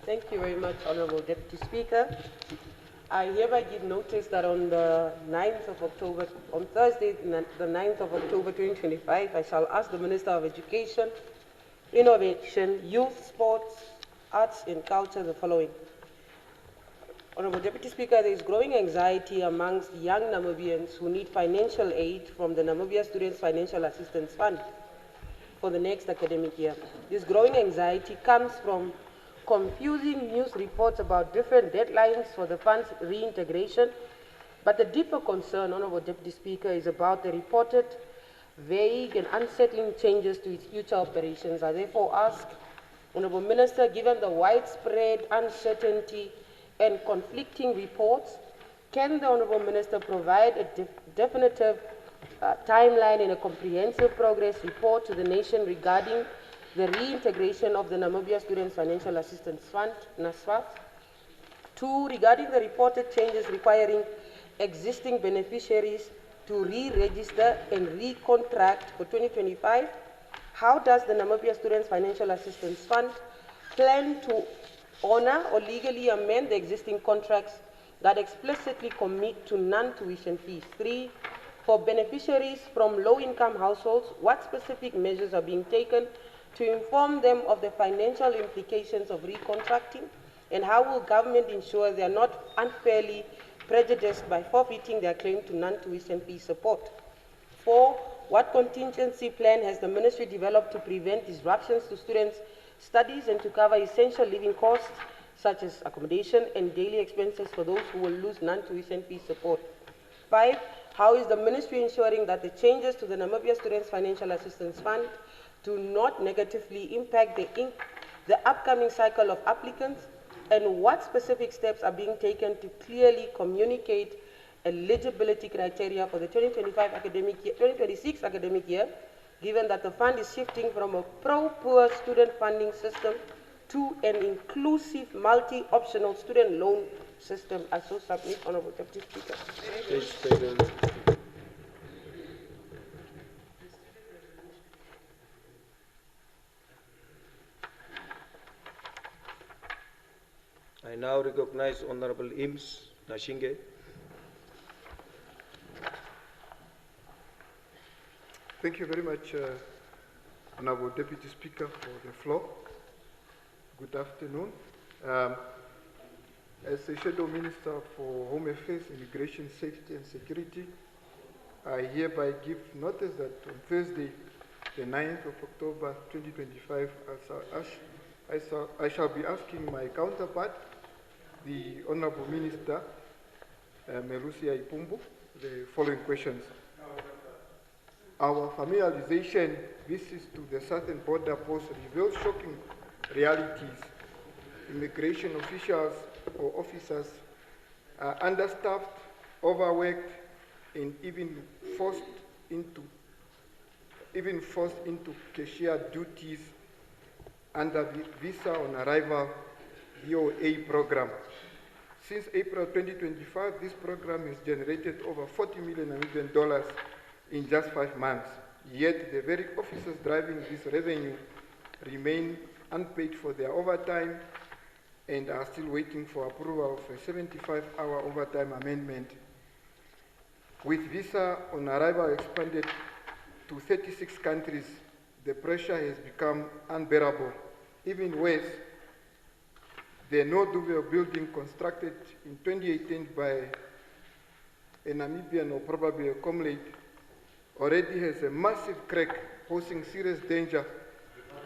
Thank you very much, Honorable Deputy Speaker. I hereby give notice that on the 9th of October, on Thursday, the 9th of October 2025, I shall ask the Minister of Education, Innovation, Youth, Sports, Arts and Culture the following. Honorable Deputy Speaker, there is growing anxiety amongst young Namibians who need financial aid from the Namibia Students Financial Assistance Fund for the next academic year. This growing anxiety comes from confusing news reports about different deadlines for the fund's reintegration, but the deeper concern, Honorable Deputy Speaker, is about the reported vague and unsettling changes to its future operations. I therefore ask, Honorable Minister, given the widespread uncertainty and conflicting reports, can the Honorable Minister provide a definitive timeline and a comprehensive progress report to the nation regarding the reintegration of the Namibia Students Financial Assistance Fund, NASFAF? 2, regarding the reported changes requiring existing beneficiaries to re-register and re-contract for 2025, how does the Namibia Students Financial Assistance Fund plan to honor or legally amend the existing contracts that explicitly commit to non-tuition fees? 3, for beneficiaries from low-income households, what specific measures are being taken to inform them of the financial implications of recontracting, and how will government ensure they are not unfairly prejudiced by forfeiting their claim to non-tuition fee support? 4, what contingency plan has the ministry developed to prevent disruptions to students' studies and to cover essential living costs such as accommodation and daily expenses for those who will lose non-tuition fee support? 5, how is the ministry ensuring that the changes to the Namibia Students Financial Assistance Fund do not negatively impact the upcoming cycle of applicants, and what specific steps are being taken to clearly communicate eligibility criteria for the 2026 academic year, given that the fund is shifting from a pro-poor student funding system to an inclusive multi-optional student loan system? I so submit, Honorable Deputy Speaker. I now recognize Honorable Ims Nashinge. Thank you very much, Honorable Deputy Speaker, for the floor. Good afternoon. As the Shadow Minister for Home Affairs, Immigration, Safety and Security, I hereby give notice that on Thursday, the 9th of October 2025, I shall be asking my counterpart, the Honorable Minister, Melusia Ipumbu, the following questions. Our familiarization visits to the southern border post reveal shocking realities. Immigration officials or officers are understaffed, overworked, and even forced into cashier duties under the Visa on Arrival VOA program. Since April 2025, this program has generated over $40 million in just 5 months. Yet the very officers driving this revenue remain unpaid for their overtime and are still waiting for approval of a 75-hour overtime amendment. With Visa on Arrival expanded to 36 countries, the pressure has become unbearable. Even worse, the No-Duville building constructed in 2018 by a Namibian or probably a comrade already has a massive crack posing serious danger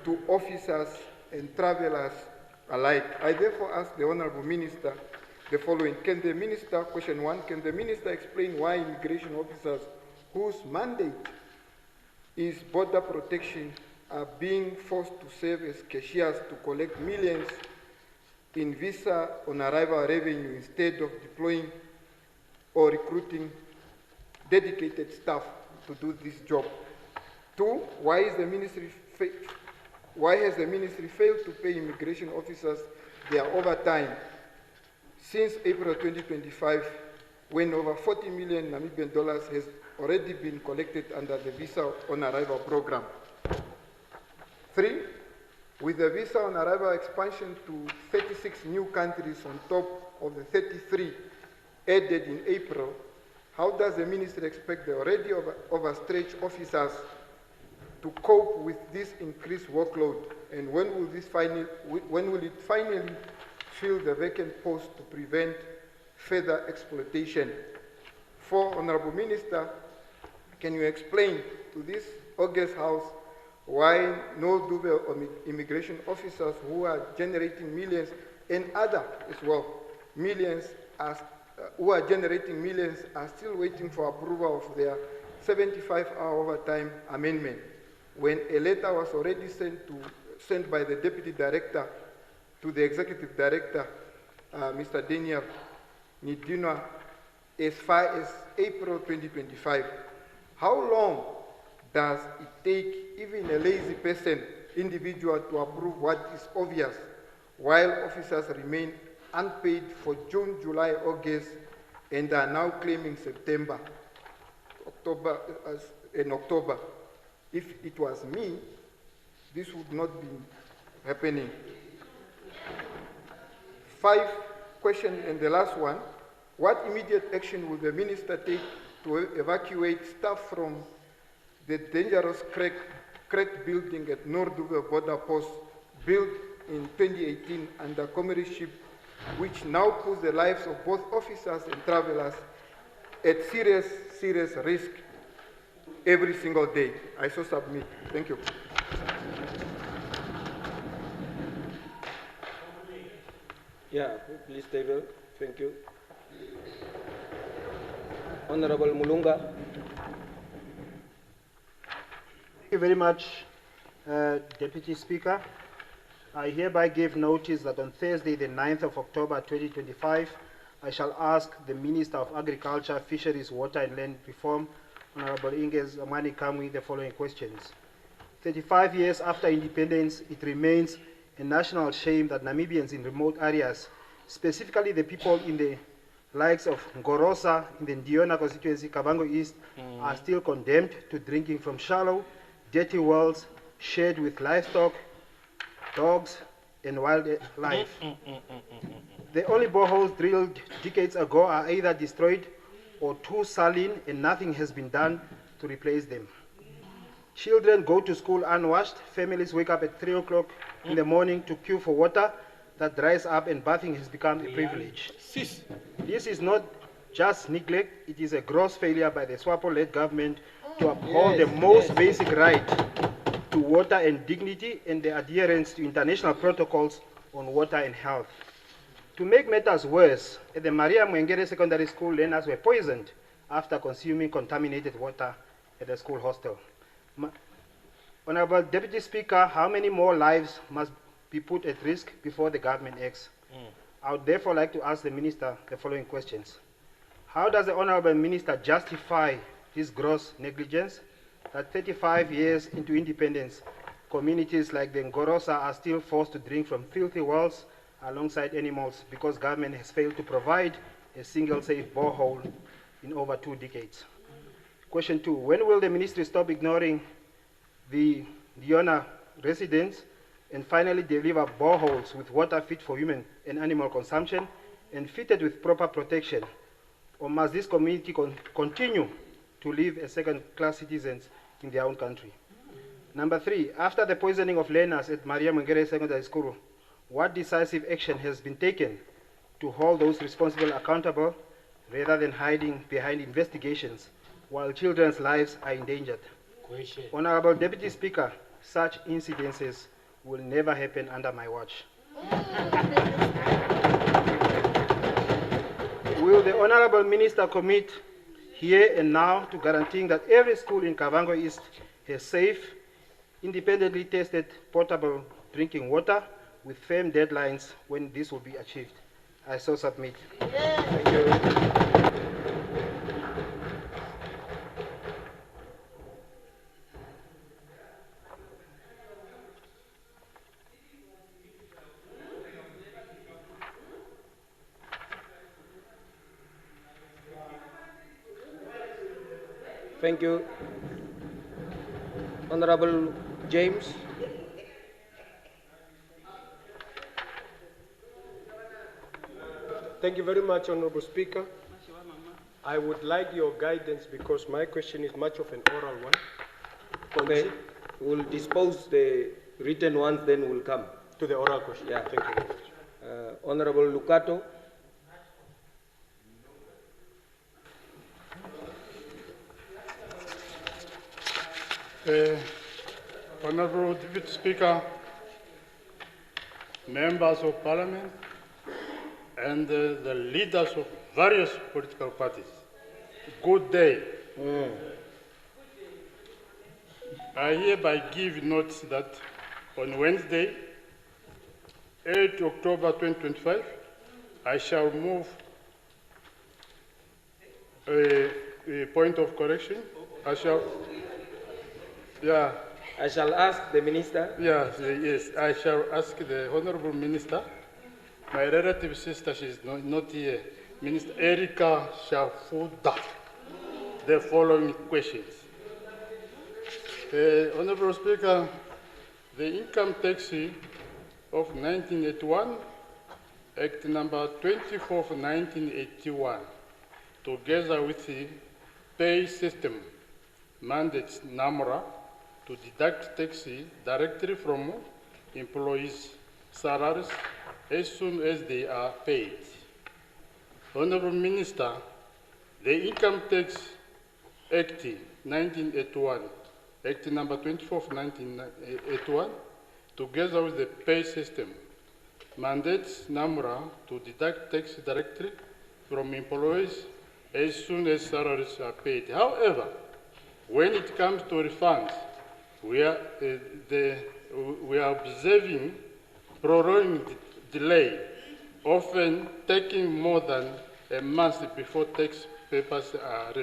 to officers and travelers alike. I therefore ask the Honorable Minister the following. Can the Minister, question 1, can the Minister explain why immigration officers whose mandate is border protection are being forced to serve as cashiers to collect millions in Visa on Arrival revenue instead of deploying or recruiting dedicated staff to do this job? 2, why has the ministry failed to pay immigration officers their overtime since April 2025, when over $40 million Namibian has already been collected under the Visa on Arrival program? 3, With the visa on arrival expansion to 36 new countries on top of the 33 added in April, how does the ministry expect the already overstretched officers to cope with this increased workload? And when will it finally fill the vacant post to prevent further exploitation? 4, Honorable Minister, can you explain to this August House why no dual immigration officers who are generating millions and other as well, millions who are generating millions are still waiting for approval of their 75-hour overtime amendment, when a letter was already sent by the Deputy Director to the Executive Director, Mr. Daniel Nidina, as far as April 2025. How long does it take even a lazy individual to approve what is obvious, while officers remain unpaid for June, July, August, and are now claiming September, October? If it was me, this would not be happening. 5 question, and the last one: what immediate action will the minister take to evacuate staff from the dangerous cracked building at Noordhoeve border post, built in 2018 under comradeship, which now puts the lives of both officers and travelers at serious risk every single day? I so submit. Thank you. Yeah, please table. Thank you. Honorable Mulunga. Thank you very much, Deputy Speaker. I hereby give notice that on Thursday, the 9th of October 2025, I shall ask the Minister of Agriculture, Fisheries, Water and Land Reform, Honorable Inges Amani Kamwi, the following questions. 35 years after independence, it remains a national shame that Namibians in remote areas, specifically the people in the likes of Ngorosa in the Ndiona constituency, Kavango East, are still condemned to drinking from shallow, dirty wells shared with livestock, dogs, and wildlife. The only boreholes drilled decades ago are either destroyed or too saline, and nothing has been done to replace them. Children go to school unwashed. Families wake up at 3 o'clock in the morning to queue for water that dries up, and bathing has become a privilege. This is not just neglect, it is a gross failure by the SWAPO-led government to uphold the most basic right to water and dignity, and the adherence to international protocols on water and health. To make matters worse, at the Maria Mwengere Secondary School, learners were poisoned after consuming contaminated water at the school hostel. Honorable Deputy Speaker, how many more lives must be put at risk before the government acts? I would therefore like to ask the Minister the following questions. How does the Honorable Minister justify this gross negligence that 35 years into independence, communities like the Ngorosa are still forced to drink from filthy wells alongside animals because government has failed to provide a single safe borehole in over 2 decades? Question 2, when will the ministry stop ignoring the Diona residents and finally deliver boreholes with water fit for human and animal consumption and fitted with proper protection? Or must this community continue to live as second-class citizens in their own country? Number 3, after the poisoning of learners at Maria Mwengere Secondary School, what decisive action has been taken to hold those responsible accountable rather than hiding behind investigations while children's lives are endangered? Honorable Deputy Speaker, such incidences will never happen under my watch. Will the Honorable Minister commit here and now to guaranteeing that every school in Kavango East has safe, independently tested, potable drinking water with firm deadlines when this will be achieved? I so submit. Thank you. Thank you. Honorable James. Thank you very much, Honorable Speaker. I would like your guidance because my question is much of an oral one. Okay, we'll dispose the written ones, then we'll come To the oral question. Yeah. Thank you very much. Honorable Lucato. Honorable Deputy Speaker, members of Parliament, and the leaders of various political parties, good day. I hereby give notice that on Wednesday, 8 October 2025, I shall move a point of correction. I shall ask the Minister. Yes, I shall ask the Honorable Minister. My relative sister, she is not here. Minister Erika Shafuda, the following questions. Honorable Speaker, the income tax of 1981, Act number 24 of 1981, together with the pay system, mandates NAMRA to deduct tax directly from employees' salaries as soon as they are paid. Honorable Minister, the Income Tax Act 1981, Act number 24 of 1981, together with the pay system, mandates NAMRA to deduct tax directly from employees as soon as salaries are paid. However, when it comes to refunds, we are observing prolonged delay, often taking more than a month before tax papers are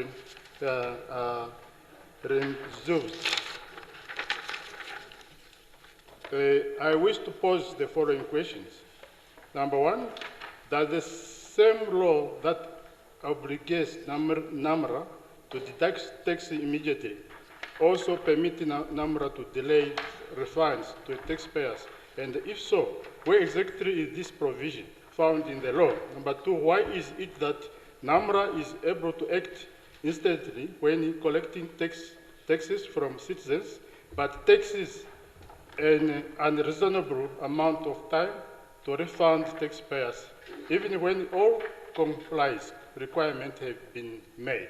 resumed. I wish to pose the following questions. Number one, does the same law that obligates NAMRA to deduct tax immediately also permit NAMRA to delay refunds to taxpayers? And if so, where exactly is this provision found in the law? Number two, why is it that NAMRA is able to act instantly when collecting taxes from citizens, but taxes an unreasonable amount of time to refund taxpayers, even when all compliance requirements have been made?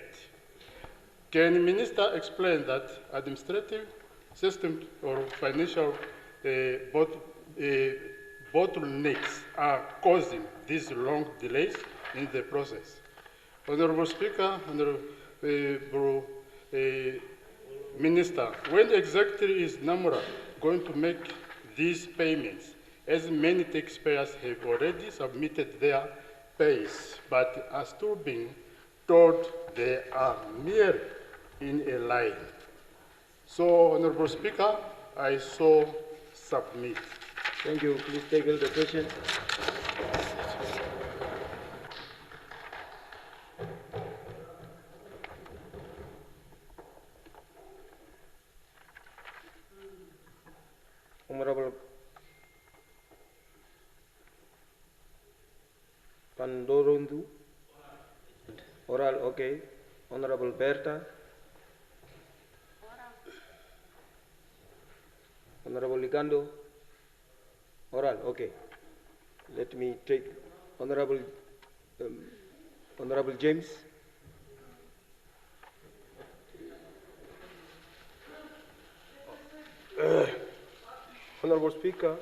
Can the Minister explain that administrative system or financial bottlenecks are causing these long delays in the process? Honorable Speaker, Honorable Minister, when exactly is NAMRA going to make these payments, as many taxpayers have already submitted their pays, but are still being told they are merely in a line? So, Honorable Speaker, I so submit. Thank you. Please take the question. Honorable Pandorundu. Oral, okay. Honorable Berta. Honorable Ligando. Oral, okay. Let me take Honorable James. Honorable Speaker,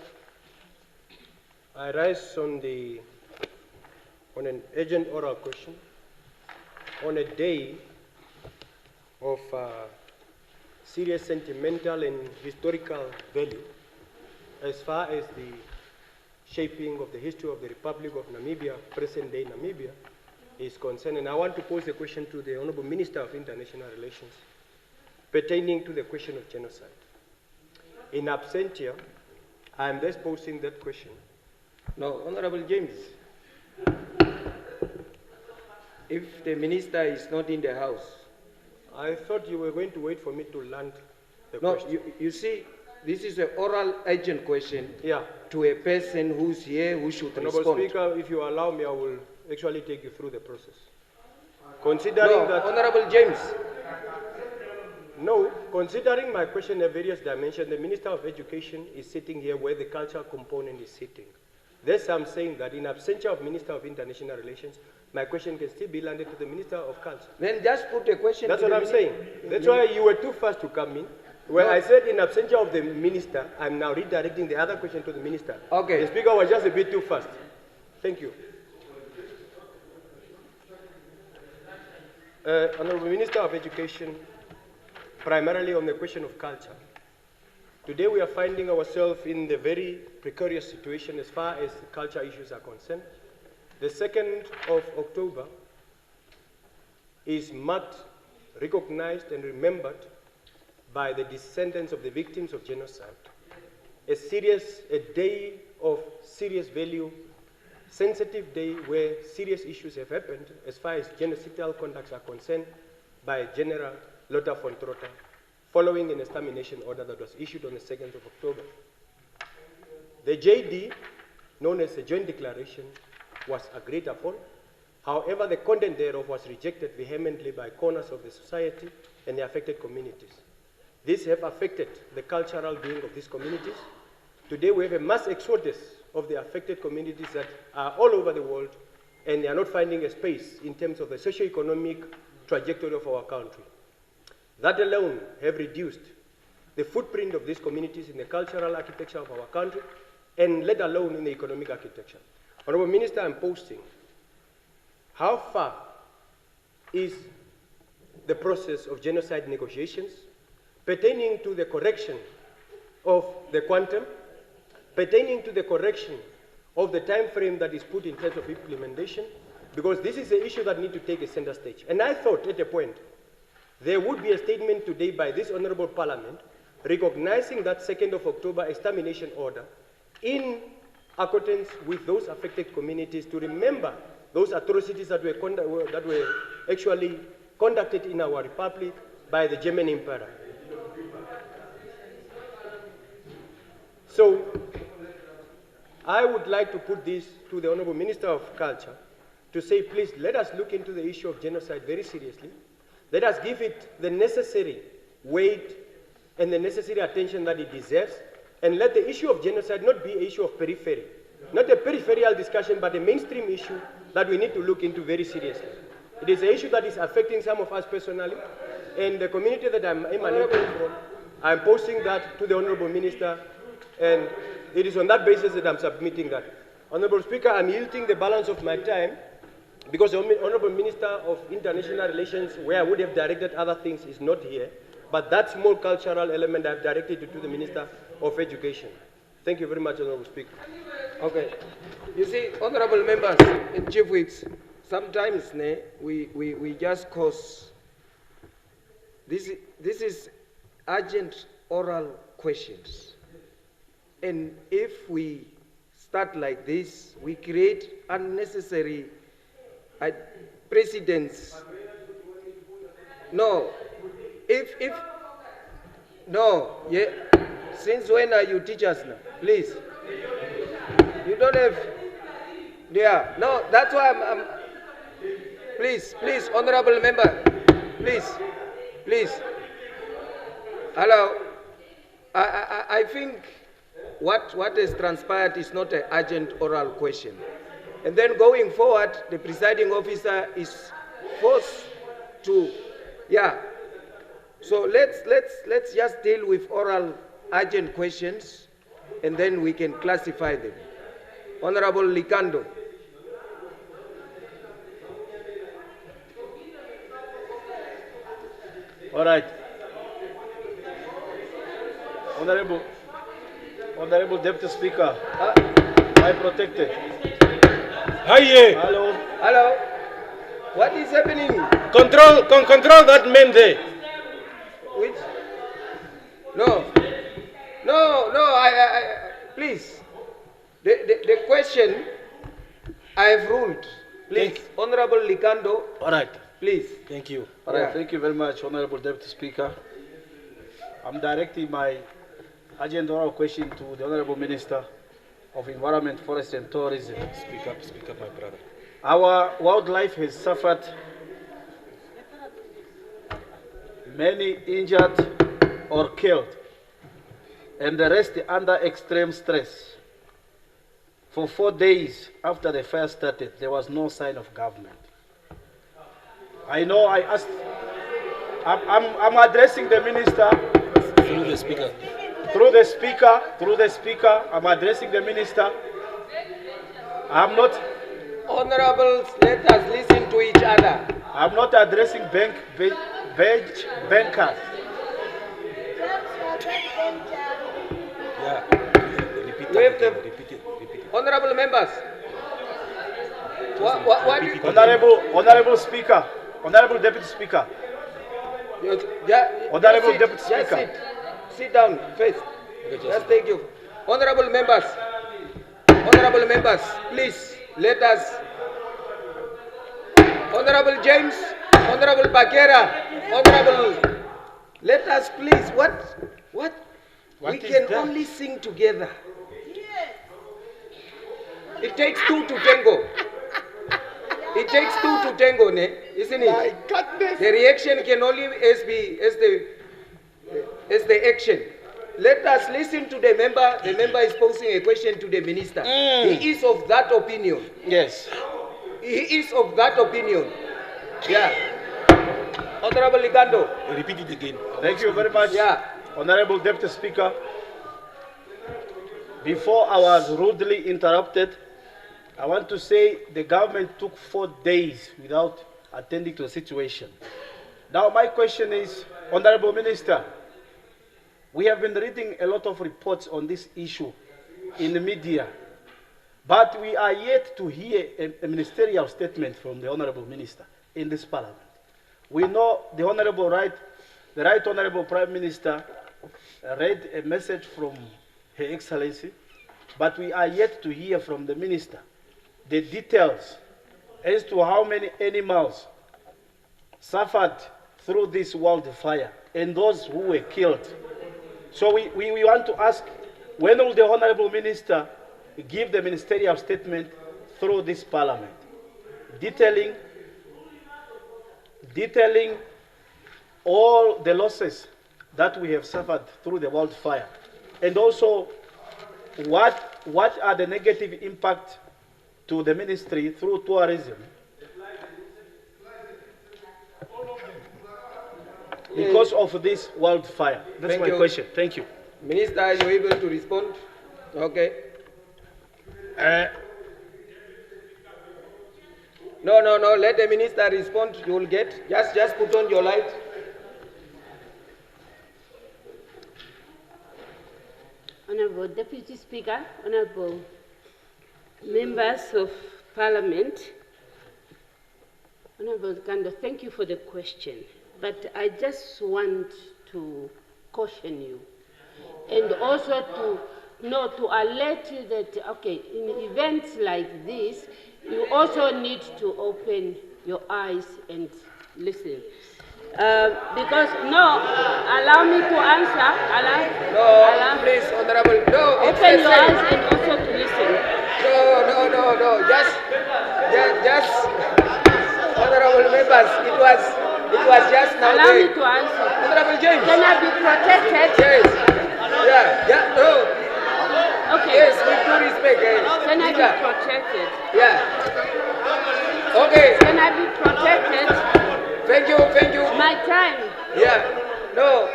I rise on an urgent oral question on a day of serious sentimental and historical value as far as the shaping of the history of the Republic of Namibia, present-day Namibia, is concerned. And I want to pose a question to the Honorable Minister of International Relations pertaining to the question of genocide. In absentia, I am thus posing that question. No, Honorable James. If the Minister is not in the House. I thought you were going to wait for me to land the No, question. you see, this is an oral urgent question Yeah. to a person who's here who should Honorable respond. Speaker, if you allow me, I will actually take you through the process. Considering No, that... Honorable James. No, considering my question in various dimensions, the Minister of Education is sitting here where the cultural component is sitting. Thus, I'm saying that in absentia of Minister of International Relations, my question can still be landed to the Minister of Culture. Then just put a question That's to what the I'm saying. That's why you were too fast to come in. When I said in absentia of the Minister, I'm now redirecting the other question to the Minister. Okay. The Speaker was just a bit too fast. Thank you. Honorable Minister of Education, primarily on the question of culture. Today we are finding ourselves in the very precarious situation as far as culture issues are concerned. The 2nd of October is marked, recognized and remembered by the descendants of the victims of genocide. A day of serious value, sensitive day where serious issues have happened as far as genocidal conducts are concerned by General Lothar von Trotha, following an extermination order that was issued on the 2nd of October. The JD, known as the Joint Declaration, was agreed upon. However, the content thereof was rejected vehemently by corners of the society and the affected communities. These have affected the cultural being of these communities. Today we have a mass exodus of the affected communities that are all over the world, and they are not finding a space in terms of the socio-economic trajectory of our country. That alone have reduced the footprint of these communities in the cultural architecture of our country, and let alone in the economic architecture. Honorable Minister, I'm posting, how far is the process of genocide negotiations pertaining to the correction of the quantum, pertaining to the correction of the time frame that is put in terms of implementation, because this is an issue that needs to take a center stage. And I thought at a point, there would be a statement today by this Honorable Parliament recognizing that 2nd of October extermination order in accordance with those affected communities to remember those atrocities that were actually conducted in our republic by the German Empire. So, I would like to put this to the Honorable Minister of Culture to say, please, let us look into the issue of genocide very seriously. Let us give it the necessary weight and the necessary attention that it deserves, and let the issue of genocide not be an issue of periphery, not a peripheral discussion, but a mainstream issue that we need to look into very seriously. It is an issue that is affecting some of us personally, and the community that I'm emanating from, I'm posting that to the Honorable Minister, and it is on that basis that I'm submitting that. Honorable Speaker, I'm yielding the balance of my time because the Honorable Minister of International Relations, where I would have directed other things, is not here. But that small cultural element I've directed it to the Minister of Education. Thank you very much, Honorable Speaker. Okay. You see, honorable members and chief whips, sometimes we just cause, this is urgent oral questions. And if we start like this, we create unnecessary precedents. No, no, yeah. Since when are you teachers now? Please. You don't have, yeah. No, that's why I'm please, honorable member, please. Hello. I think what has transpired is not an urgent oral question. And then going forward, the presiding officer is forced to, yeah. So let's just deal with oral urgent questions, and then we can classify them. Honorable Likando. All right. Honorable Deputy Speaker, I protected. Hi, Hello. What is happening? control that man there. Which? No. I please. The question I have ruled. Please, Honorable Likando. All right. Please. Thank you. All right. Yeah. Thank you very much, Honorable Deputy Speaker. I'm directing my Agenda oral question to the Honorable Minister of Environment, Forest and Tourism. Speak up, my brother. Our wildlife has suffered many injured or killed, and the rest under extreme stress. For 4 days after the fire started, there was no sign of government. I know I asked, I'm addressing the minister. Through the speaker. Through the speaker, I'm addressing the minister. I'm not, Honorables, let us listen to each other. I'm not addressing bankers. Yeah. Repeat We have that the- again. Repeat it. Honorable members. What do you, Honorable Speaker, Honorable Deputy Speaker, Honorable sit, Deputy just Speaker. sit down first. Okay, Just take you. Honorable members, please let us. Honorable James, Honorable Bakera, Honorable, let us please. What? We is can that? only sing together. It takes two to tango. It takes two to tango, isn't it? My goodness. The reaction can only as the action. Let us listen to the member. The member is posing a question to the minister. He is of that opinion. Yes. He is of that opinion. Yeah. Honorable Ligando. Repeat it again. Thank you very much. Yeah. Honorable Deputy Speaker, before I was rudely interrupted, I want to say the government took 4 days without attending to the situation. Now my question is, Honorable Minister, we have been reading a lot of reports on this issue in the media, but we are yet to hear a ministerial statement from the Honorable Minister in this Parliament. We know the Right Honorable Prime Minister read a message from Her Excellency, but we are yet to hear from the Minister the details as to how many animals suffered through this wildfire and those who were killed. So we want to ask, when will the Honorable Minister give the ministerial statement through this Parliament, detailing all the losses that we have suffered through the wildfire, and also what are the negative impact to the ministry through tourism because of this wildfire? That's Thank my you. question. Thank you. Minister, are you able to respond? Okay. No. Let the minister respond. You will get. Just put on your light. Honorable Deputy Speaker, Honorable Members of Parliament, Honorable Kando, thank you for the question. But I just want to caution you and also to alert you that, okay, in events like this, you also need to open your eyes and listen. Because, allow me to answer. Please, Honorable. No, it's Open the your same. eyes and also to listen. No. Just, Honorable members, it was just now. Allow me there. to answer. Honorable James. Can I be protected? Yes. Yeah. No. Okay. Yes, with due respect. Can I be Speaker. protected? Yeah. Okay. Can I be protected? Thank you. My time. Yeah. No.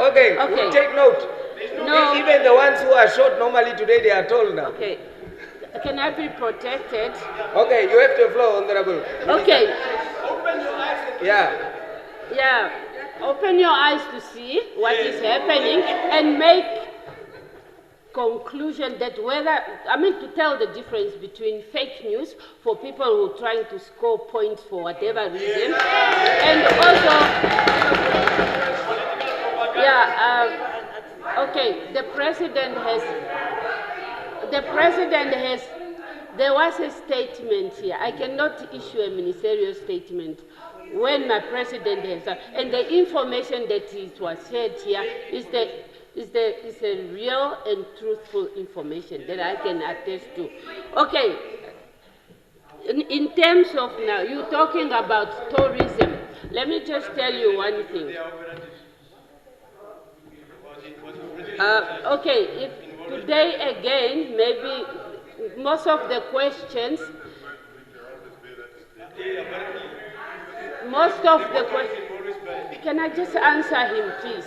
Okay. Okay. We'll take note. No. Even the ones who are short normally today, they are tall now. Okay. Can I be protected? Okay, you have the floor, Honorable. Okay. Yeah. Yeah. Open your eyes to see what is happening and make conclusion that to tell the difference between fake news for people who are trying to score points for whatever reason, and also, okay, the president has, there was a statement here. I cannot issue a ministerial statement when my president has, and the information that it was shared here is that is a real and truthful information that I can attest to. Okay, in terms of now, you're talking about tourism. Let me just tell you one thing. Okay, if today again, maybe most of the questions, can I just answer him, please?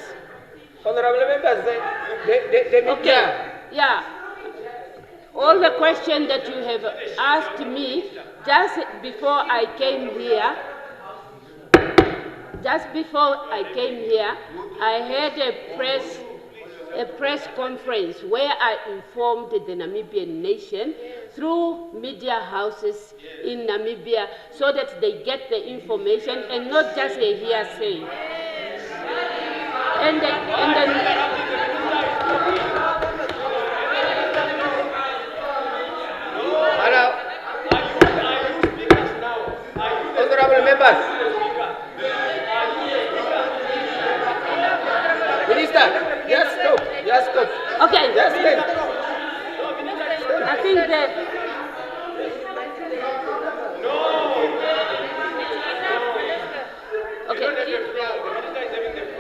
Honorable members, Okay, yeah. All the questions that you have asked me just before I came here, I had a press conference where I informed the Namibian nation through media houses in Namibia so that they get the information and not just a hearsay. honorable members, Minister, just stop. Okay. Just stay. I think that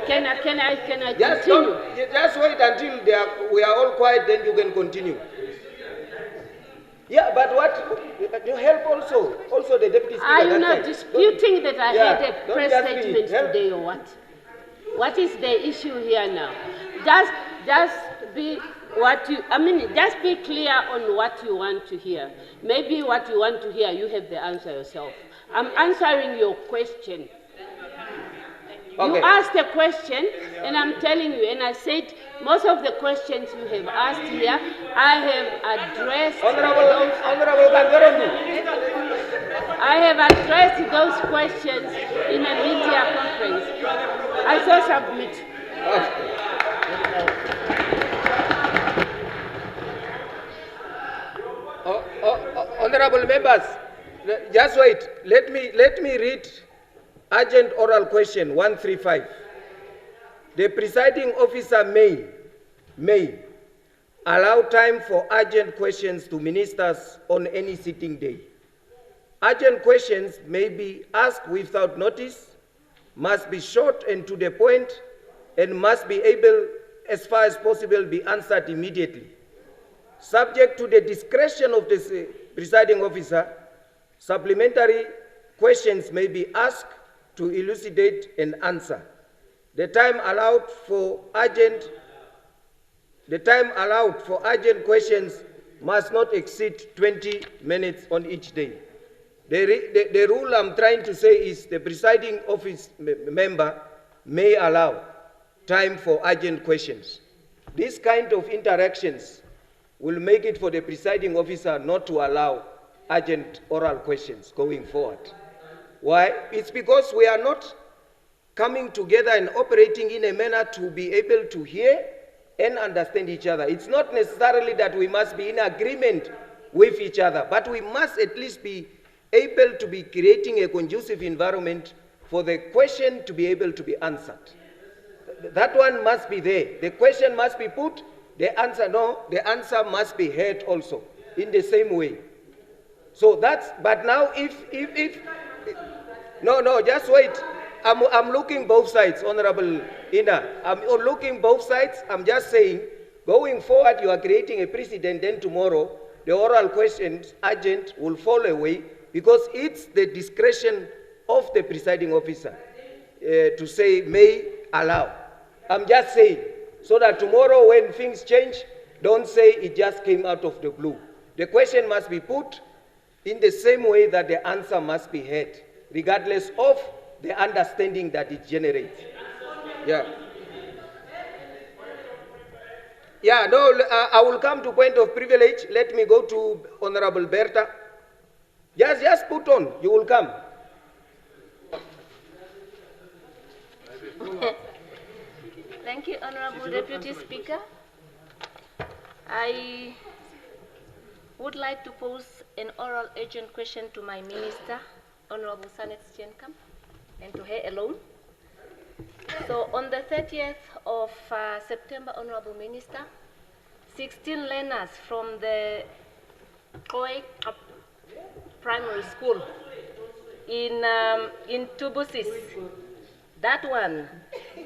Can I Just continue? just wait until we are all quiet, then you can continue. Yeah, but what you help also the deputy speaker. Are you that not time. disputing that I had a don't press just be- statement help. today or what? What is the issue here now? Just be clear on what you want to hear. Maybe what you want to hear, you have the answer yourself. I'm answering your question. Okay. You asked a question, and I'm telling you, and I said most of the questions you have asked here, I have addressed. Honorable Kangarondi. I have addressed those questions in a media conference. I so submit. Honorable members, just wait. Let me read urgent oral question 135. The presiding officer may allow time for urgent questions to ministers on any sitting day. Urgent questions may be asked without notice, must be short and to the point, and must be able, as far as possible, be answered immediately. Subject to the discretion of the presiding officer, supplementary questions may be asked to elucidate and answer. The time allowed for urgent questions must not exceed 20 minutes on each day. The rule I'm trying to say is the presiding office member may allow time for urgent questions. These kind of interactions will make it for the presiding officer not to allow urgent oral questions going forward. Why? It's because we are not coming together and operating in a manner to be able to hear and understand each other. It's not necessarily that we must be in agreement with each other, but we must at least be able to be creating a conducive environment for the question to be able to be answered. That one must be there. The question must be put, the answer must be heard also in the same way. So that's, but now no, just wait. I'm looking both sides, Honorable Ina. I'm looking both sides. I'm just saying, going forward, you are creating a precedent, then tomorrow, the oral questions, urgent, will fall away because it's the discretion of the presiding officer to say may allow. I'm just saying, so that tomorrow when things change, don't say it just came out of the blue. The question must be put in the same way that the answer must be heard, regardless of the understanding that it generates. Yeah. Yeah, no, I will come to point of privilege. Let me go to Honorable Berta. Just put on, you will come. Thank you, Honorable Deputy Speaker. I would like to pose an oral urgent question to my Minister, Honorable Sanet Steenkamp, and to her alone. So on the 30th of September, Honorable Minister, 16 learners from the Koi Primary School in Tubusis, that one,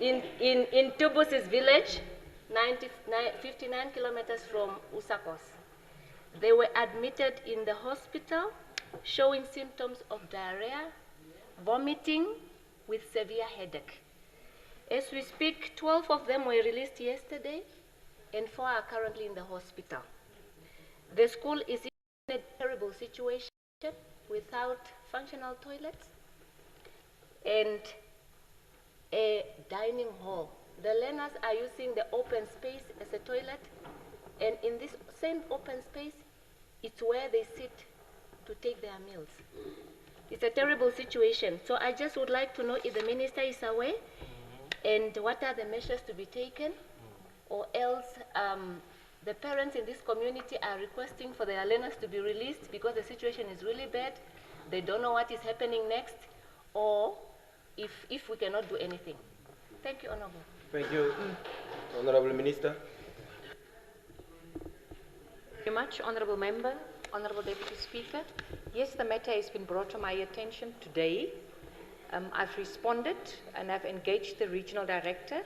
in Tubusis village, 59 kilometers from Usakos. They were admitted in the hospital showing symptoms of diarrhea, vomiting with severe headache. As we speak, 12 of them were released yesterday and 4 are currently in the hospital. The school is in a terrible situation without functional toilets and a dining hall. The learners are using the open space as a toilet, and in this same open space, it's where they sit to take their meals. It's a terrible situation. So I just would like to know if the minister is aware and what are the measures to be taken, or else the parents in this community are requesting for their learners to be released because the situation is really bad. They don't know what is happening next, or if we cannot do anything. Thank you, Honorable. Thank you, Honorable Minister. Thank you much, Honorable Member, Honorable Deputy Speaker. Yes, the matter has been brought to my attention today. I've responded and I've engaged the regional director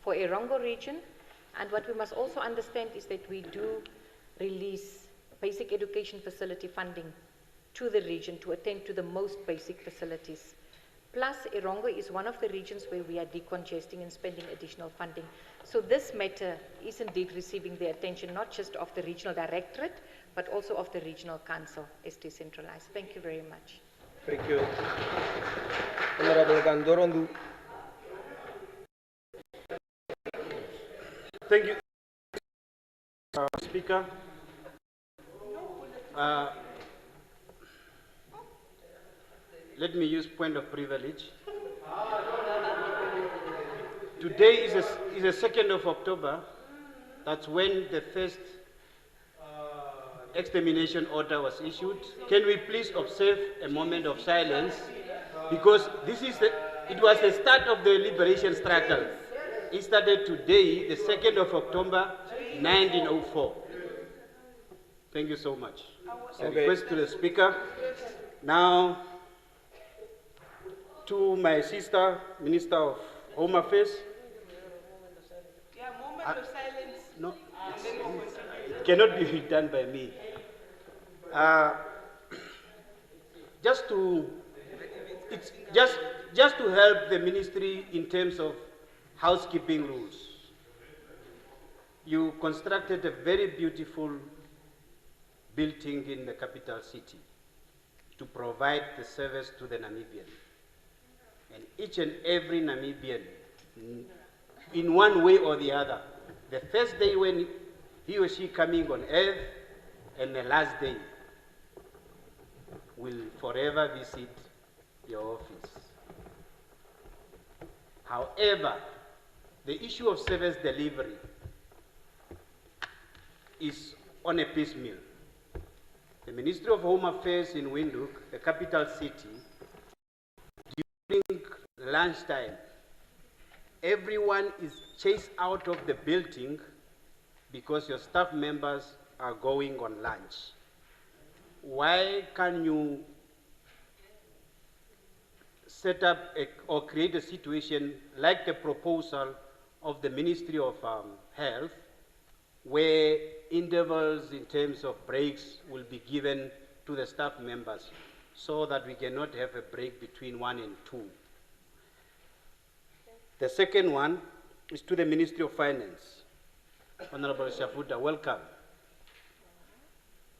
for Erongo region. And what we must also understand is that we do release basic education facility funding to the region to attend to the most basic facilities. Plus, Erongo is one of the regions where we are decongesting and spending additional funding. So this matter is indeed receiving the attention not just of the regional directorate, but also of the regional council as decentralized. Thank you very much. Thank you. Honorable Gandorondu. Thank you, Speaker. Let me use point of privilege. Today is the 2nd of October. That's when the first extermination order was issued. Can we please observe a moment of silence? Because it was the start of the liberation struggle. It started today, the 2nd of October, 1904. Thank you so much. So request to the Speaker. Now, to my sister, Minister of Home Affairs. Yeah, moment of silence. No, it cannot be done by me. Just to help the ministry in terms of housekeeping rules. You constructed a very beautiful building in the capital city to provide the service to the Namibian. And each and every Namibian, in one way or the other, the first day when he or she coming on earth and the last day will forever visit your office. However, the issue of service delivery is on a piecemeal. The Ministry of Home Affairs in Windhoek, the capital city, during lunchtime, everyone is chased out of the building because your staff members are going on lunch. Why can't you set up or create a situation like the proposal of the Ministry of Health, where intervals in terms of breaks will be given to the staff members so that we cannot have a break between 1 and 2. The second one is to the Ministry of Finance. Honorable Shafuta, welcome.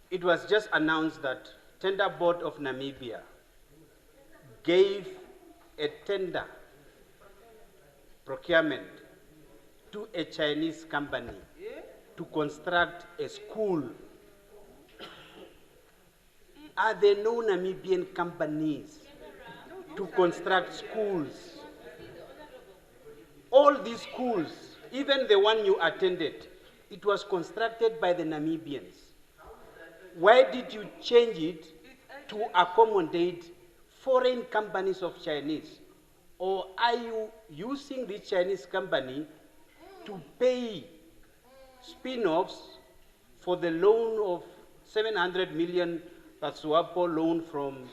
It was just announced that Tender Board of Namibia gave a tender procurement to a Chinese company to construct a school. Are there no Namibian companies to construct schools? All these schools, even the one you attended, it was constructed by the Namibians. Why did you change it to accommodate foreign companies of Chinese or are you using the Chinese company to pay spin-offs for the loan of 700 million that SWAPO loan from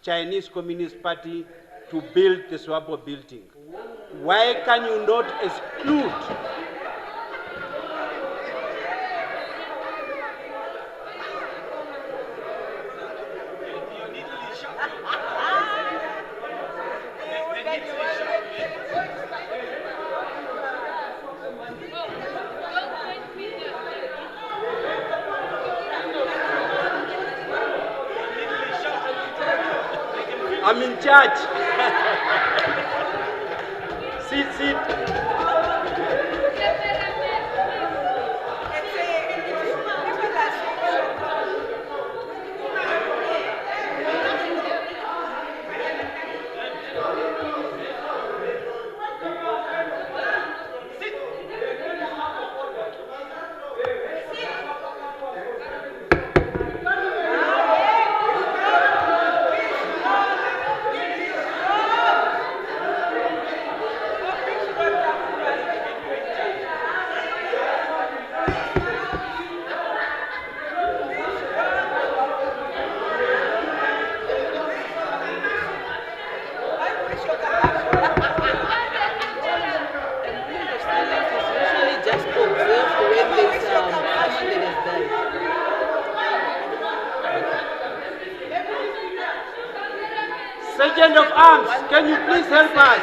Chinese Communist Party to build the SWAPO building? Why can you not exclude I'm in charge. Sit. Sergeant of Arms, can you please help us?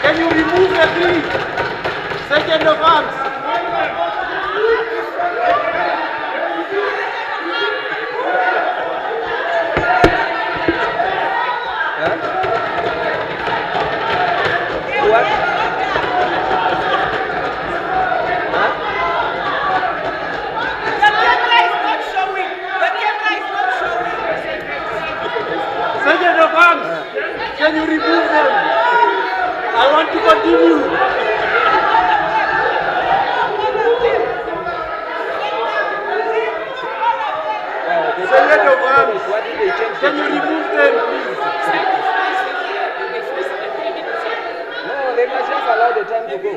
Can you remove the tree? Sergeant of Arms. What? Sergeant of Arms, can you remove them? I want to continue. Sergeant of Arms, can you remove them, please? No, they must just allow the time to go.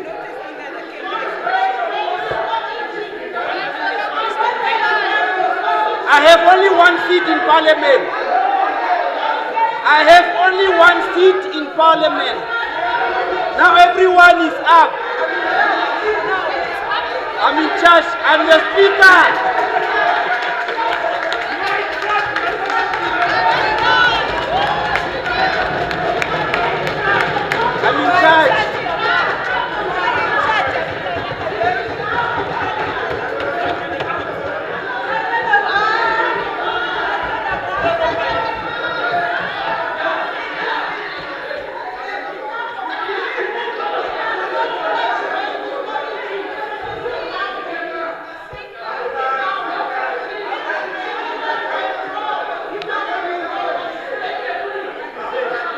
I have only one seat in Parliament. I have only one seat in Parliament. Now everyone is up. I'm in charge. I'm the Speaker. I'm in charge.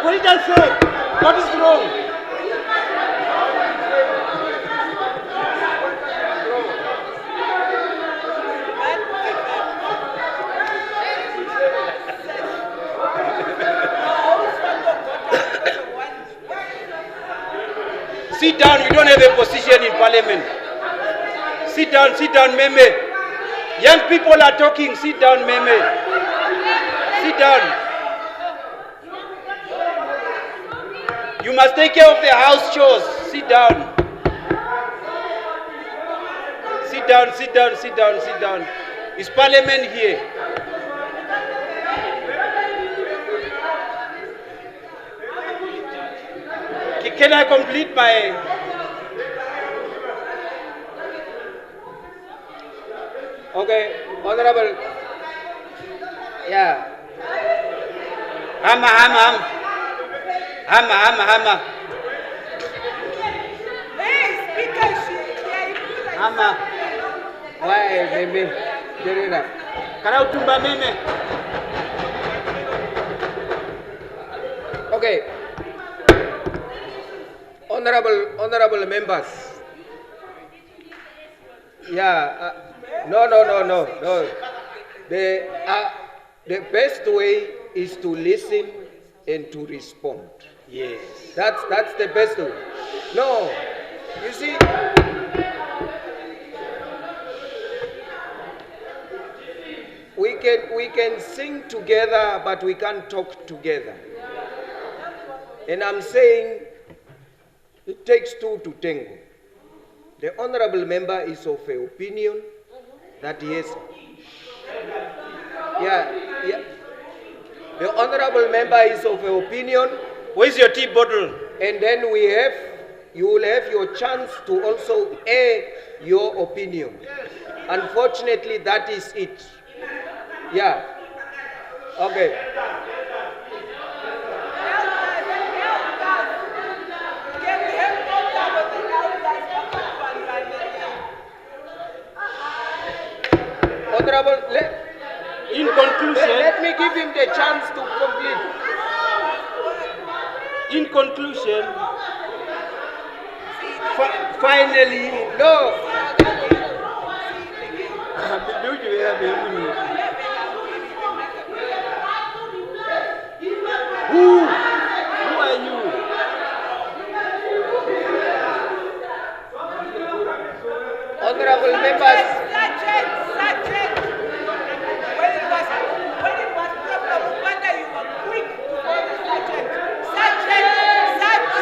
What did I say? What is wrong? Sit down, you don't have a position in Parliament. Sit down, Meme. Young people are talking, sit down, Meme. Sit down. You must take care of the house chores. Sit down. Sit down. It's Parliament here. Can I complete my... Okay, Honorable. Yeah. Hammer. Hammer. Why, Meme? Gerena. Karautumba Meme. Okay. Honorable members. Yeah. No. The best way is to listen and to respond. Yes. That's the best way. No, you see, we can sing together, but we can't talk together. And I'm saying it takes two to tango. The honorable member is of the opinion that he has. Yeah. The honorable member is of the opinion. Where's your tea bottle? And then you will have your chance to also air your opinion. Unfortunately, that is it. Yeah. Okay. Honorable, in conclusion, let me give him the chance to complete. In conclusion, finally, no. Who are you? Honorable members.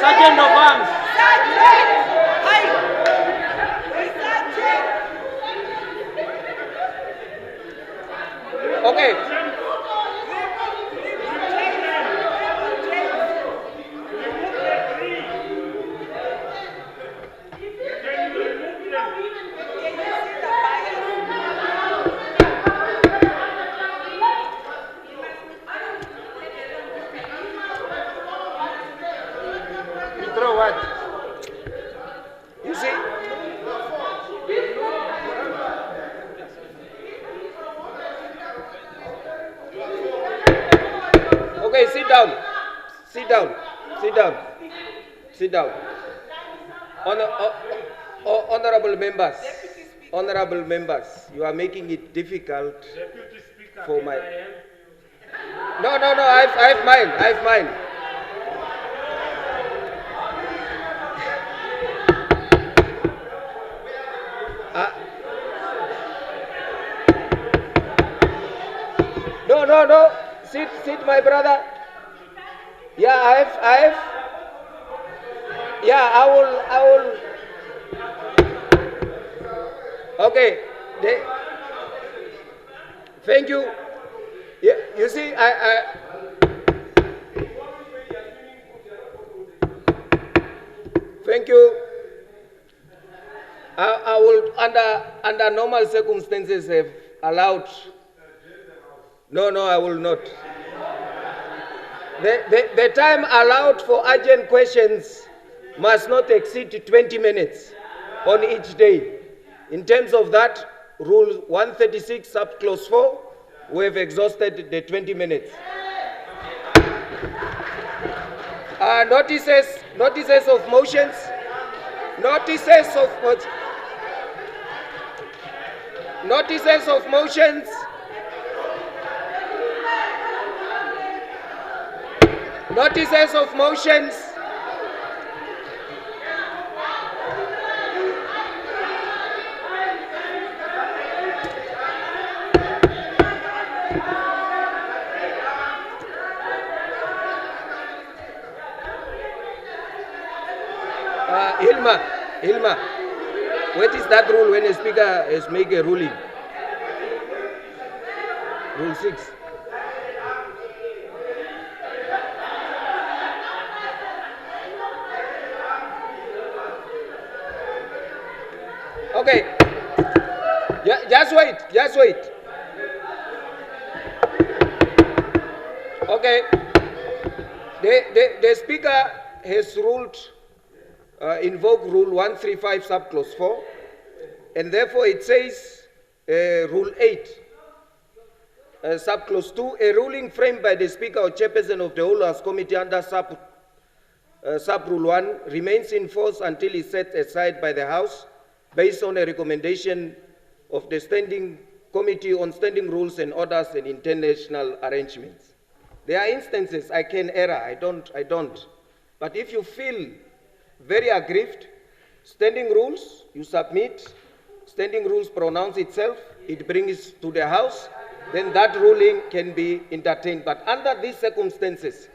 Sergeant of Arms. Okay. Throw what? You see? Okay, sit down. Sit down. Sit down. Sit down. Honorable members, you are making it difficult for my. No, I have mine. No. Sit, my brother. Yeah, I have. Yeah, I will. Okay. Thank you. Yeah, you see, Thank you. I will, under normal circumstances, have allowed. No, I will not. The time allowed for urgent questions must not exceed 20 minutes on each day. In terms of that, Rule 136, subclause 4, we have exhausted the 20 minutes. Notices of motions. Notices of motions. Notices of motions. Hilma, what is that rule when a speaker has made a ruling? Rule 6. Okay. Just wait. Okay. The speaker has ruled, invoke Rule 135, subclause 4, and therefore it says, Rule 8, subclause 2, a ruling framed by the Speaker or Chairperson of the Whole House Committee under sub-Rule 1 remains in force until it's set aside by the House based on a recommendation of the Standing Committee on Standing Rules and Orders and International Arrangements. There are instances I can err, I don't. But if you feel very aggrieved, standing rules, you submit, standing rules pronounce itself, it brings to the House, then that ruling can be entertained. But under these circumstances,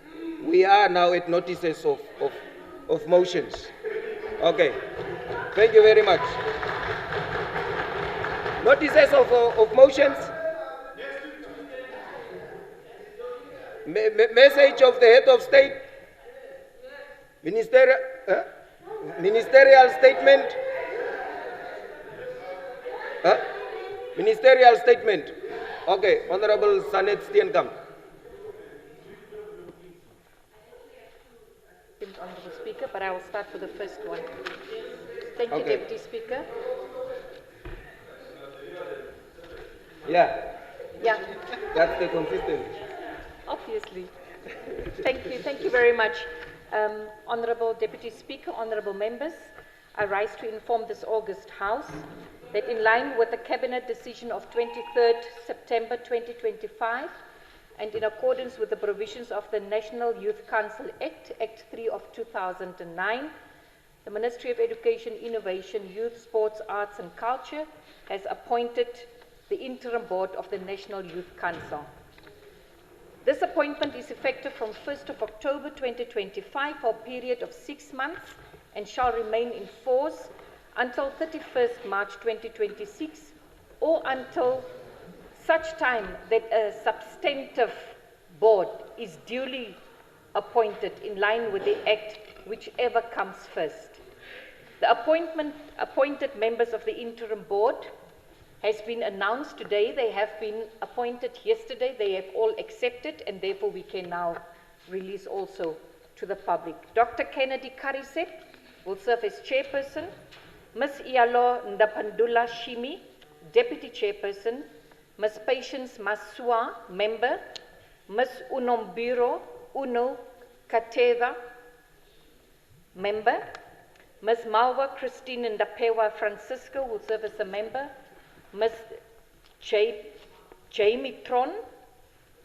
we are now at notices of motions. Okay, thank you very much. Notices of motions. Message of the head of state. Ministerial statement. Ministerial statement. Okay, Honorable Sanet Steenkamp. Honorable Speaker, but I will start with the first one. Thank you, Okay. Deputy Speaker. Yeah, Yeah, that's the consistency. obviously. Thank you very much. Honorable Deputy Speaker, honorable members, I rise to inform this August House that in line with the Cabinet decision of 23rd September 2025 and in accordance with the provisions of the National Youth Council Act, Act 3 of 2009, the Ministry of Education, Innovation, Youth, Sports, Arts and Culture has appointed the interim board of the National Youth Council. This appointment is effective from 1st of October 2025 for a period of 6 months and shall remain in force until 31st March 2026 or until such time that a substantive board is duly appointed in line with the Act, whichever comes first. The appointed members of the interim board has been announced today. They have been appointed yesterday. They have all accepted, and therefore we can now release also to the public. Dr. Kennedy Karisep will serve as chairperson. Ms. Ialo Ndapandula Shimi, deputy chairperson. Ms. Patience Masua, member. Ms. Unombiro Uno Kateva, member. Ms. Malva Christine Ndapewa Francisco will serve as a member. Ms. Jamie Tron,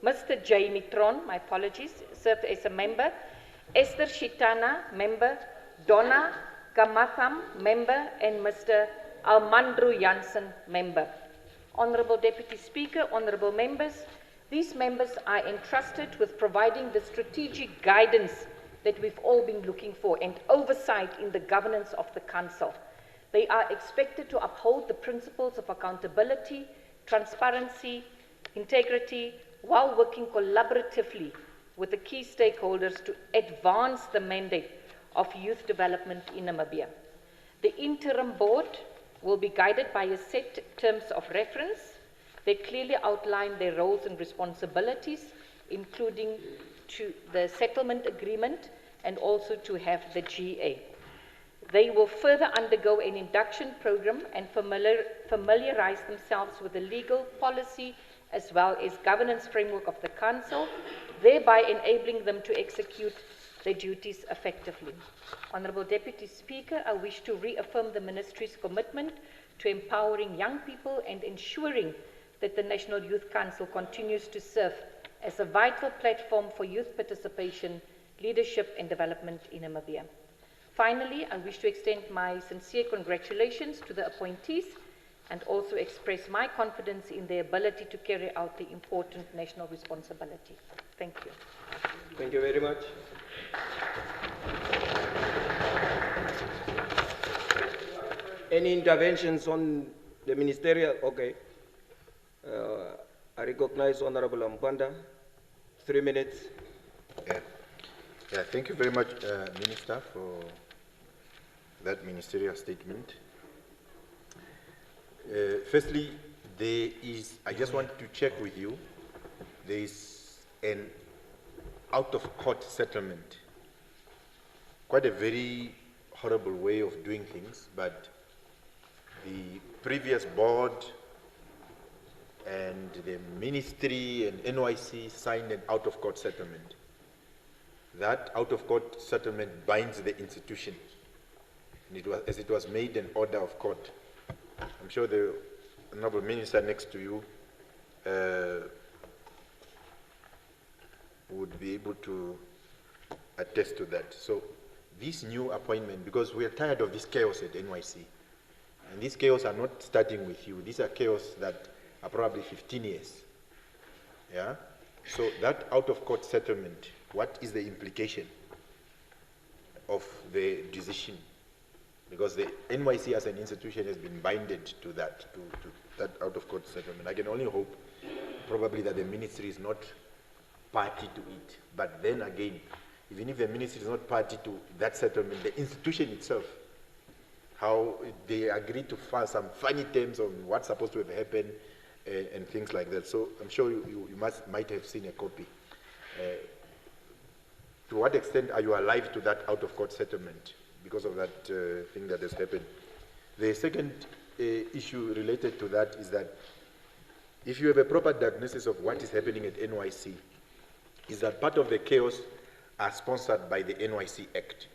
Mr. Jamie Tron, my apologies, served as a member. Esther Shitana, member. Donna Kamatham, member. And Mr. Almandro Janssen, member. Honorable Deputy Speaker, honorable members, these members are entrusted with providing the strategic guidance that we've all been looking for and oversight in the governance of the Council. They are expected to uphold the principles of accountability, transparency, integrity, while working collaboratively with the key stakeholders to advance the mandate of youth development in Namibia. The interim board will be guided by a set terms of reference. They clearly outline their roles and responsibilities, including to the settlement agreement and also to have the GA. They will further undergo an induction program and familiarize themselves with the legal policy as well as governance framework of the Council, thereby enabling them to execute their duties effectively. Honorable Deputy Speaker, I wish to reaffirm the Ministry's commitment to empowering young people and ensuring that the National Youth Council continues to serve as a vital platform for youth participation, leadership and development in Namibia. Finally, I wish to extend my sincere congratulations to the appointees and also express my confidence in their ability to carry out the important national responsibility. Thank you. Thank you very much. Any interventions on the ministerial? Okay. I recognize Honorable Mpanda. 3 minutes. Yeah, thank you very much, Minister, for that ministerial statement. Firstly, I just want to check with you, there is an out-of-court settlement. Quite a very horrible way of doing things, but the previous board and the ministry and NYC signed an out-of-court settlement. That out-of-court settlement binds the institution, and as it was made an order of court. I'm sure the Honourable Minister next to you would be able to attest to that. So this new appointment, because we are tired of this chaos at NYC, and these chaos are not starting with you. These are chaos that are probably 15 years. Yeah? So that out-of-court settlement, what is the implication of the decision? Because the NYC as an institution has been binded to that out-of-court settlement. I can only hope probably that the ministry is not party to it. But then again, even if the ministry is not party to that settlement, the institution itself, how they agreed to file some funny terms on what's supposed to have happened and things like that. So I'm sure you might have seen a copy. To what extent are you alive to that out-of-court settlement because of that thing that has happened? The second issue related to that is that if you have a proper diagnosis of what is happening at NYC, is that part of the chaos are sponsored by the NYC Act.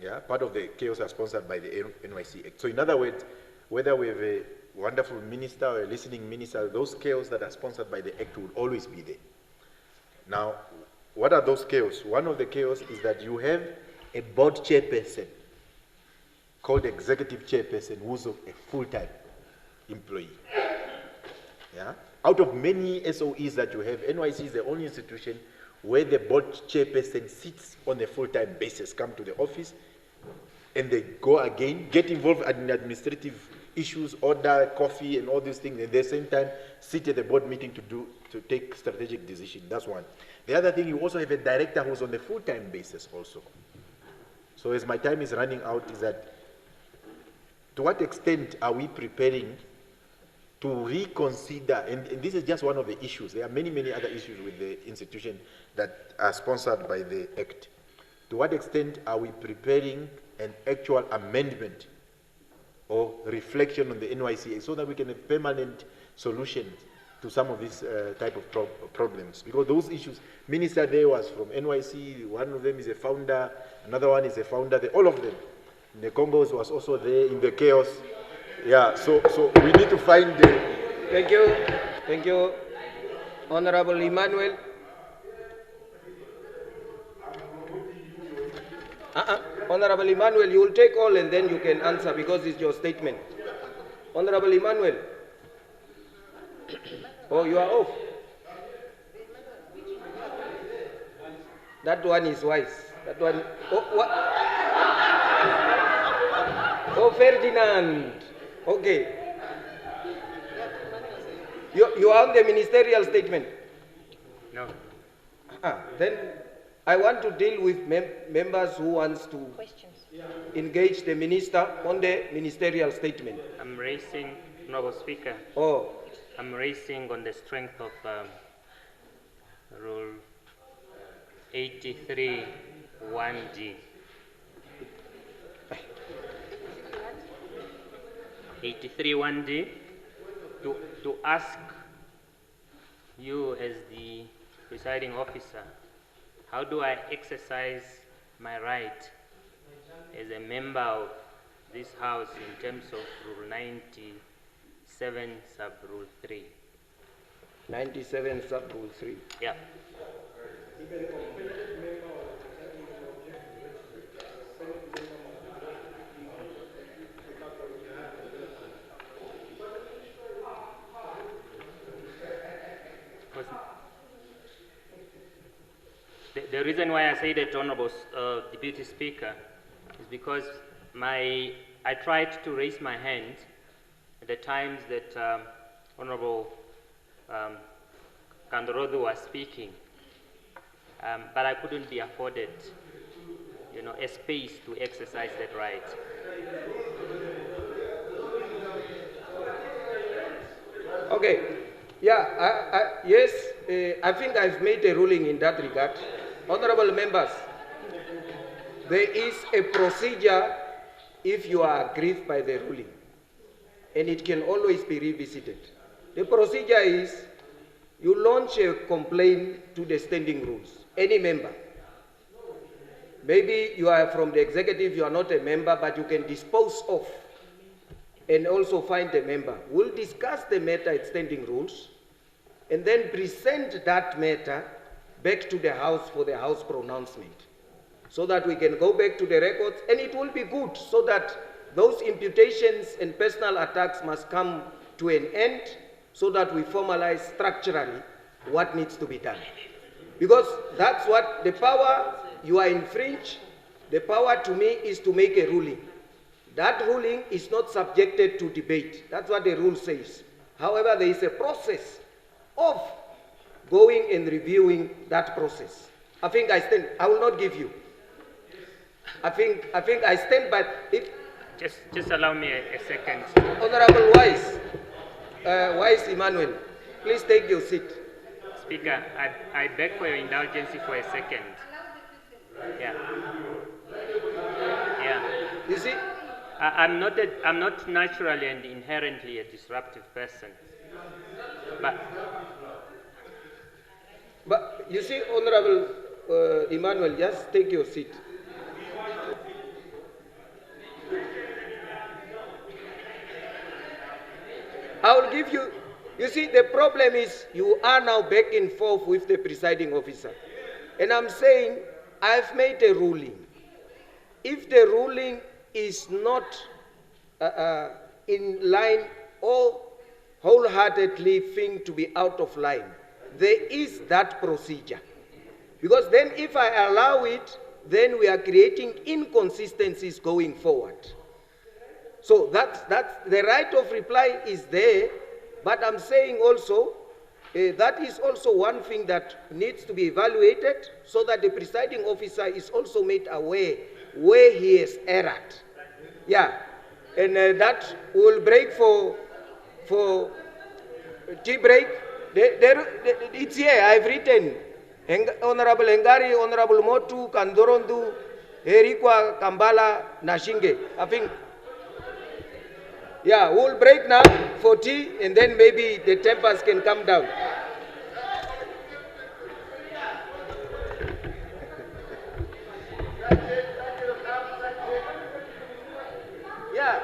Yeah, part of the chaos are sponsored by the NYC Act. So in other words, whether we have a wonderful minister or a listening minister, those chaos that are sponsored by the Act will always be there. Now, what are those chaos? One of the chaos is that you have a board chairperson called executive chairperson who's a full-time employee. Yeah? Out of many SOEs that you have, NYC is the only institution where the board chairperson sits on a full-time basis, come to the office, and they go again, get involved in administrative issues, order coffee and all these things, and at the same time sit at the board meeting to take strategic decisions. That's one. The other thing, you also have a director who's on a full-time basis also. So as my time is running out, is that to what extent are we preparing to reconsider, and this is just one of the issues. There are many, many other issues with the institution that are sponsored by the Act. To what extent are we preparing an actual amendment or reflection on the NYC so that we can have permanent solutions to some of these type of problems? Because those issues, Minister there was from NYC, one of them is a founder, another one is a founder, all of them. The Congos was also there in the chaos. Yeah, so we need to find the... Thank you. Honorable Emmanuel. Honorable Emmanuel, you will take all and then you can answer because it's your statement. Honorable Emmanuel. Oh, you are off. That one is wise. That one... Oh, what? Oh, Ferdinand. Okay. You are on the ministerial statement? No. Then I want to deal with members who wants to engage the minister on the ministerial statement. I'm raising, Honorable Speaker. Oh. I'm raising on the strength of Rule 83 1G. 83 1D to ask you as the presiding officer, how do I exercise my right as a member of this House in terms of Rule 97 sub Rule 3? 97 sub Rule 3. Yeah. The reason why I say that, Honorable Deputy Speaker, is because I tried to raise my hand at the times that Honorable Kandorodu was speaking, but I couldn't be afforded, a space to exercise that right. Okay. Yeah. Yes. I think I've made a ruling in that regard. Honorable members, there is a procedure if you are aggrieved by the ruling, and it can always be revisited. The procedure is you launch a complaint to the standing rules, any member. Maybe you are from the executive, you are not a member, but you can dispose of and also find a member. We'll discuss the matter at standing rules, and then present that matter back to the House for the House pronouncement, so that we can go back to the records, and it will be good so that those imputations and personal attacks must come to an end, so that we formalize structurally what needs to be done. Because that's what the power you are infringed, the power to me is to make a ruling. That ruling is not subjected to debate. That's what the rule says. However, there is a process of going and reviewing that process. I think I stand, I will not give you. I think I stand by it. Just allow me a second. Honorable Wise Emmanuel, please take your seat. Speaker, I beg for your indulgence for a second. Yeah. Yeah. You see? I'm not naturally and inherently a disruptive person. But you see, Honorable Emmanuel, just take your seat. I will give you, you see, the problem is you are now back and forth with the presiding officer. And I'm saying, I've made a ruling. If the ruling is not in line or wholeheartedly think to be out of line, there is that procedure. Because then if I allow it, then we are creating inconsistencies going forward. So that's the right of reply is there, but I'm saying also that is also one thing that needs to be evaluated, so that the presiding officer is also made aware where he has erred. Yeah, and that will break for tea break. It's here, I've written, Honorable Engari, Honorable Motu, Kandorondu, Erikwa, Kambala, Nashinge. I think, yeah, we'll break now for tea, and then maybe the tempers can come down. Yeah.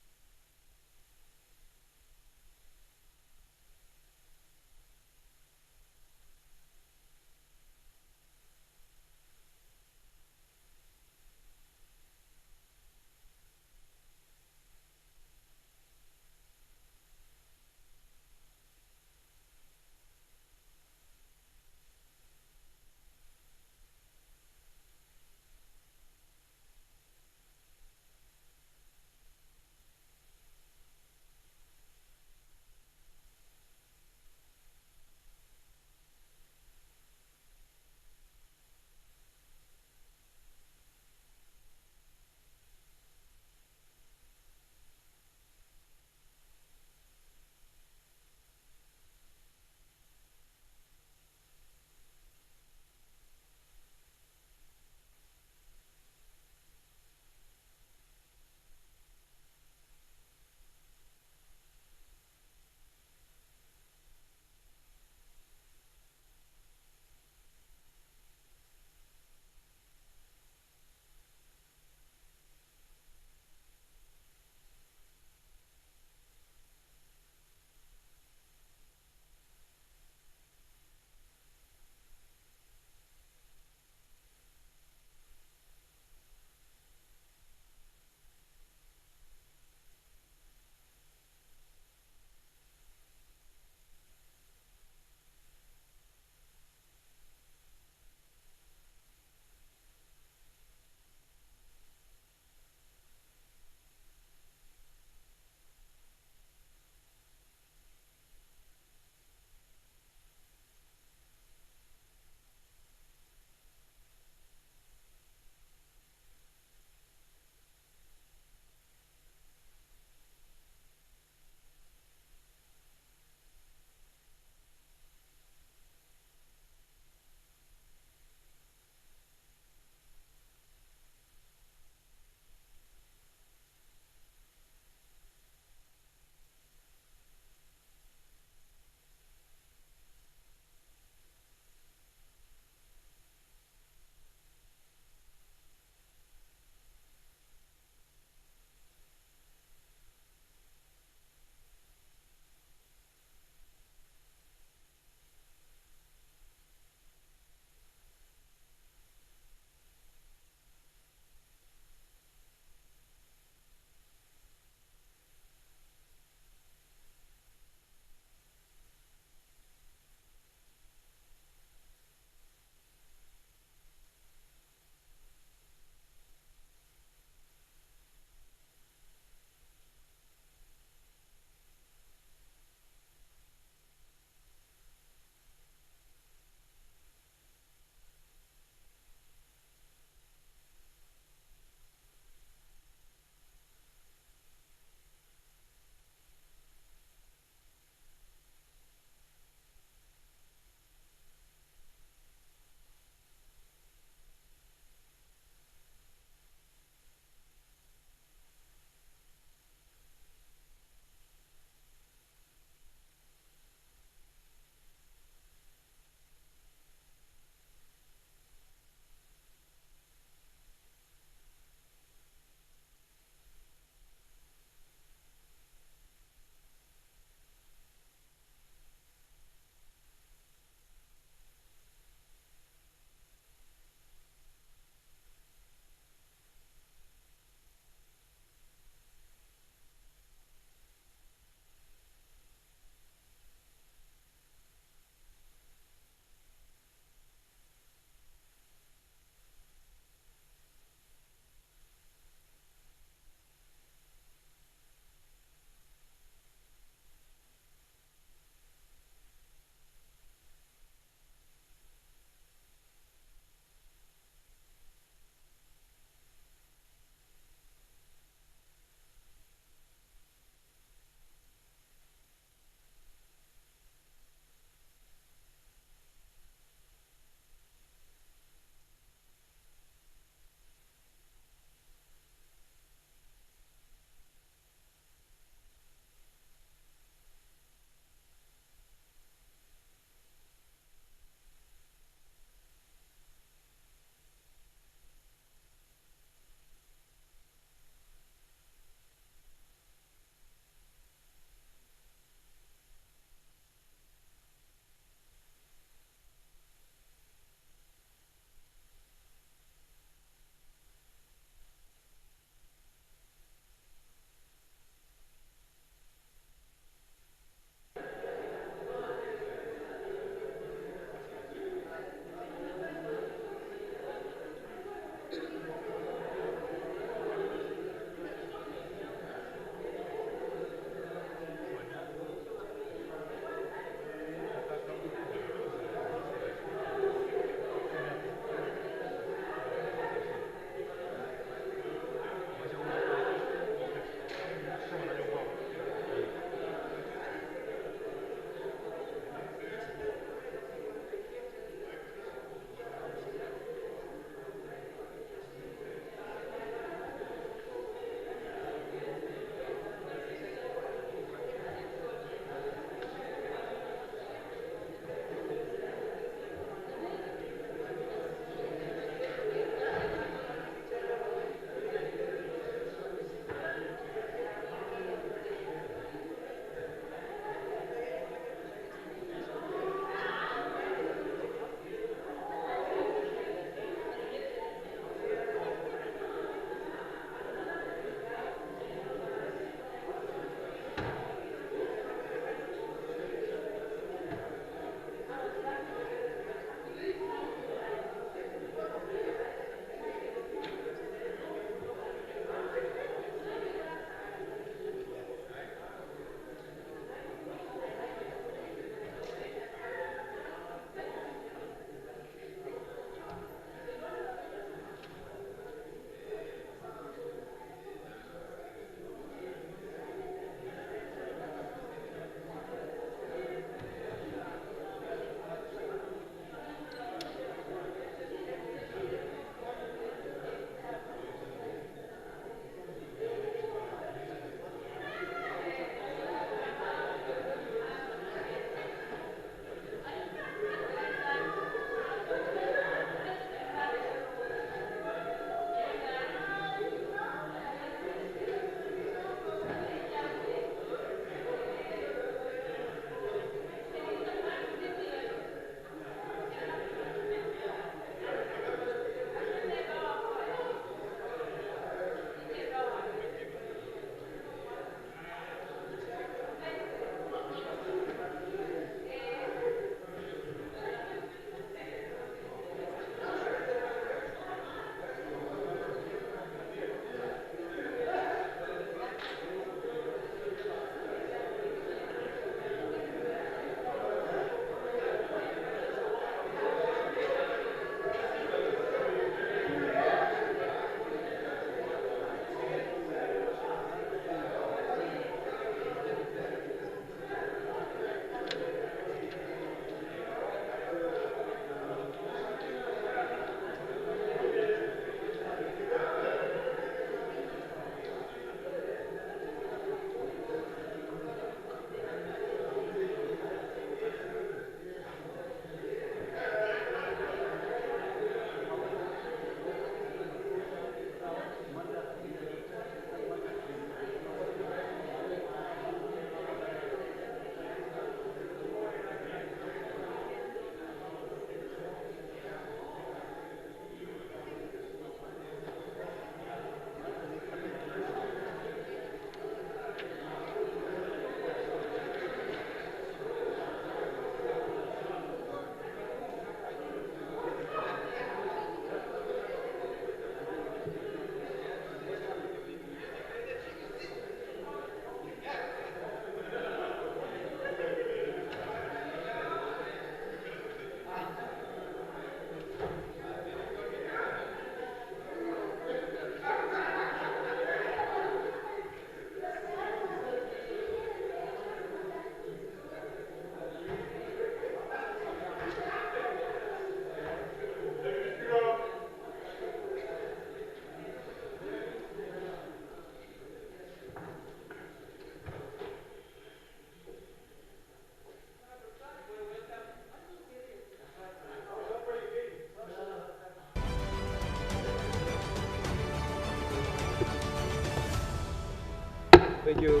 Thank you.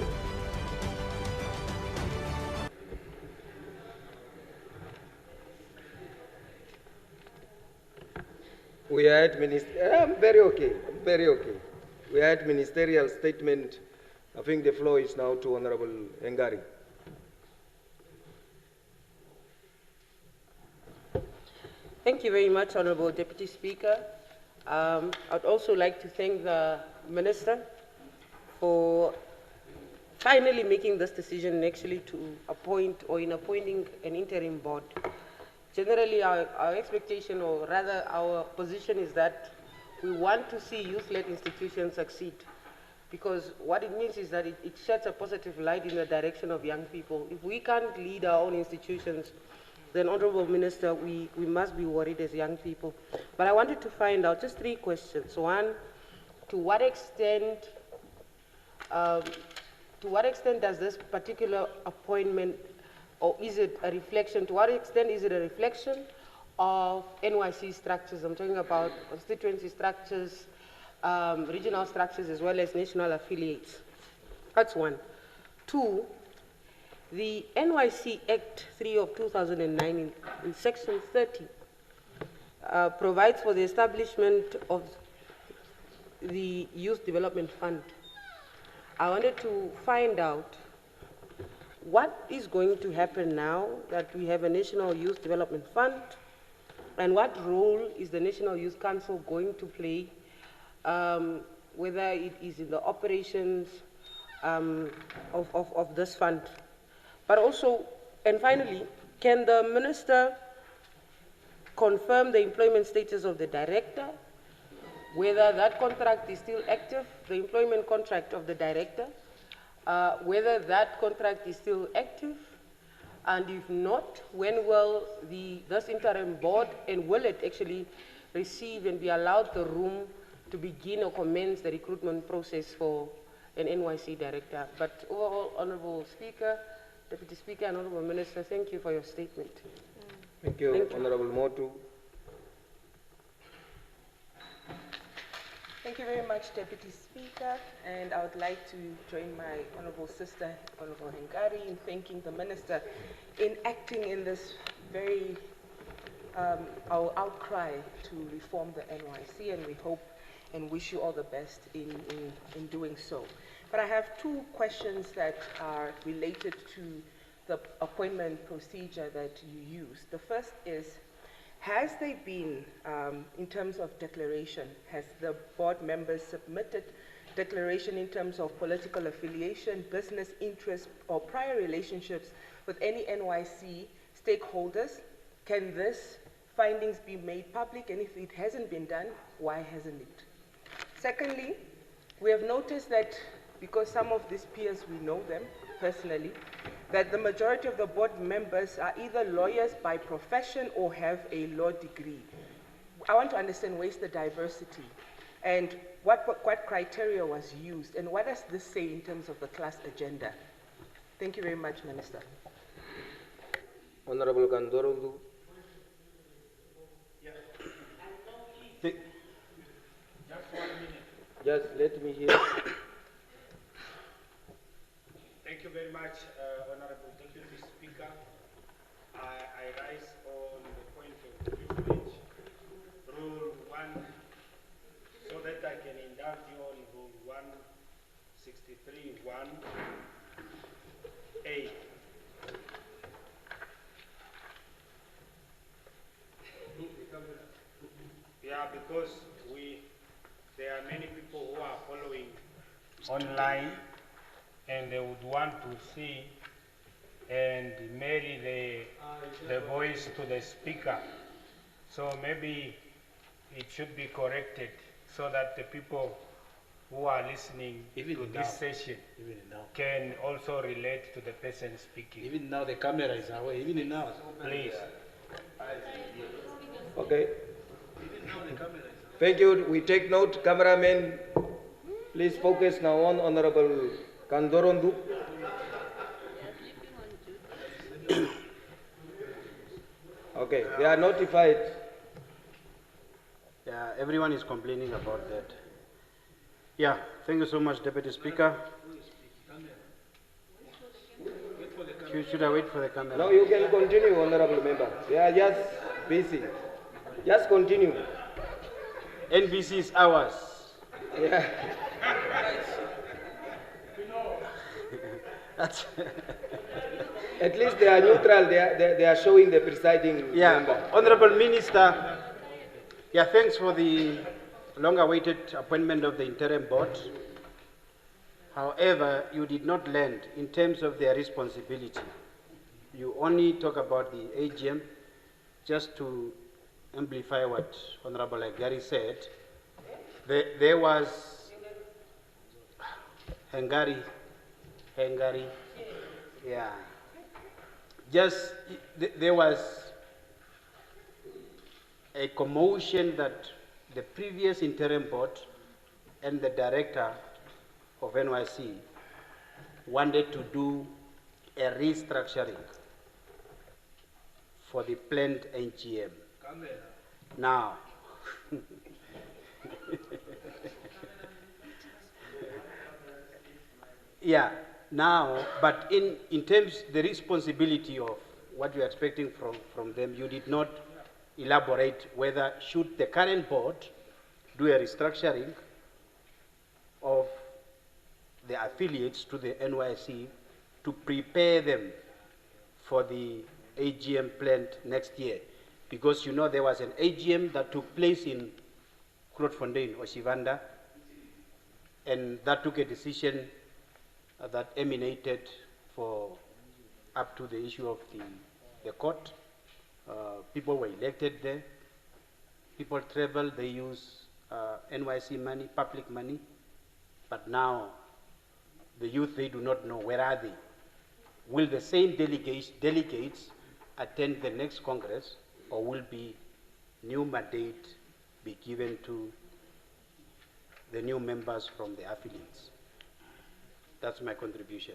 We had I'm very okay. I'm very okay. We had ministerial statement. I think the floor is now to Honorable Engari. Thank you very much, Honorable Deputy Speaker. I'd also like to thank the Minister for finally making this decision actually to appoint or in appointing an interim board. Generally, our expectation, or rather our position, is that we want to see youth-led institutions succeed, because what it means is that it sheds a positive light in the direction of young people. If we can't lead our own institutions, then, Honorable Minister, we must be worried as young people. But I wanted to find out just 3 questions. One, to what extent does this particular appointment, or is it a reflection, to what extent is it a reflection of NYC structures? I'm talking about constituency structures, regional structures, as well as national affiliates. That's one. 2, the NYC Act 3 of 2009 in section 30 provides for the establishment of the Youth Development Fund. I wanted to find out what is going to happen now that we have a National Youth Development Fund, and what role is the National Youth Council going to play, whether it is in the operations of this fund. But also, and finally, can the Minister confirm the employment status of the director, whether that contract is still active, the employment contract of the director, whether that contract is still active, and if not, when will this interim board, and will it actually receive and be allowed the room to begin or commence the recruitment process for an NYC director? But overall, Honorable Speaker, Deputy Speaker, and Honorable Minister, thank you for your statement. Thank you, Thank you. Honorable Motu. Thank you very much, Deputy Speaker, and I would like to join my honorable sister, Honorable Hengari, in thanking the Minister in acting in this very our outcry to reform the NYC, and we hope and wish you all the best in doing so. But I have 2 questions that are related to the appointment procedure that you use. The first is, has there been, in terms of declaration, has the board members submitted declaration in terms of political affiliation, business interests, or prior relationships with any NYC stakeholders? Can these findings be made public? And if it hasn't been done, why hasn't it? Secondly, we have noticed that, because some of these peers, we know them personally, that the majority of the board members are either lawyers by profession or have a law degree. I want to understand, where's the diversity, and what criteria was used, and what does this say in terms of the class agenda? Thank you very much, Minister. Honorable Kandorundu. Just let me hear. Thank you very much, Honorable Deputy Speaker. I rise on the point of privilege, Rule 1, so that I can indulge you on Rule 163(1)(a). Yeah, because there are many people who are following online, and they would want to see and marry the voice to the speaker. So maybe it should be corrected so that the people who are listening to this session can also relate to the person speaking. Even now the camera is away, even now. Please. Okay. Thank you. We take note. Cameraman, please focus now on Honorable Kandorondu. Okay, they are notified. Yeah, everyone is complaining about that. Yeah, thank you so much, Deputy Speaker. Should I wait for the camera? No, you can continue, honorable member. They are just busy. Just continue. NBC is ours. Yeah. That's At least they are neutral. They are showing the presiding member. Honorable Minister, thanks for the long-awaited appointment of the interim board. However, you did not lend in terms of their responsibility. You only talk about the AGM. Just to amplify what Honorable Gary said, there was Hungary, yeah. Just, there was a commotion that the previous interim board and the director of NYC wanted to do a restructuring for the planned NGM. Now, but in terms the responsibility of what you're expecting from them, you did not elaborate whether should the current board do a restructuring of the affiliates to the NYC to prepare them for the AGM planned next year. Because you know there was an AGM that took place in Grootfontein or Shivanda, and that took a decision that emanated for up to the issue of the court. People were elected there. People travel, they use NYC money, public money, but now the youth, they do not know where are they. Will the same delegates attend the next Congress, or will be new mandate be given to the new members from the affiliates? That's my contribution.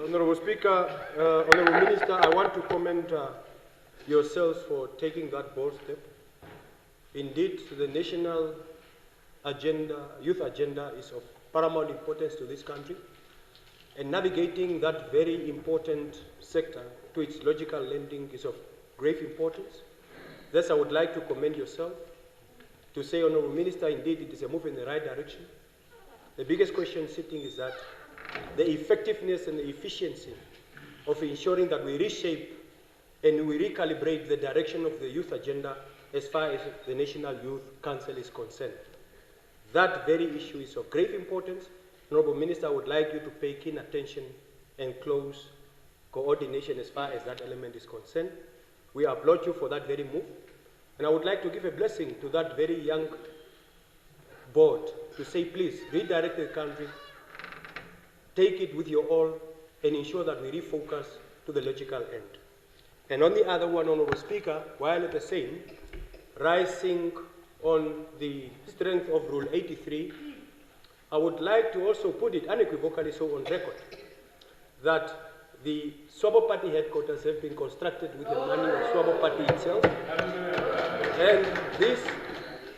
Honorable Speaker, Honorable Minister, I want to commend yourselves for taking that bold step. Indeed, the national agenda, youth agenda, is of paramount importance to this country, and navigating that very important sector to its logical landing is of grave importance. Thus, I would like to commend yourself, to say, Honorable Minister, indeed it is a move in the right direction. The biggest question sitting is that the effectiveness and the efficiency of ensuring that we reshape and we recalibrate the direction of the youth agenda as far as the National Youth Council is concerned. That very issue is of great importance. Honorable Minister, I would like you to pay keen attention and close coordination as far as that element is concerned. We applaud you for that very move. And I would like to give a blessing to that very young board to say, please, redirect the country, take it with your all, and ensure that we refocus to the logical end. And on the other one, Honorable Speaker, while at the same, rising on the strength of Rule 83, I would like to also put it unequivocally so on record that the Swabo Party headquarters have been constructed with the money of Swabo Party itself. And this,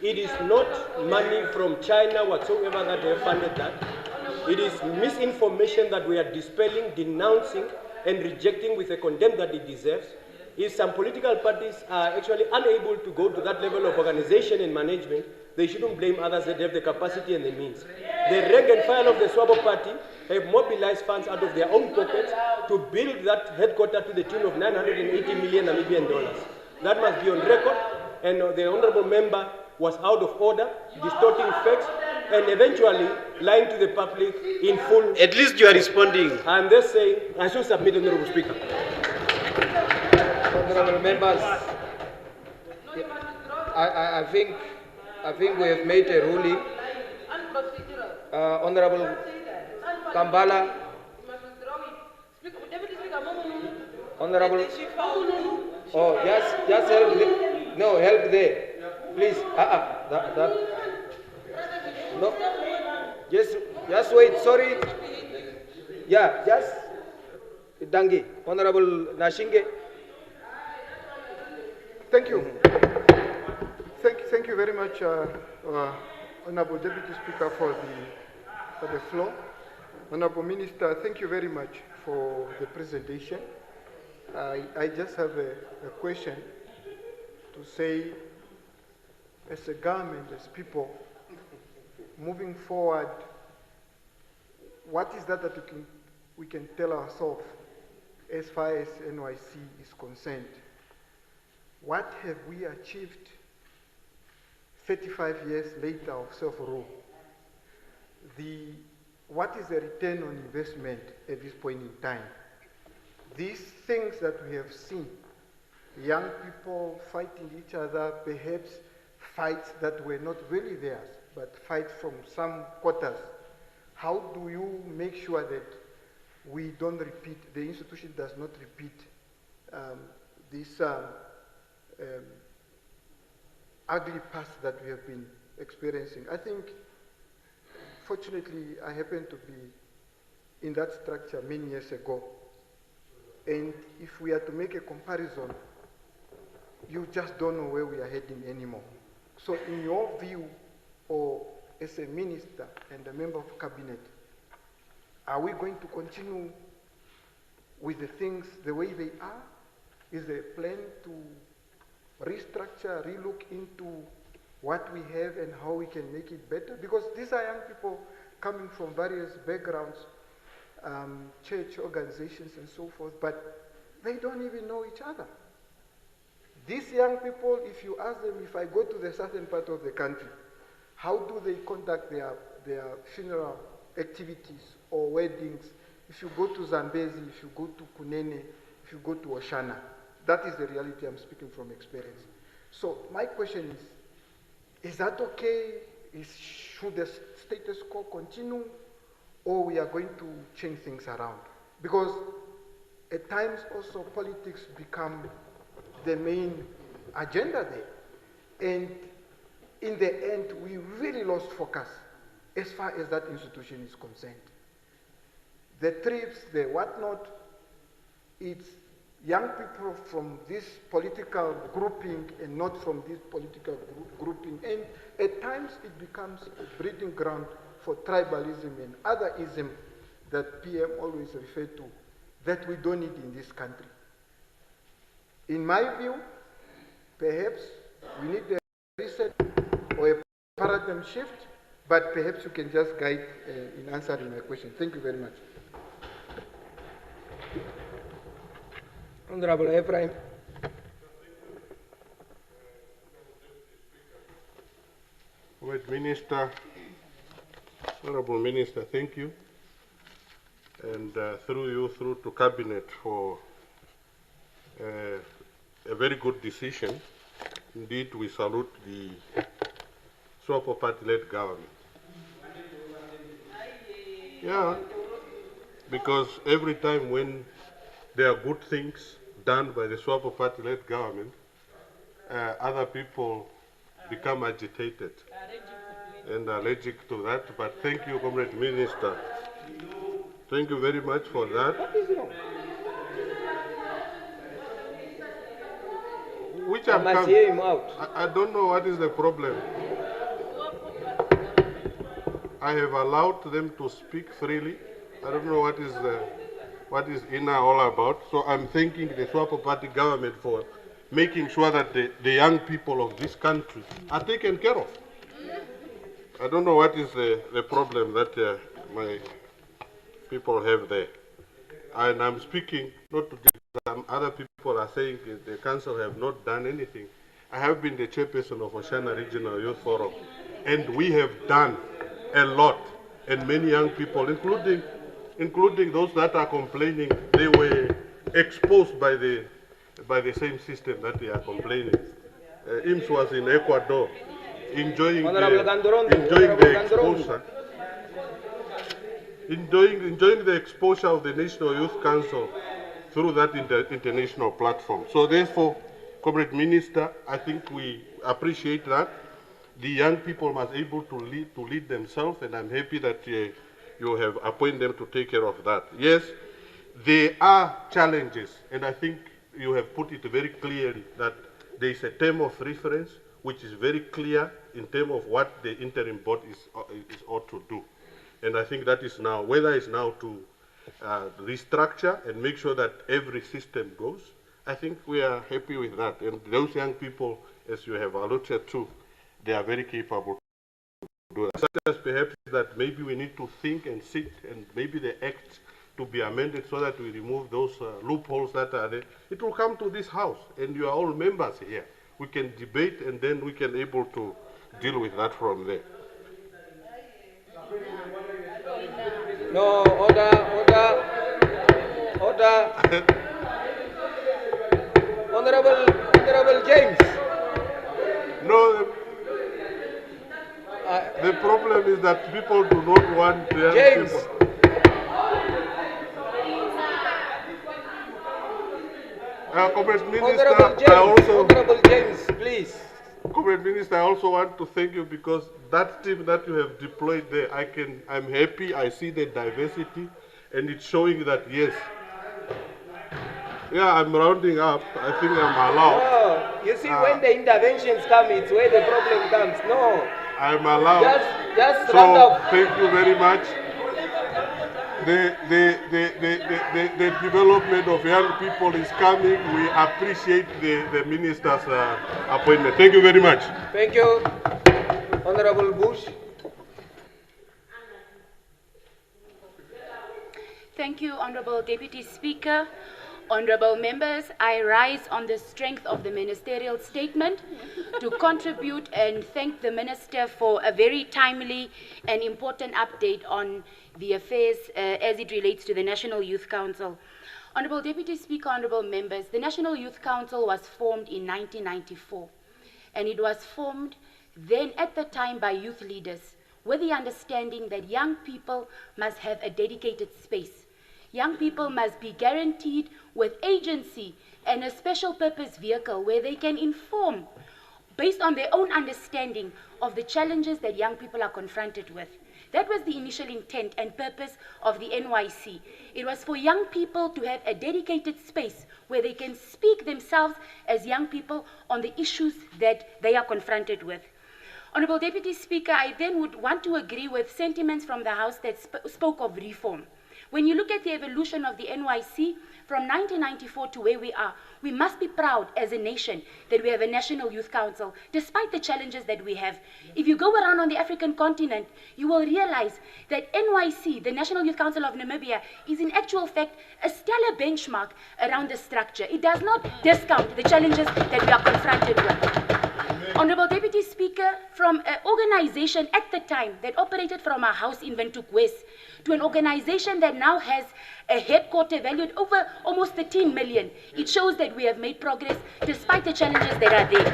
it is not money from China whatsoever that they have funded that. It is misinformation that we are dispelling, denouncing, and rejecting with a contempt that it deserves. If some political parties are actually unable to go to that level of organization and management, they shouldn't blame others that have the capacity and the means. The rank and file of the Swabo Party have mobilized funds out of their own pockets to build that headquarters to the tune of 980 million Namibian dollars. That must be on record, and the honorable member was out of order, distorting facts, and eventually lying to the public in full. At least you are responding. I'm just saying, I should submit, Honorable Speaker. Honorable members, I think we have made a ruling. Honorable Kambala, Honorable, oh, just help there. No, help there. Please, No, just wait, sorry. Yeah, just, Dangi, Honorable Nashinge. Thank you. Thank you very much, Honorable Deputy Speaker, for the floor. Honorable Minister, thank you very much for the presentation. I just have a question to say, as a government, as people, moving forward, what is that we can tell ourselves as far as NYC is concerned? What have we achieved 35 years later of self-rule? What is the return on investment at this point in time? These things that we have seen, young people fighting each other, perhaps fights that were not really theirs, but fights from some quarters. How do you make sure that we don't repeat, the institution does not repeat this ugly past that we have been experiencing? I think, fortunately, I happened to be in that structure many years ago. And if we are to make a comparison, you just don't know where we are heading anymore. So in your view, or as a minister and a member of cabinet, are we going to continue with the things the way they are? Is there a plan to restructure, relook into what we have and how we can make it better? Because these are young people coming from various backgrounds, church organizations and so forth, but they don't even know each other. These young people, if you ask them, if I go to the southern part of the country, how do they conduct their funeral activities or weddings? If you go to Zambezi, if you go to Kunene, if you go to Oshana, that is the reality. I'm speaking from experience. So my question is that okay? Should the status quo continue, or we are going to change things around? Because at times also politics become the main agenda there. And in the end, we really lost focus as far as that institution is concerned. The trips, the whatnot, it's young people from this political grouping and not from this political grouping. And at times it becomes a breeding ground for tribalism and other ism that PM always refer to, that we don't need in this country. In my view, perhaps we need a reset or a paradigm shift, but perhaps you can just guide in answering my question. Thank you very much. Honorable Ephraim. Honorable Minister, thank you. And through to Cabinet for a very good decision. Indeed, we salute the SWAPO party-led government. Yeah, because every time when there are good things done by the SWAPO party-led government, other people become agitated and allergic to that. But thank you, Comrade Minister. Thank you very much for that. Which I must hear him out. I don't know what is the problem. I have allowed them to speak freely. I don't know what is INA all about. So I'm thanking the SWAPO party government for making sure that the young people of this country are taken care of. I don't know what is the problem that my people have there. And I'm speaking not to other people are saying the council have not done anything. I have been the chairperson of Oshana Regional Youth Forum, and we have done a lot. And many young people, including those that are complaining, they were exposed by the same system that they are complaining. IMS was in Ecuador, enjoying the exposure of the National Youth Council through that international platform. So therefore, Comrade Minister, I think we appreciate that. the young people must able to lead themselves, and I'm happy that you have appointed them to take care of that. Yes, there are challenges, and I think you have put it very clearly that there is a term of reference which is very clear in terms of what the interim board is ought to do. And I think that is now, whether it's now to restructure and make sure that every system goes, I think we are happy with that. And those young people, as you have alluded to, they are very capable to do that. Such as perhaps that maybe we need to think and sit, and maybe the act to be amended so that we remove those loopholes that are there. It will come to this house, and you are all members here. We can debate, and then we can able to deal with that from there. No, order. Honorable James. No, the problem is that people do not want their James. people. Comrade Minister, Honorable James, please. Comrade Minister, I also want to thank you because that team that you have deployed there, I'm happy. I see the diversity, and it's showing that yes. Yeah, I'm rounding up. I think I'm allowed. No, you see, when the interventions come, it's where the problem comes. No. I'm allowed. Just round up. Thank you very much. The development of young people is coming. We appreciate the minister's appointment. Thank you very much. Thank you, Honorable Bush. Thank you, Honorable Deputy Speaker. Honorable members, I rise on the strength of the ministerial statement to contribute and thank the Minister for a very timely and important update on the affairs as it relates to the National Youth Council. Honorable Deputy Speaker, honorable members, the National Youth Council was formed in 1994, and it was formed then at the time by youth leaders with the understanding that young people must have a dedicated space. Young people must be guaranteed with agency and a special purpose vehicle where they can inform based on their own understanding of the challenges that young people are confronted with. That was the initial intent and purpose of the NYC. It was for young people to have a dedicated space where they can speak themselves as young people on the issues that they are confronted with. Honorable Deputy Speaker, I then would want to agree with sentiments from the House that spoke of reform. When you look at the evolution of the NYC from 1994 to where we are, we must be proud as a nation that we have a National Youth Council, despite the challenges that we have. If you go around on the African continent, you will realize that NYC, the National Youth Council of Namibia, is in actual fact a stellar benchmark around the structure. It does not discount the challenges that we are confronted with. Honorable Deputy Speaker, from an organization at the time that operated from our house in Windhoek West to an organization that now has a headquarter valued over almost 13 million, it shows that we have made progress despite the challenges that are there.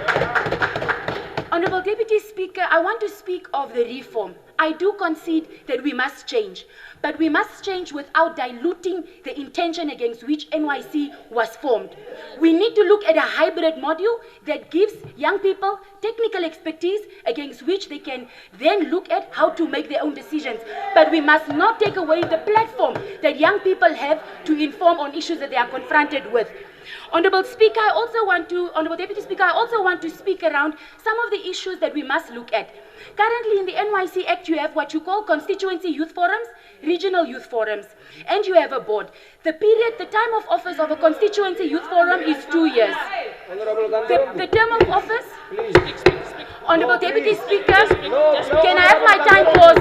Honorable Deputy Speaker, I want to speak of the reform. I do concede that we must change, but we must change without diluting the intention against which NYC was formed. We need to look at a hybrid model that gives young people technical expertise against which they can then look at how to make their own decisions. But we must not take away the platform that young people have to inform on issues that they are confronted with. Honorable Speaker, Honorable Deputy Speaker, I also want to speak around some of the issues that we must look at. Currently in the NYC Act, you have what you call constituency youth forums, regional youth forums, and you have a board. The time of office of a constituency youth forum is 2 years. The term of office? Honorable Deputy Speaker, can I have my time paused?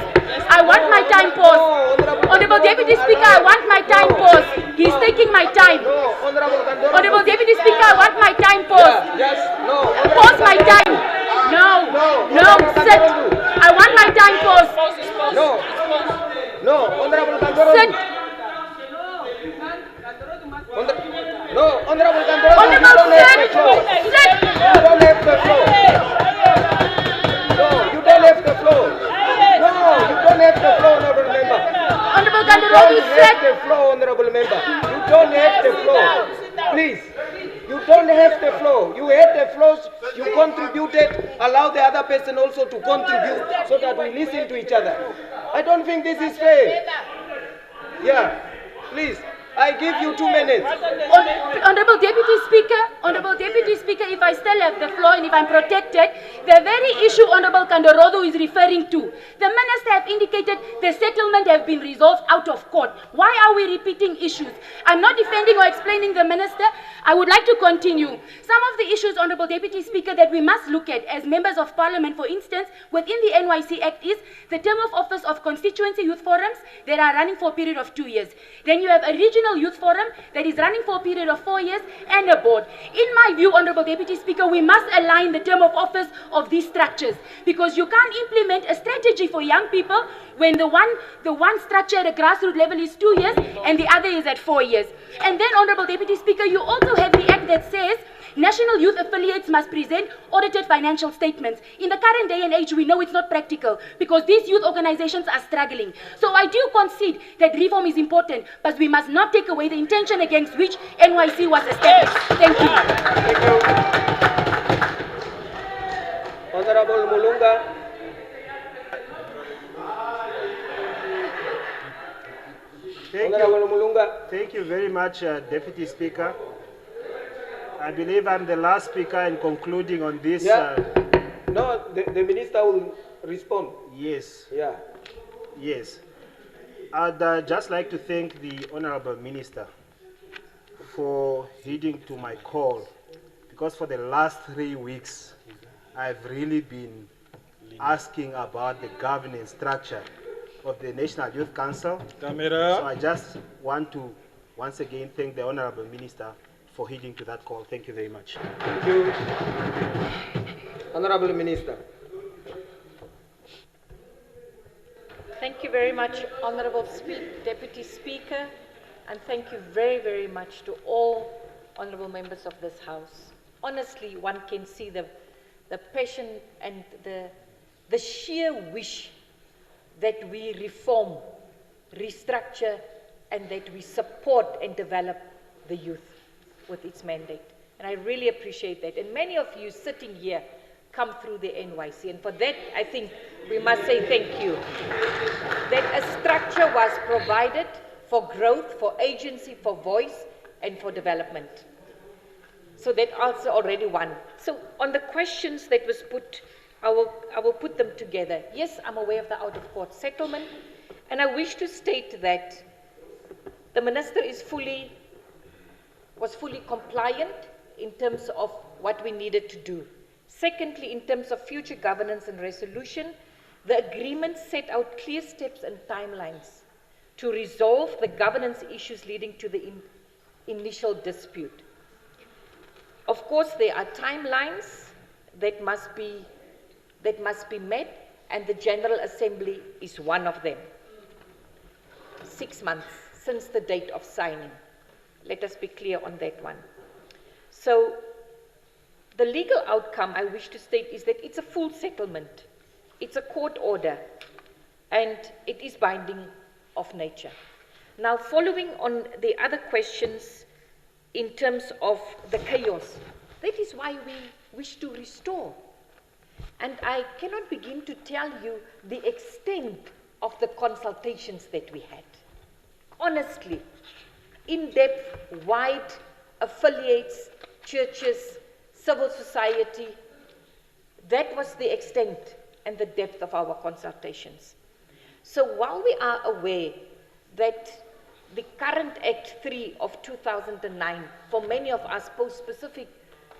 I want my time paused. Honorable Deputy Speaker, I want my time paused. He's taking my time. Honorable Deputy Speaker, I want my time paused. Pause my time. No, sit. I want my time paused. No, Honorable Kandoro. Sit. Honorable Kandoro. Honorable, sit. You don't have the floor. No, you don't have the floor. No, you don't have the floor, Honorable Member. Honorable Kandoro, you don't have the floor, Honorable Member. You don't have the floor. Please. You don't have the floor. You had the floor, you contributed, allow the other person also to contribute so that we listen to each other. I don't think this is fair. Yeah, please. I give you 2 minutes. Honorable Deputy Speaker, if I still have the floor and if I'm protected, the very issue Honorable Kandorodo is referring to, the Minister have indicated the settlement have been resolved out of court. Why are we repeating issues? I'm not defending or explaining the Minister. I would like to continue. Some of the issues, Honorable Deputy Speaker, that we must look at as members of Parliament, for instance, within the NYC Act is the term of office of constituency youth forums that are running for a period of 2 years. Then you have a regional youth forum that is running for a period of 4 years and a board. In my view, Honorable Deputy Speaker, we must align the term of office of these structures, because you can't implement a strategy for young people when the one structure at a grassroots level is 2 years and the other is at 4 years. And then, Honorable Deputy Speaker, you also have the act that says national youth affiliates must present audited financial statements. In the current day and age, we know it's not practical because these youth organizations are struggling. So I do concede that reform is important, but we must not take away the intention against which NYC was established. Thank you. Thank you. Honorable Mulunga. Thank you very much, Deputy Speaker. I believe I'm the last speaker in concluding on this. No, the Minister will respond. Yes. Yeah. Yes. I'd just like to thank the Honorable Minister for heeding to my call, because for the last 3 weeks, I've really been asking about the governance structure of the National Youth Council. So I just want to once again thank the Honorable Minister for heeding to that call. Thank you very much. Thank you. Honorable Minister. Thank you very much, Honorable Deputy Speaker, and thank you very, very much to all honorable members of this House. Honestly, one can see the passion and the sheer wish that we reform, restructure, and that we support and develop the youth with its mandate. And I really appreciate that. And many of you sitting here come through the NYC. And for that, I think we must say thank you. That a structure was provided for growth, for agency, for voice, and for development. So that also already one. So on the questions that was put, I will put them together. Yes, I'm aware of the out-of-court settlement, and I wish to state that the Minister was fully compliant in terms of what we needed to do. Secondly, in terms of future governance and resolution, the agreement set out clear steps and timelines to resolve the governance issues leading to the initial dispute. Of course, there are timelines that must be met, and the General Assembly is one of them. 6 months since the date of signing. Let us be clear on that one. So, the legal outcome I wish to state is that it's a full settlement. It's a court order, and it is binding of nature. Now, following on the other questions in terms of the chaos, that is why we wish to restore. And I cannot begin to tell you the extent of the consultations that we had. Honestly, in-depth, wide, affiliates, churches, civil society, that was the extent and the depth of our consultations. So while we are aware that the current Act 3 of 2009, for many of us, posed specific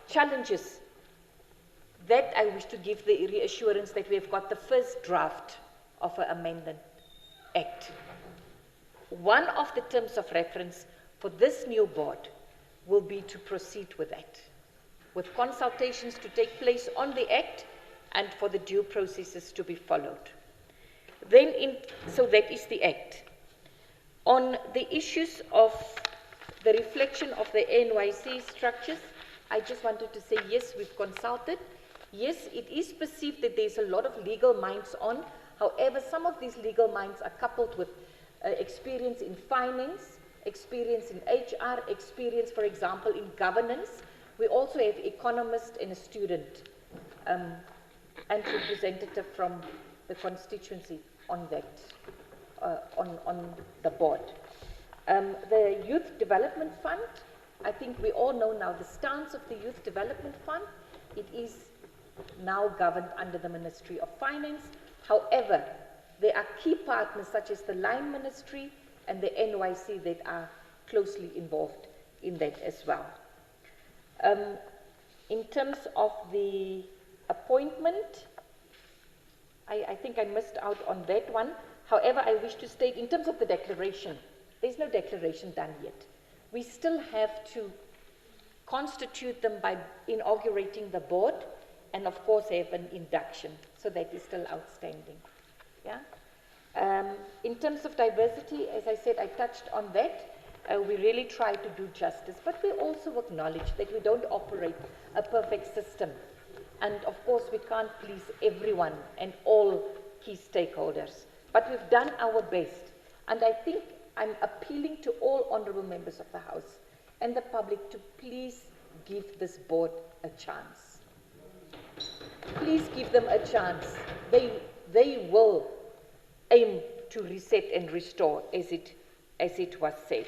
challenges, that I wish to give the reassurance that we have got the first draft of an amendment act. One of the terms of reference for this new board will be to proceed with that, with consultations to take place on the act and for the due processes to be followed. So that is the act. On the issues of the reflection of the NYC structures, I just wanted to say, yes, we've consulted. Yes, it is perceived that there's a lot of legal minds on. However, some of these legal minds are coupled with experience in finance, experience in HR, experience, for example, in governance, We also have economist and a student and representative from the constituency on that, on the board. The Youth Development Fund, I think we all know now the stance of the Youth Development Fund. It is now governed under the Ministry of Finance. However, there are key partners such as the Line Ministry and the NYC that are closely involved in that as well. In terms of the appointment, I think I missed out on that one. However, I wish to state, in terms of the declaration, there's no declaration done yet. We still have to constitute them by inaugurating the board and, of course, have an induction. So that is still outstanding. Yeah? In terms of diversity, as I said, I touched on that. We really try to do justice, but we also acknowledge that we don't operate a perfect system. And of course, we can't please everyone and all key stakeholders. But we've done our best. And I think I'm appealing to all honorable members of the House and the public to please give this board a chance. Please give them a chance. They will aim to reset and restore, as it was said.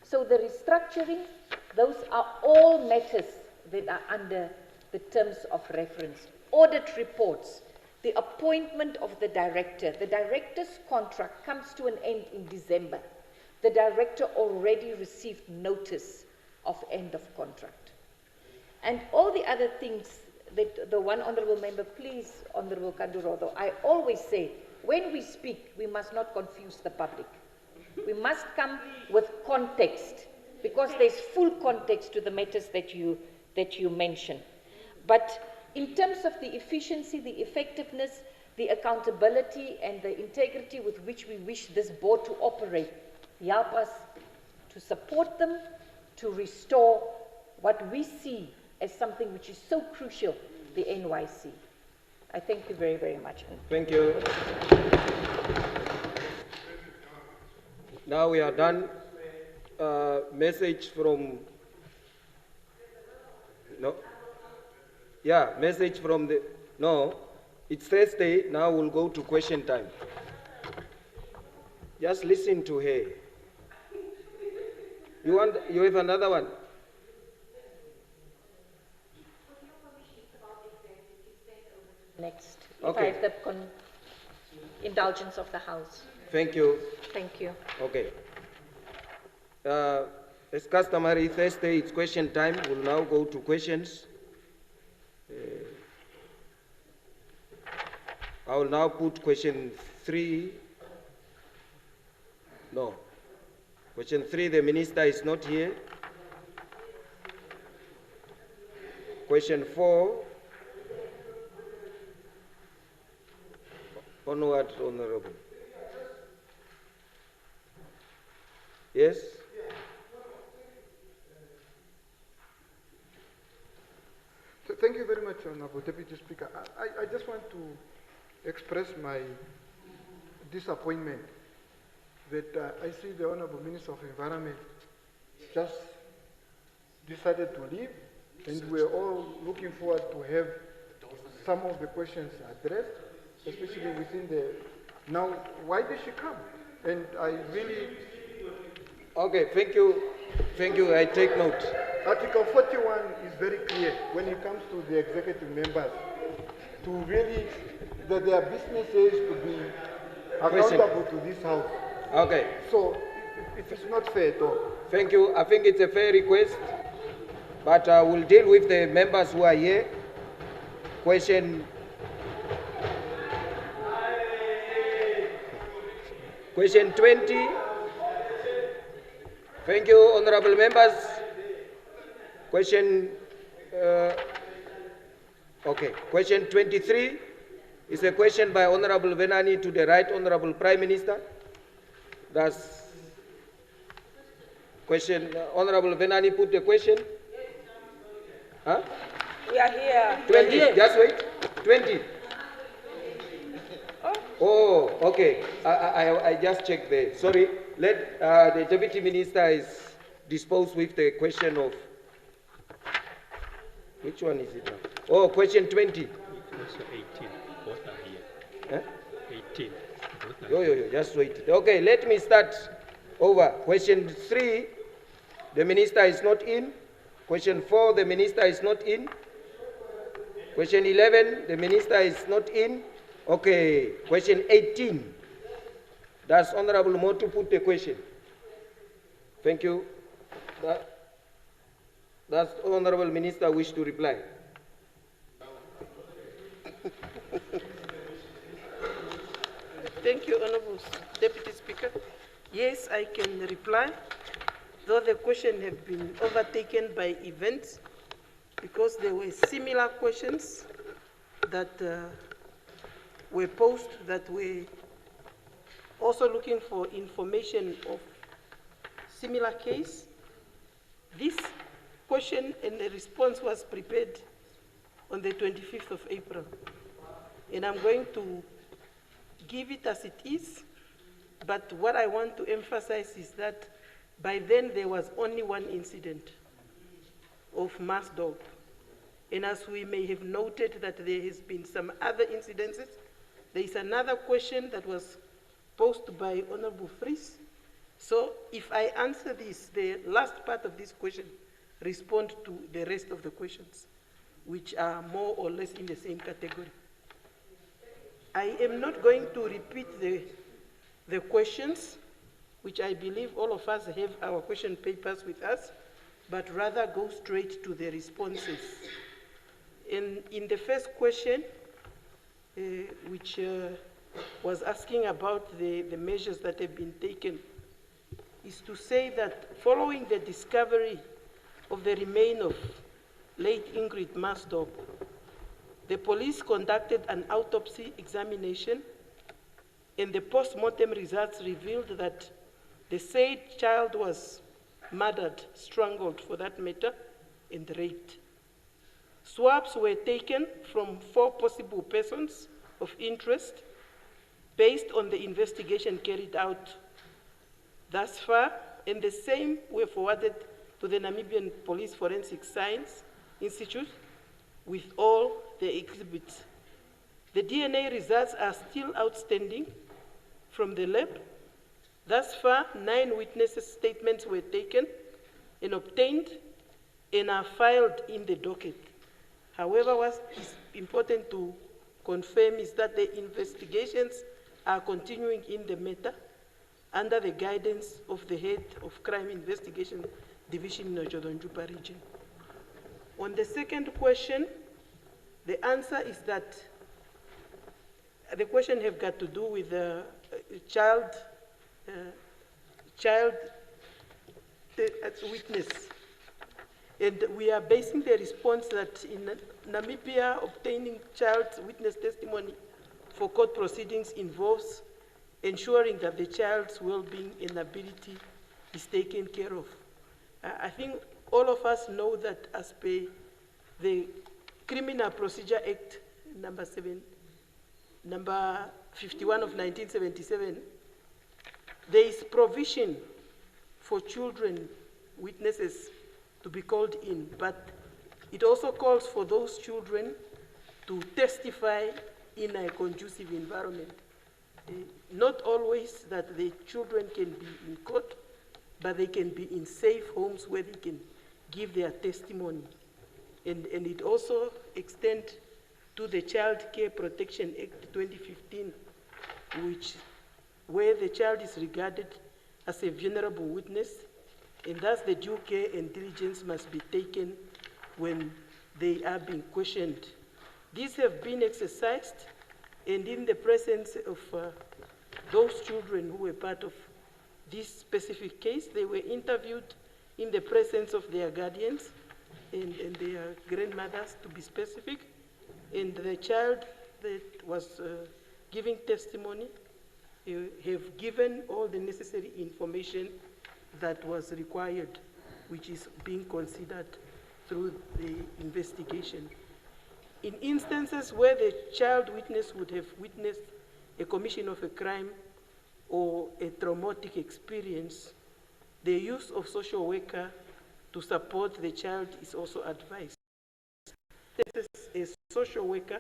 So the restructuring, those are all matters that are under the terms of reference. Audit reports, the appointment of the director. The director's contract comes to an end in December. The director already received notice of end of contract. And all the other things that the one honorable member, please, Honorable Kandurodo, I always say, when we speak, we must not confuse the public. We must come with context, because there's full context to the matters that you mention. But in terms of the efficiency, the effectiveness, the accountability, and the integrity with which we wish this board to operate, help us to support them, to restore what we see as something which is so crucial, the NYC. I thank you very, very much. Thank you. Now we are done. Message from, no? Yeah, message from the, no, it's Thursday, now we'll go to question time. Just listen to her. You have another one? Next, Okay. if I have the indulgence of the House. Thank you. Thank you. Okay. As customary, Thursday, it's question time. We'll now go to questions. I will now put question 3. No. Question 3, the minister is not here. Question 4. Onward, Honorable. Yes? So thank you very much, Honorable Deputy Speaker. I just want to express my disappointment that I see the Honorable Minister of Environment just decided to leave, and we're all looking forward to have some of the questions addressed, especially within the... Now, why did she come? And I really... Okay, thank you. Thank you, I take note. Article 41 is very clear when it comes to the executive members to really, that their businesses to be accountable to this house. Okay. So it is not fair at all. Thank you. I think it's a fair request, but we'll deal with the members who are here. Question 20. Thank you, honorable members. Question 23 is a question by Honorable Venani to the Right Honorable Prime Minister. That's question. Honorable Venani put the question. Huh? We are here. 20. We are here. Just wait. 20. Oh, okay. I just checked there. Sorry. Let the Deputy Minister is disposed with the question of Which one is it now? Oh, question 20. Also 18. Both are here. Huh? 18. Both are Yo, just wait. Okay, let me start over. Question 3, the minister is not in. Question 4, the minister is not in. Question 11, the minister is not in. Okay, question 18. Does Honorable Motu put the question? Thank you. Does Honorable Minister wish to reply? Thank you, Honorable Deputy Speaker. Yes, I can reply, though the question have been overtaken by events because there were similar questions that were posed that were also looking for information of similar case. This question and the response was prepared on the 25th of April. And I'm going to give it as it is, but what I want to emphasize is that by then there was only one incident of mass dog. And as we may have noted that there has been some other incidences, there is another question that was posed by Honorable Fries. So if I answer this, the last part of this question respond to the rest of the questions, which are more or less in the same category. I am not going to repeat the questions, which I believe all of us have our question papers with us, but rather go straight to the responses. In the first question, which was asking about the measures that have been taken, is to say that following the discovery of the remains of late Ingrid Masdorp, the police conducted an autopsy examination, and the post-mortem results revealed that the said child was murdered, strangled for that matter, and raped. Swabs were taken from 4 possible persons of interest based on the investigation carried out thus far, and the same were forwarded to the Namibian Police Forensic Science Institute with all the exhibits. The DNA results are still outstanding from the lab. Thus far, 9 witnesses' statements were taken and obtained and are filed in the docket. However, what is important to confirm is that the investigations are continuing in the matter under the guidance of the head of Crime Investigation Division in the Jodonjupa region. On the second question, the answer is that the question have got to do with the child witness. And we are basing the response that in Namibia, obtaining child witness testimony for court proceedings involves ensuring that the child's well-being and ability is taken care of. I think all of us know that as per the Criminal Procedure Act number 51 of 1977, there is provision for children witnesses to be called in, but it also calls for those children to testify in a conducive environment. Not always that the children can be in court, but they can be in safe homes where they can give their testimony. And it also extends to the Child Care Protection Act 2015, where the child is regarded as a vulnerable witness, and thus the due care and diligence must be taken when they are being questioned. These have been exercised, and in the presence of those children who were part of this specific case, they were interviewed in the presence of their guardians and their grandmothers, to be specific, and the child that was giving testimony have given all the necessary information that was required, which is being considered through the investigation. In instances where the child witness would have witnessed a commission of a crime or a traumatic experience, the use of social worker to support the child is also advised. a social worker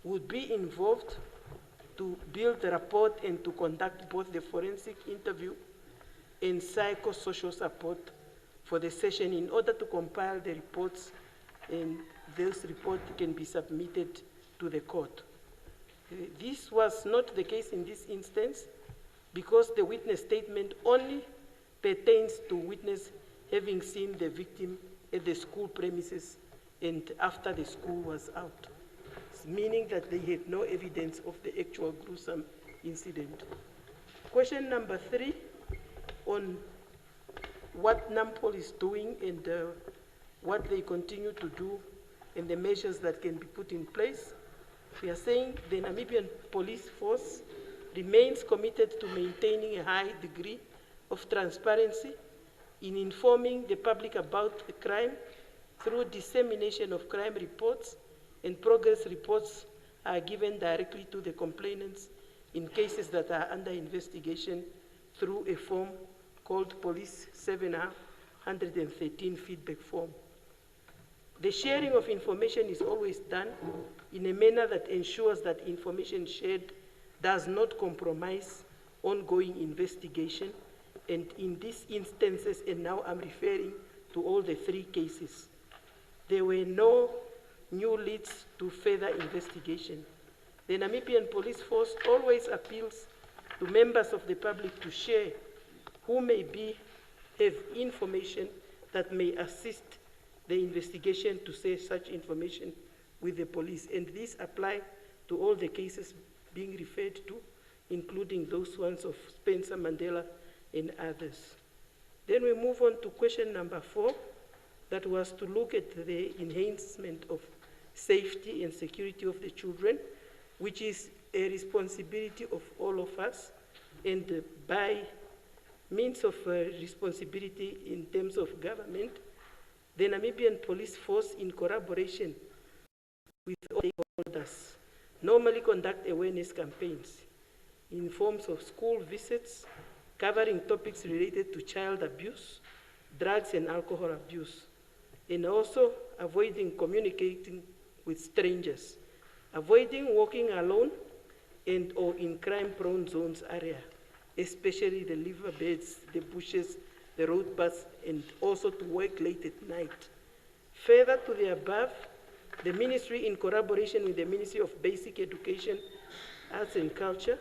would be involved to build the report and to conduct both the forensic interview and psychosocial support for the session in order to compile the reports, and those reports can be submitted to the court. This was not the case in this instance because the witness statement only pertains to witness having seen the victim at the school premises and after the school was out, meaning that they had no evidence of the actual gruesome incident. Question number 3 on what NAMPOL is doing and what they continue to do and the measures that can be put in place. We are saying the Namibian police force remains committed to maintaining a high degree of transparency in informing the public about the crime through dissemination of crime reports, and progress reports are given directly to the complainants in cases that are under investigation through a form called Police 713 feedback form. The sharing of information is always done in a manner that ensures that information shared does not compromise ongoing investigation, and in these instances, and now I'm referring to all the 3 cases, there were no new leads to further investigation. The Namibian police force always appeals to members of the public to share who may have information that may assist the investigation to share such information with the police. And this applies to all the cases being referred to, including those ones of Spencer Mandela and others. Then we move on to question number 4, that was to look at the enhancement of safety and security of the children, which is a responsibility of all of us, and by means of responsibility in terms of government, the Namibian police force, in collaboration with all stakeholders, normally conduct awareness campaigns in forms of school visits, covering topics related to child abuse, drugs and alcohol abuse, and also avoiding communicating with strangers, avoiding walking alone and or in crime-prone zones area, especially the riverbeds, the bushes, the road paths, and also to work late at night. Further to the above, the ministry, in collaboration with the Ministry of Basic Education, Arts and Culture,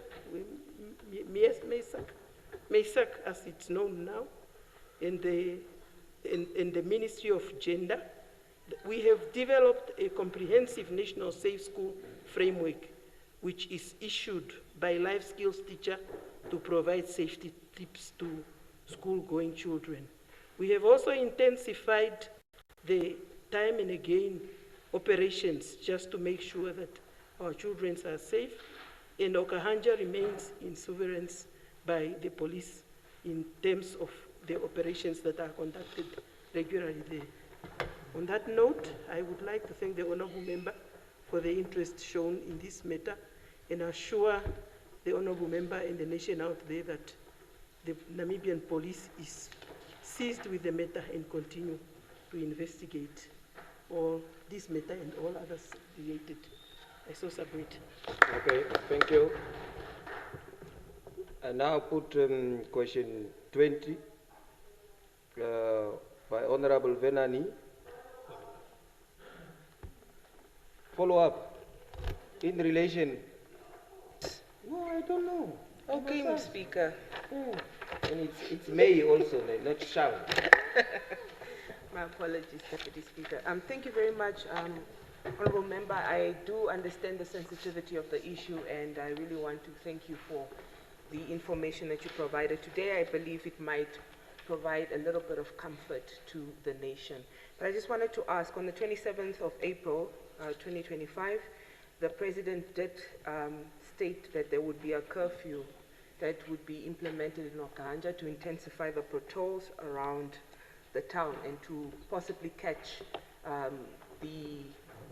MESAC as it's known now, and the Ministry of Gender, we have developed a comprehensive national safe school framework, which is issued by life skills teacher to provide safety tips to school-going children. We have also intensified the time and again operations just to make sure that our children are safe, and Okahanja remains in surveillance by the police in terms of the operations that are conducted regularly there. On that note, I would like to thank the Honourable Member for the interest shown in this matter, and assure the Honourable Member and the nation out there that the Namibian police is seized with the matter and continue to investigate all this matter and all others related. I so submit. Okay, thank you. I now put question 20 by Honorable Venani. Follow up in relation. No, I don't know. Okay, Mr. Speaker. And it's may also, not shall. My apologies, Deputy Speaker. Thank you very much, Honourable Member. I do understand the sensitivity of the issue, and I really want to thank you for the information that you provided today. I believe it might provide a little bit of comfort to the nation. But I just wanted to ask, on the 27th of April, 2025, the President did state that there would be a curfew that would be implemented in Okahanja to intensify the patrols around the town and to possibly catch the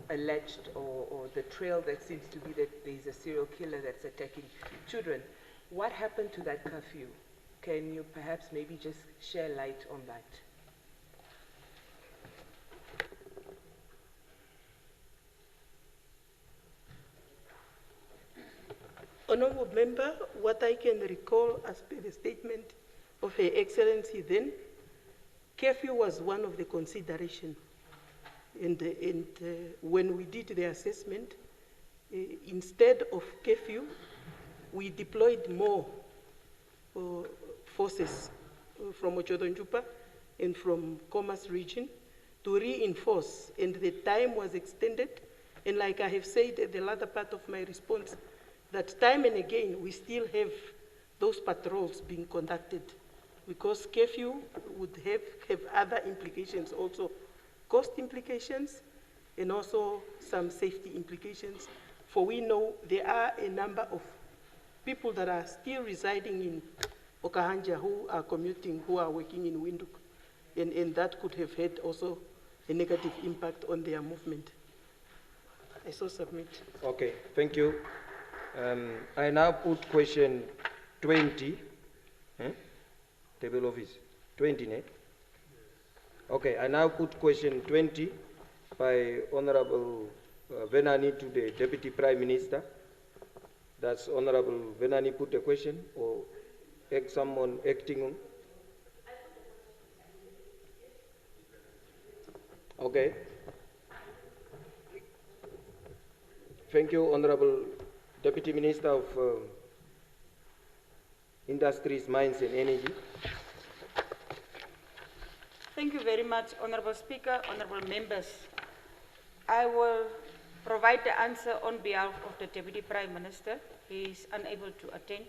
alleged or the trail that seems to be that there's a serial killer that's attacking children. What happened to that curfew? Can you perhaps maybe just share light on that? Honourable Member, what I can recall as per the statement of Her Excellency then, curfew was one of the considerations. And when we did the assessment, instead of curfew, we deployed more forces from Ochodonjupa and from Commerce region to reinforce, and the time was extended. And like I have said at the latter part of my response, that time and again we still have those patrols being conducted, because curfew would have other implications also, cost implications and also some safety implications. For we know there are a number of people that are still residing in Okahanja who are commuting, who are working in Windhoek, and that could have had also a negative impact on their movement. I so submit. Okay, thank you. I now put question 20. Table office 20, ne? Okay, I now put question 20 by Honorable Venani to the Deputy Prime Minister. That's Honorable Venani put a question, or someone acting on? Okay. Thank you, Honorable Deputy Minister of Industries, Mines and Energy. Thank you very much, Honorable Speaker, honorable members. I will provide the answer on behalf of the Deputy Prime Minister. He is unable to attend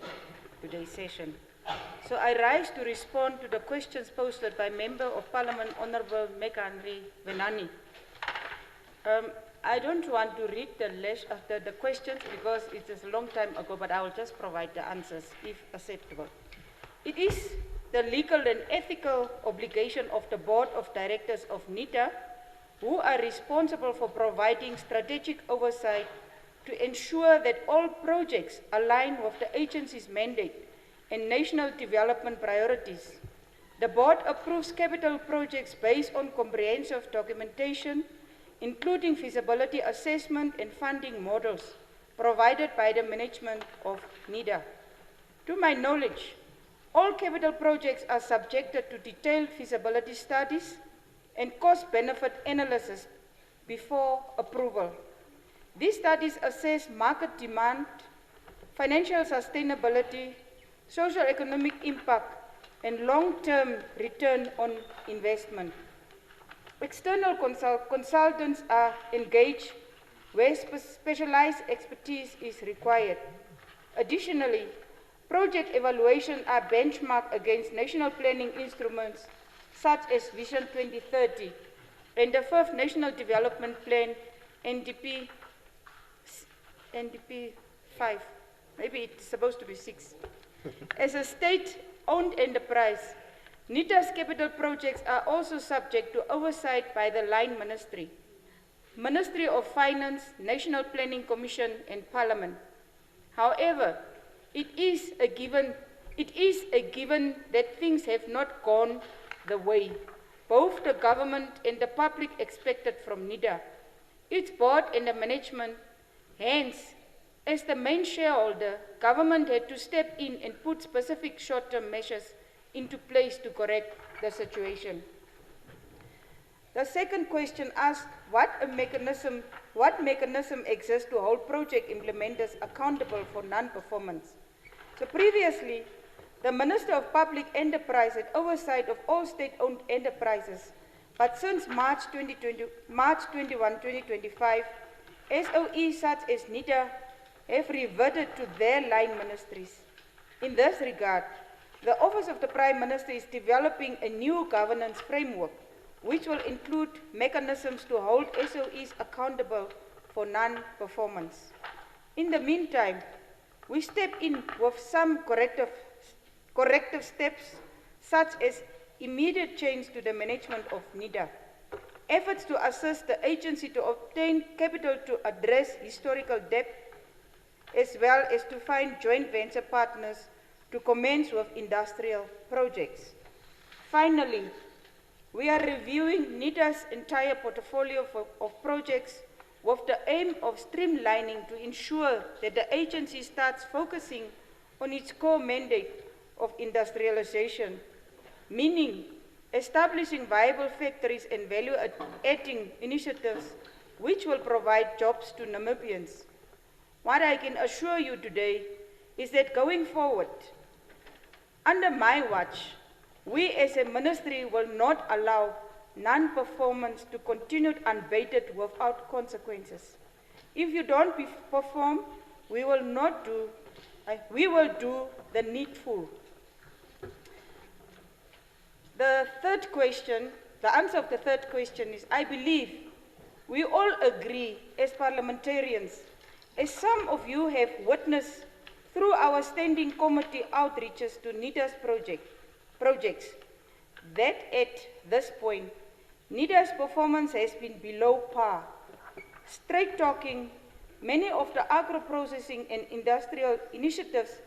today's session. So I rise to respond to the questions posted by Member of Parliament, Honorable Mekandri Venani. I don't want to read the list of the questions because it is a long time ago, but I will just provide the answers if acceptable. It is the legal and ethical obligation of the Board of Directors of NITA, who are responsible for providing strategic oversight to ensure that all projects align with the agency's mandate and national development priorities. The Board approves capital projects based on comprehensive documentation, including feasibility assessment and funding models provided by the management of NIDA. To my knowledge, all capital projects are subjected to detailed feasibility studies and cost-benefit analysis before approval. These studies assess market demand, financial sustainability, socio-economic impact, and long-term return on investment. External consultants are engaged where specialized expertise is required. Additionally, project evaluations are benchmarked against national planning instruments such as Vision 2030 and the 5th National Development Plan, NDP 5, maybe it's supposed to be 6. As a state-owned enterprise, NITA's capital projects are also subject to oversight by the Line Ministry, Ministry of Finance, National Planning Commission, and Parliament. However, it is a given that things have not gone the way both the government and the public expected from NIDA, its board and the management. Hence, as the main shareholder, government had to step in and put specific short-term measures into place to correct the situation. The second question asked what mechanism exists to hold project implementers accountable for non-performance. So previously, the Minister of Public Enterprise had oversight of all state-owned enterprises, but since March 21, 2025, SOEs such as NITA have reverted to their line ministries. In this regard, the Office of the Prime Minister is developing a new governance framework which will include mechanisms to hold SOEs accountable for non-performance. In the meantime, we step in with some corrective steps, such as immediate change to the management of NIDA, efforts to assist the agency to obtain capital to address historical debt, as well as to find joint venture partners to commence with industrial projects. Finally, we are reviewing NIDA's entire portfolio of projects with the aim of streamlining to ensure that the agency starts focusing on its core mandate of industrialization, meaning establishing viable factories and value-adding initiatives which will provide jobs to Namibians. What I can assure you today is that going forward, under my watch, we as a ministry will not allow non-performance to continue unabated without consequences. If you don't perform, we will do the needful. The third question, the answer of the third question is, I believe we all agree as parliamentarians, as some of you have witnessed through our standing committee outreaches to NIDA's projects, that at this point, NIDA's performance has been below par. Straight talking, many of the agro-processing and industrial initiatives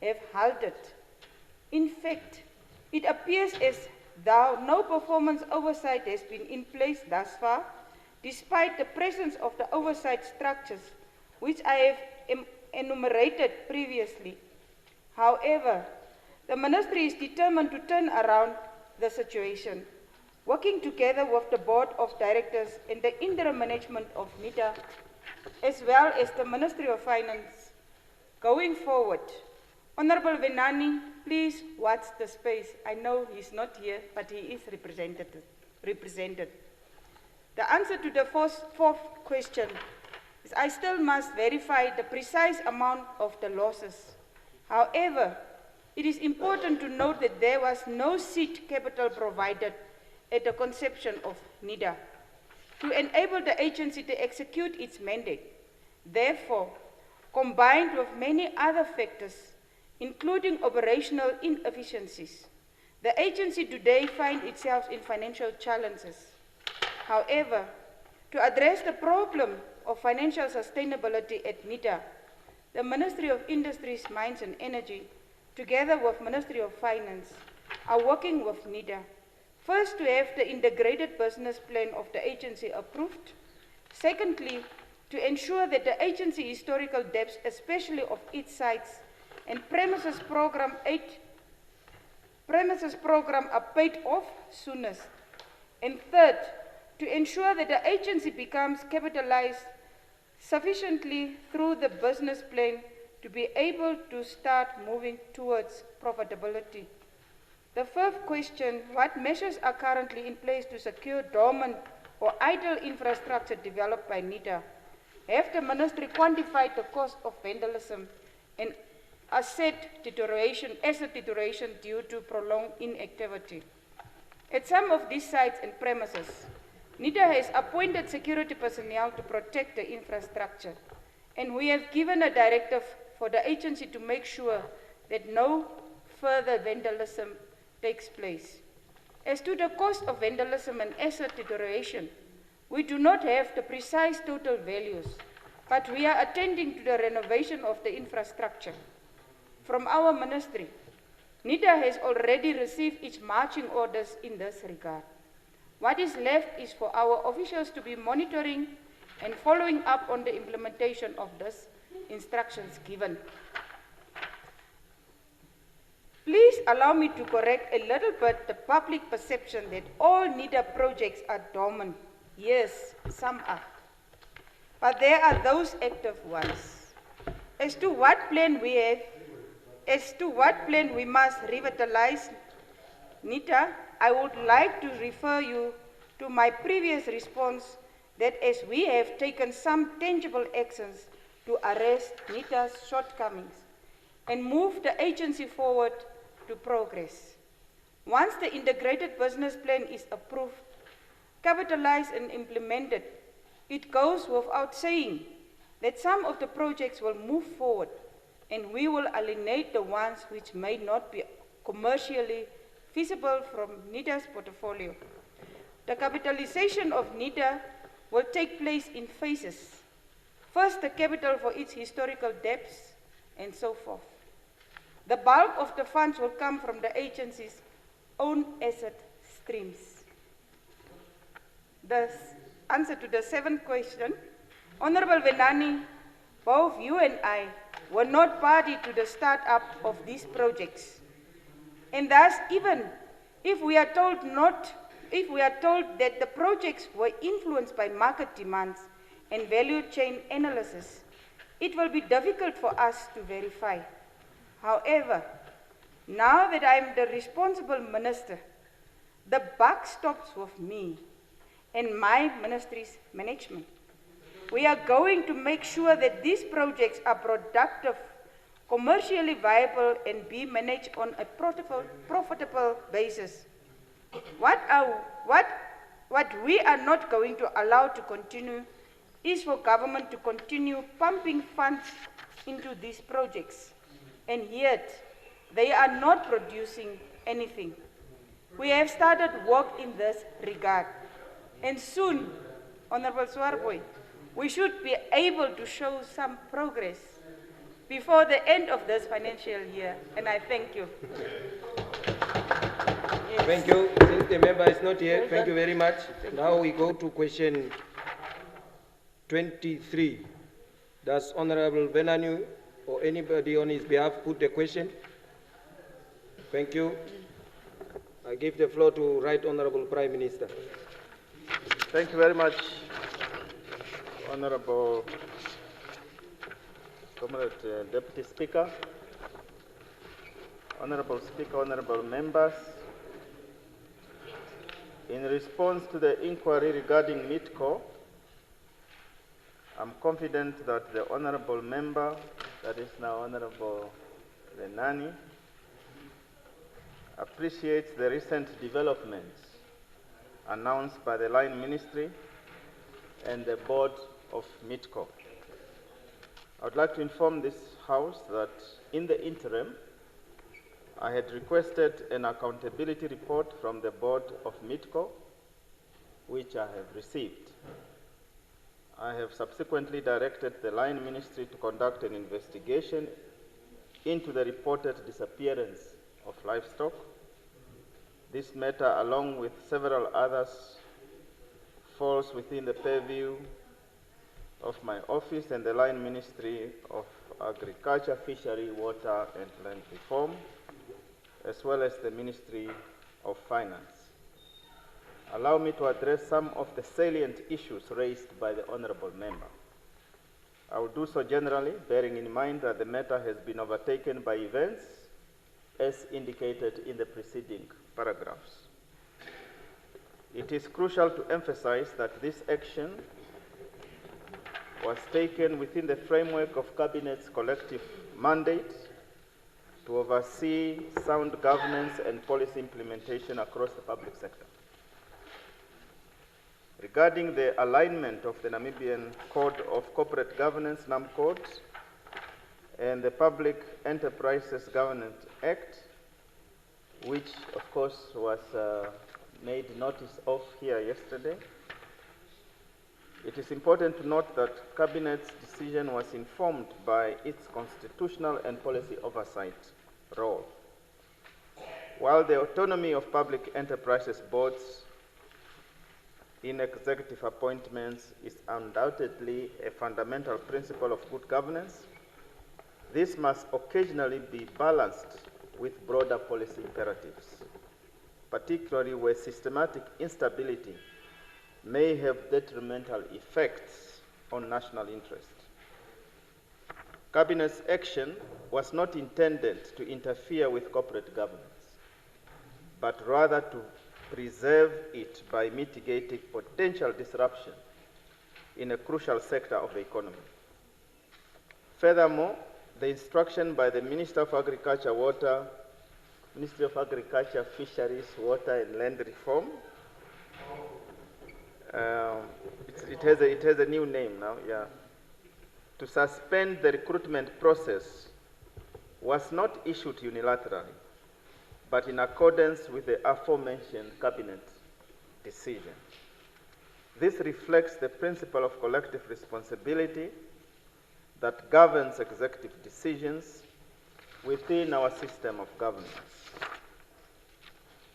have halted. In fact, it appears as though no performance oversight has been in place thus far, despite the presence of the oversight structures which I have enumerated previously. However, the ministry is determined to turn around the situation, working together with the Board of Directors and the interim management of NIDA, as well as the Ministry of Finance. Going forward, Honorable Venani, please watch the space. I know he's not here, but he is represented. The answer to the fourth question is I still must verify the precise amount of the losses. However, it is important to note that there was no seed capital provided at the conception of NIDA to enable the agency to execute its mandate. Therefore, combined with many other factors, including operational inefficiencies, the agency today finds itself in financial challenges. However, to address the problem of financial sustainability at NIDA, the Ministry of Industries, Mines and Energy, together with Ministry of Finance, are working with NIDA. First, to have the integrated business plan of the agency approved. Secondly, to ensure that the agency historical debts, especially of its sites and premises program are paid off soonest. And third, to ensure that the agency becomes capitalized sufficiently through the business plan to be able to start moving towards profitability. The fifth question, what measures are currently in place to secure dormant or idle infrastructure developed by NIDA? Have the ministry quantified the cost of vandalism and asset deterioration due to prolonged inactivity? At some of these sites and premises, NIDA has appointed security personnel to protect the infrastructure, and we have given a directive for the agency to make sure that no further vandalism takes place. As to the cost of vandalism and asset deterioration, we do not have the precise total values, but we are attending to the renovation of the infrastructure. From our ministry, NIDA has already received its marching orders in this regard. What is left is for our officials to be monitoring and following up on the implementation of these instructions given. Please allow me to correct a little bit the public perception that all NIDA projects are dormant. Yes, some are. But there are those active ones. As to what plan we must revitalize NIDA, I would like to refer you to my previous response that as we have taken some tangible actions to arrest NIDA's shortcomings and move the agency forward to progress. Once the integrated business plan is approved, capitalized and implemented, it goes without saying that some of the projects will move forward and we will eliminate the ones which may not be commercially feasible from NIDA's portfolio. The capitalization of NIDA will take place in phases. First, the capital for its historical debts and so forth. The bulk of the funds will come from the agency's own asset streams. The answer to the seventh question, Honorable Venani, both you and I were not party to the start-up of these projects. And thus, even if we are told that the projects were influenced by market demands and value chain analysis, it will be difficult for us to verify. However, now that I am the responsible minister, the buck stops with me and my ministry's management. We are going to make sure that these projects are productive, commercially viable, and be managed on a profitable basis. What we are not going to allow to continue is for government to continue pumping funds into these projects, and yet they are not producing anything. We have started work in this regard, and soon, Honorable Swarboy, we should be able to show some progress before the end of this financial year, and I thank you. Yes. Thank you. Since the member is not here, thank you very much. Now we go to question 23. Does Honorable Venanu or anybody on his behalf put a question? Thank you. I give the floor to Right Honorable Prime Minister. Thank you very much, Honorable Comrade Deputy Speaker, Honorable Speaker, Honorable Members. In response to the inquiry regarding MITCO, I'm confident that the Honorable Member, that is now Honorable Venani, appreciates the recent developments announced by the Line Ministry and the Board of MITCO. I would like to inform this House that in the interim, I had requested an accountability report from the Board of MITCO, which I have received. I have subsequently directed the Line Ministry to conduct an investigation into the reported disappearance of livestock. This matter, along with several others, falls within the purview of my office and the Line Ministry of Agriculture, Fishery, Water and Land Reform, as well as the Ministry of Finance. Allow me to address some of the salient issues raised by the Honourable Member. I will do so generally, bearing in mind that the matter has been overtaken by events as indicated in the preceding paragraphs. It is crucial to emphasize that this action was taken within the framework of Cabinet's collective mandate to oversee sound governance and policy implementation across the public sector. Regarding the alignment of the Namibian Code of Corporate Governance, NAMCODE, and the Public Enterprises Governance Act, which of course was made notice of here yesterday, it is important to note that Cabinet's decision was informed by its constitutional and policy oversight role. While the autonomy of public enterprises boards in executive appointments is undoubtedly a fundamental principle of good governance, this must occasionally be balanced with broader policy imperatives, particularly where systematic instability may have detrimental effects on national interest. Cabinet's action was not intended to interfere with corporate governance, but rather to preserve it by mitigating potential disruption in a crucial sector of the economy. Furthermore, the instruction by the Minister of Agriculture, Ministry of Agriculture, Fisheries, Water and Land Reform, it has a new name now, yeah, to suspend the recruitment process was not issued unilaterally, but in accordance with the aforementioned Cabinet decision. This reflects the principle of collective responsibility that governs executive decisions within our system of governance.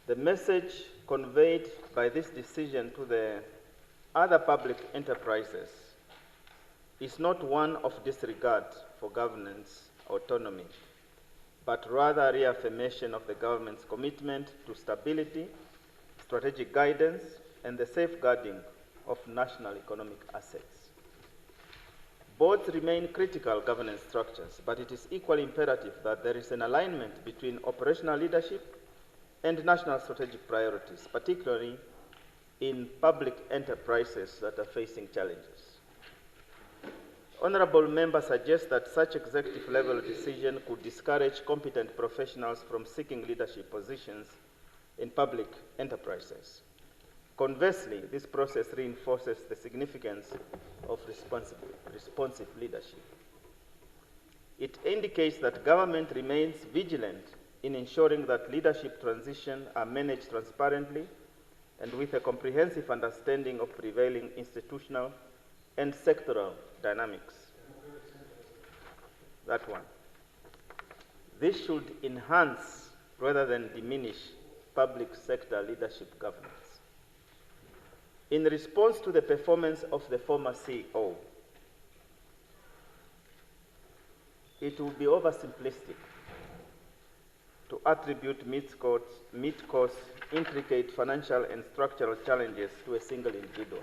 The message conveyed by this decision to the other public enterprises is not one of disregard for governance autonomy, but rather a reaffirmation of the government's commitment to stability, strategic guidance, and the safeguarding of national economic assets. Boards remain critical governance structures, but it is equally imperative that there is an alignment between operational leadership and national strategic priorities, particularly in public enterprises that are facing challenges. Honorable members suggest that such executive-level decision could discourage competent professionals from seeking leadership positions in public enterprises. Conversely, this process reinforces the significance of responsive leadership. It indicates that government remains vigilant in ensuring that leadership transitions are managed transparently and with a comprehensive understanding of prevailing institutional and sectoral dynamics. That one. This should enhance rather than diminish public sector leadership governance. In response to the performance of the former CEO, it would be oversimplistic to attribute MITCO's intricate financial and structural challenges to a single individual.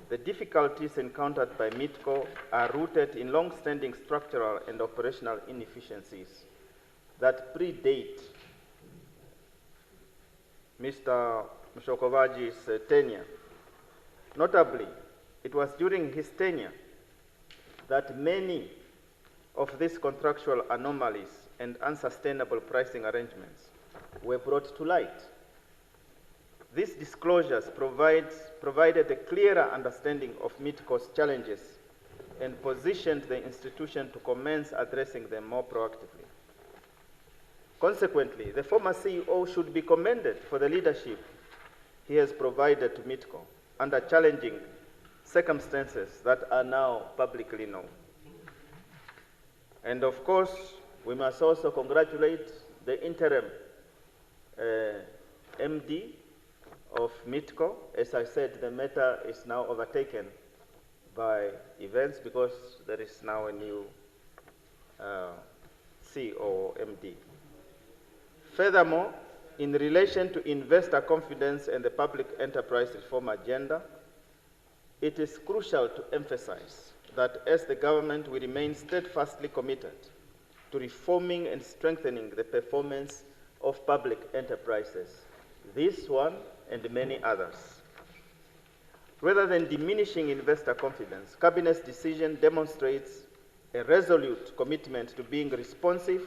The difficulties encountered by MITCO are rooted in long-standing structural and operational inefficiencies that predate Mr. Mshokovaji's tenure. Notably, it was during his tenure that many of these contractual anomalies and unsustainable pricing arrangements were brought to light. These disclosures provided a clearer understanding of MITCO's challenges and positioned the institution to commence addressing them more proactively. Consequently, the former CEO should be commended for the leadership he has provided to MITCO under challenging circumstances that are now publicly known. And of course, we must also congratulate the interim MD of MITCO. As I said, the matter is now overtaken by events because there is now a new CEO or MD. Furthermore, in relation to investor confidence and the public enterprise reform agenda, it is crucial to emphasize that as the government, we remain steadfastly committed to reforming and strengthening the performance of public enterprises, this one and many others. Rather than diminishing investor confidence, Cabinet's decision demonstrates a resolute commitment to being responsive,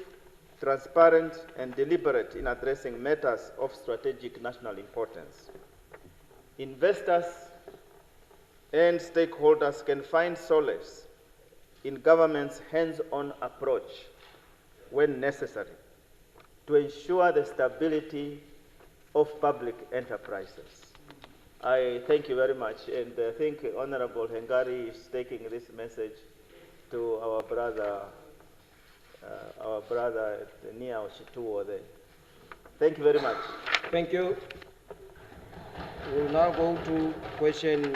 transparent, and deliberate in addressing matters of strategic national importance. Investors and stakeholders can find solace in government's hands-on approach when necessary to ensure the stability of public enterprises. I thank you very much, and I think Honorable Hengari is taking this message to our brother Nia Oshituo there. Thank you very much. Thank you. We'll now go to question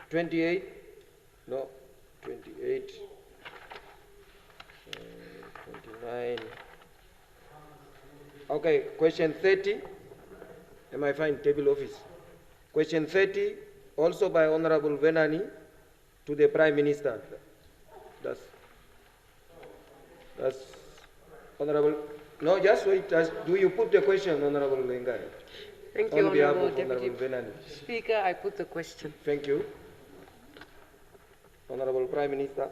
28. No, 28. 29. Okay, question 30. Am I fine? Table office. Question 30, also by Honorable Venani, to the Prime Minister. That's Honorable. No, just wait. Do you put the question, Honorable Lengai? Thank you, On behalf Honorable of Deputy Honorable Venani. Speaker. I put the question. Thank you. Honorable Prime Minister.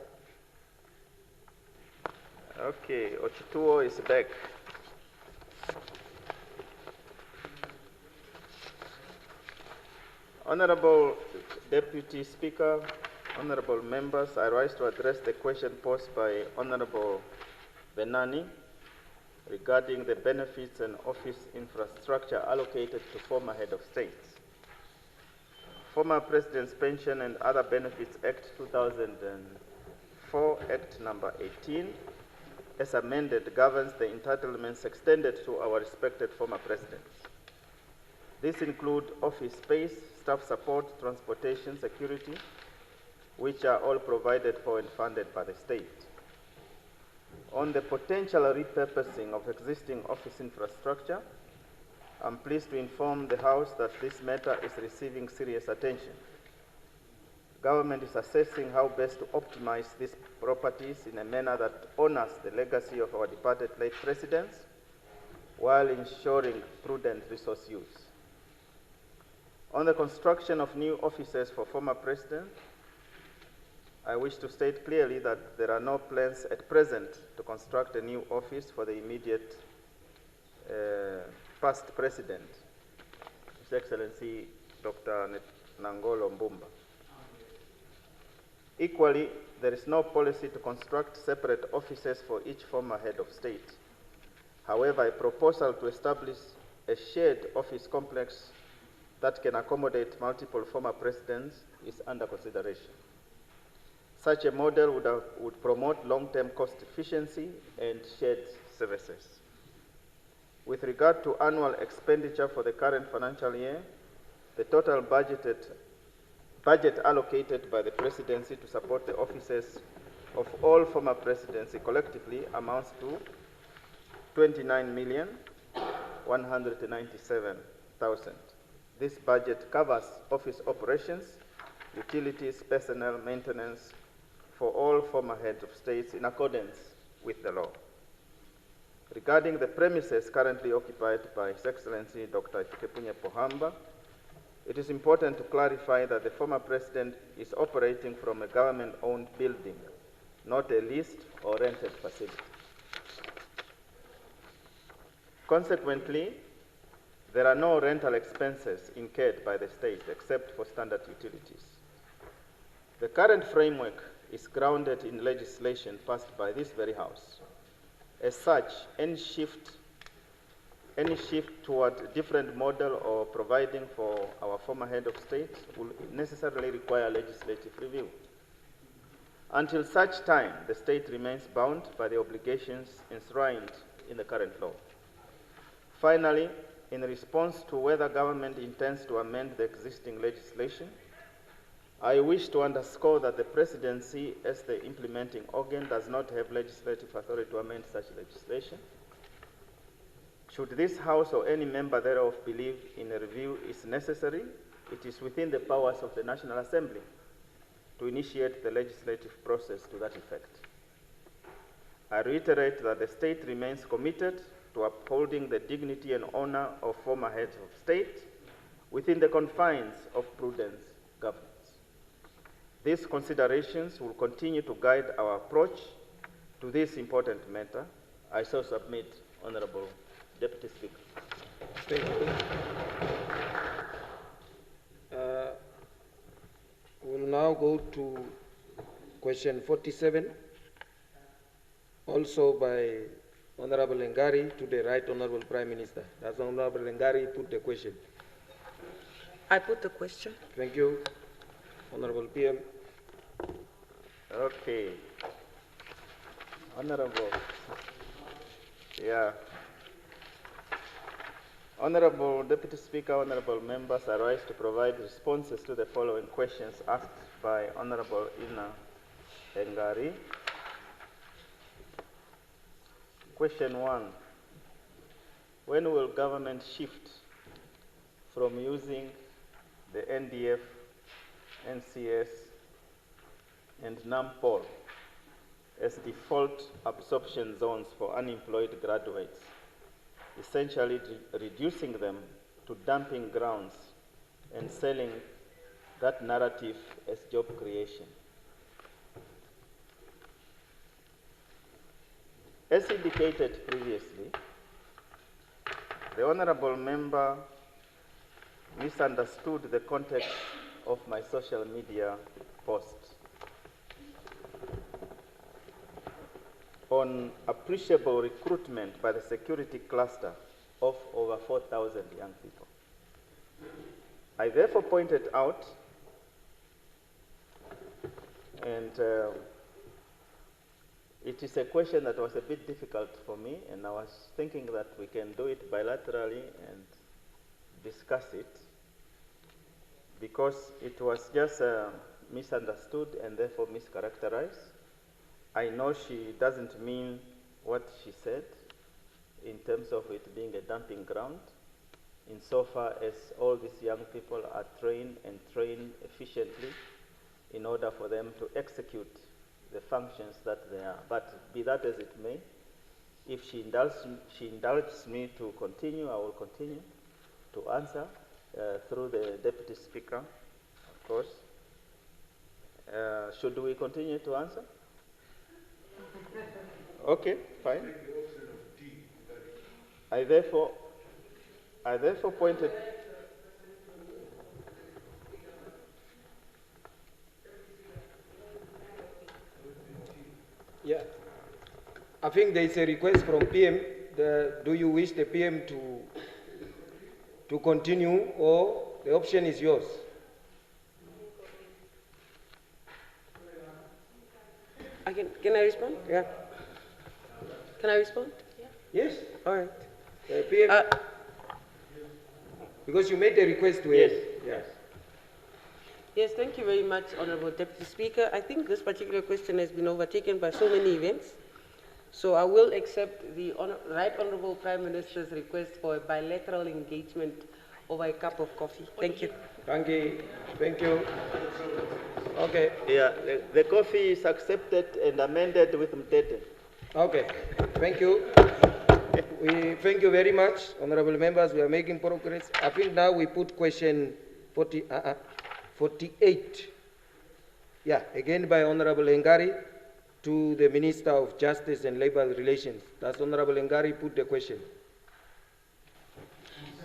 Okay, Ochituo is back. Honorable Deputy Speaker, honorable members, I rise to address the question posed by Honorable Venani regarding the benefits and office infrastructure allocated to former head of states. Former President's Pension and Other Benefits Act 2004, Act number 18, as amended, governs the entitlements extended to our respected former presidents. These include office space, staff support, transportation, security, which are all provided for and funded by the state. On the potential repurposing of existing office infrastructure, I'm pleased to inform the House that this matter is receiving serious attention. Government is assessing how best to optimize these properties in a manner that honors the legacy of our departed late presidents while ensuring prudent resource use. On the construction of new offices for former president, I wish to state clearly that there are no plans at present to construct a new office for the immediate past president, His Excellency Dr. Nangolo Mbumba. Equally, there is no policy to construct separate offices for each former head of state. However, a proposal to establish a shared office complex that can accommodate multiple former presidents is under consideration. Such a model would promote long-term cost efficiency and shared services. With regard to annual expenditure for the current financial year, the total budget allocated by the presidency to support the offices of all former presidency collectively amounts to 29,197,000. This budget covers office operations, utilities, personnel, maintenance for all former heads of states in accordance with the law. Regarding the premises currently occupied by His Excellency Dr. Hifikepunye Pohamba, it is important to clarify that the former president is operating from a government-owned building, not a leased or rented facility. Consequently, there are no rental expenses incurred by the state except for standard utilities. The current framework is grounded in legislation passed by this very House. As such, any shift toward a different model or providing for our former head of state will necessarily require legislative review. Until such time, the state remains bound by the obligations enshrined in the current law. Finally, in response to whether government intends to amend the existing legislation, I wish to underscore that the presidency, as the implementing organ, does not have legislative authority to amend such legislation. Should this House or any member thereof believe in a review is necessary, it is within the powers of the National Assembly to initiate the legislative process to that effect. I reiterate that the state remains committed to upholding the dignity and honor of former heads of state within the confines of prudent governance. These considerations will continue to guide our approach to this important matter. I so submit, Honorable Deputy Speaker. Thank you. We'll now go to question 47, also by Honorable Ngari, to the Right Honorable Prime Minister. Does Honorable Ngari put the question? I put the question. Thank you. Honorable PM. Okay. Honorable. Yeah. Honorable Deputy Speaker, honorable members, I rise to provide responses to the following questions asked by Honorable Ina Ngari. Question 1. When will government shift from using the NDF, NCS, and NAMPOL as default absorption zones for unemployed graduates, essentially reducing them to dumping grounds and selling that narrative as job creation? As indicated previously, the honorable member misunderstood the context of my social media post on appreciable recruitment by the security cluster of over 4,000 young people. I therefore pointed out, and it is a question that was a bit difficult for me, and I was thinking that we can do it bilaterally and discuss it because it was just misunderstood and therefore mischaracterized. I know she doesn't mean what she said in terms of it being a dumping ground, insofar as all these young people are trained and trained efficiently in order for them to execute the functions that they are. But be that as it may, if she indulges me to continue, I will continue to answer through the Deputy Speaker, of course. Should we continue to answer? Okay, fine. I therefore pointed. Yeah. I think there is a request from PM. Do you wish the PM to continue, or the option is yours? Can I respond? Yeah. Can I respond? Yeah. Yes. All right. PM. Because you made a request to yes. Yes. Yes, thank you very much, Honorable Deputy Speaker. I think this particular question has been overtaken by so many events. So I will accept the Right Honorable Prime Minister's request for a bilateral engagement over a cup of coffee. Thank you. Thank you. Thank you. Okay. Yeah, the coffee is accepted and amended with Mtete. Okay. Thank you. We thank you very much, honorable members. We are making progress. I think now we put question 48. Yeah, again by Honorable Ngari to the Minister of Justice and Labor Relations. Does Honorable Ngari put the question?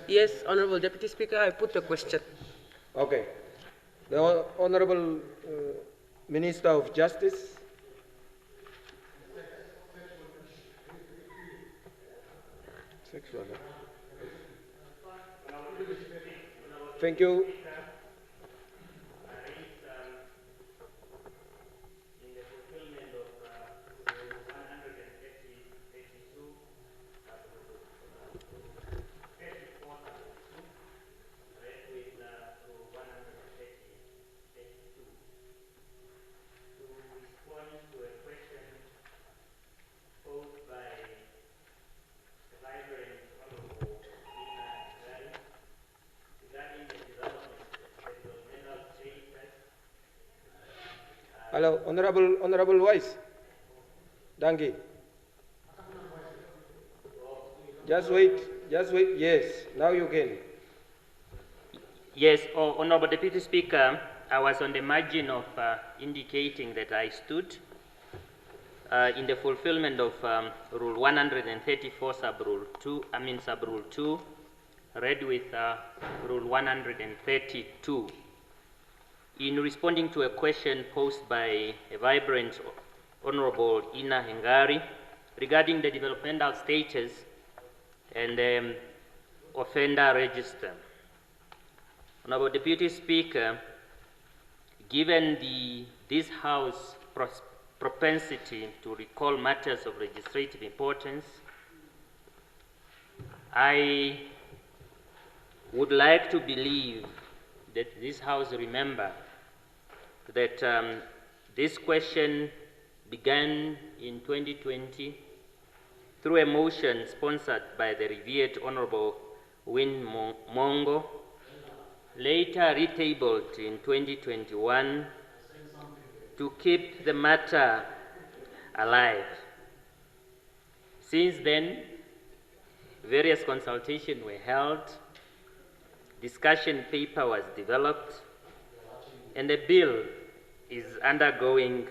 Yes, Honorable Deputy Speaker, I put the question. Okay. The Honorable Minister of Justice. Thank you. Hello, Honorable Vice. Dangi. Just wait. Yes, now you can. Yes, Honorable Deputy Speaker, I was on the margin of indicating that I stood in the fulfillment of Rule 134, Sub-Rule 2, read with Rule 132. In responding to a question posed by a vibrant Honorable Ina Hengari regarding the developmental status and offender register. Honorable Deputy Speaker, given this House propensity to recall matters of legislative importance, I would like to believe that this House remember that this question began in 2020 through a motion sponsored by the revered Honorable Win Mongo, later retabled in 2021 to keep the matter alive. Since then, various consultations were held, discussion paper was developed, and the bill is undergoing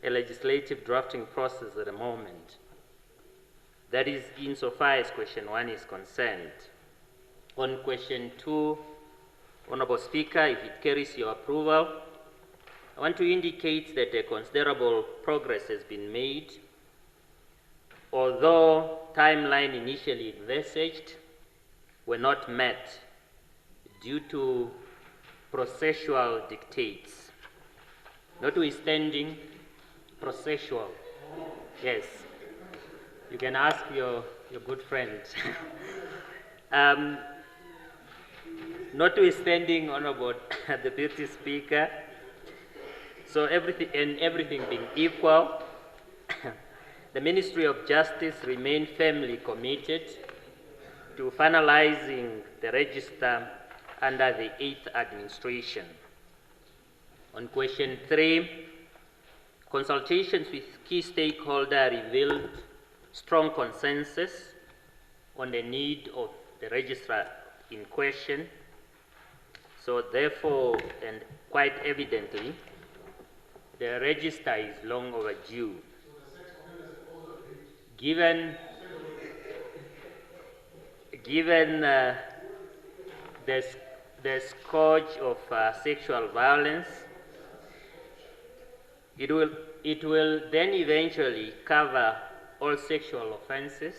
a legislative drafting process at the moment. That is insofar as question 1 is concerned. On question 2, Honorable Speaker, if it carries your approval, I want to indicate that a considerable progress has been made, although timeline initially envisaged were not met due to processual dictates. Notwithstanding processual, yes, you can ask your good friend. notwithstanding, Honorable Deputy Speaker, so everything being equal, the Ministry of Justice remain firmly committed to finalizing the register under the 8th administration. On question 3, consultations with key stakeholders revealed strong consensus on the need of the registrar in question. So therefore, and quite evidently, the register is long overdue. Given the scourge of sexual violence, it will then eventually cover all sexual offenses,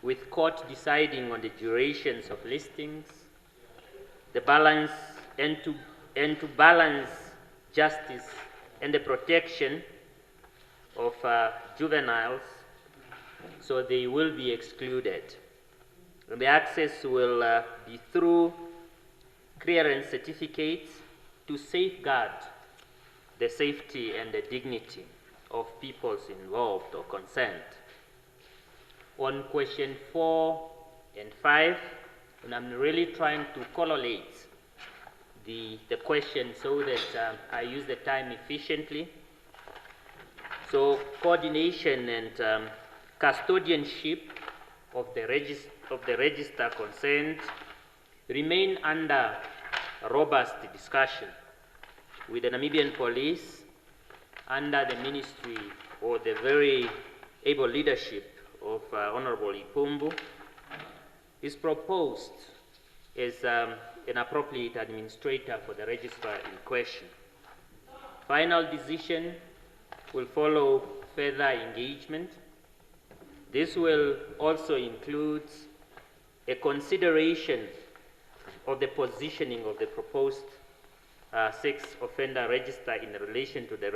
with court deciding on the durations of listings, the balance, and to balance justice and the protection of juveniles, so they will be excluded. And the access will be through clearance certificates to safeguard the safety and the dignity of peoples involved or concerned. On question 4 and 5, and I'm really trying to correlate the question so that I use the time efficiently. So coordination and custodianship of the register concerned remain under robust discussion with the Namibian police under the ministry or the very able leadership of Honorable Ipumbu. Is proposed as an appropriate administrator for the registrar in question. Final decision will follow further engagement. This will also include a consideration of the positioning of the proposed sex offender register in relation to the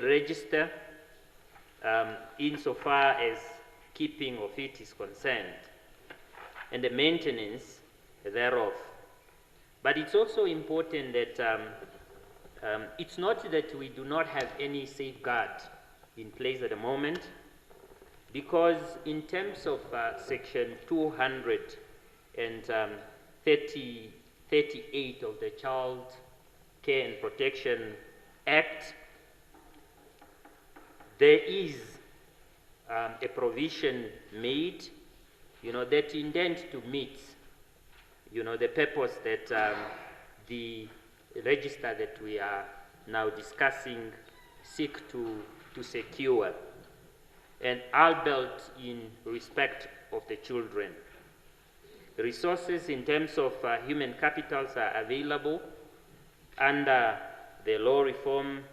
register, insofar as keeping of it is concerned, and the maintenance thereof. But it's also important that it's not that we do not have any safeguard in place at the moment, because in terms of section 238 of the Child Care and Protection Act, there is a provision made, that intend to meet, the purpose that the register that we are now discussing seek to secure, and albeit in respect of the children. Resources in terms of human capitals are available under the Law Reform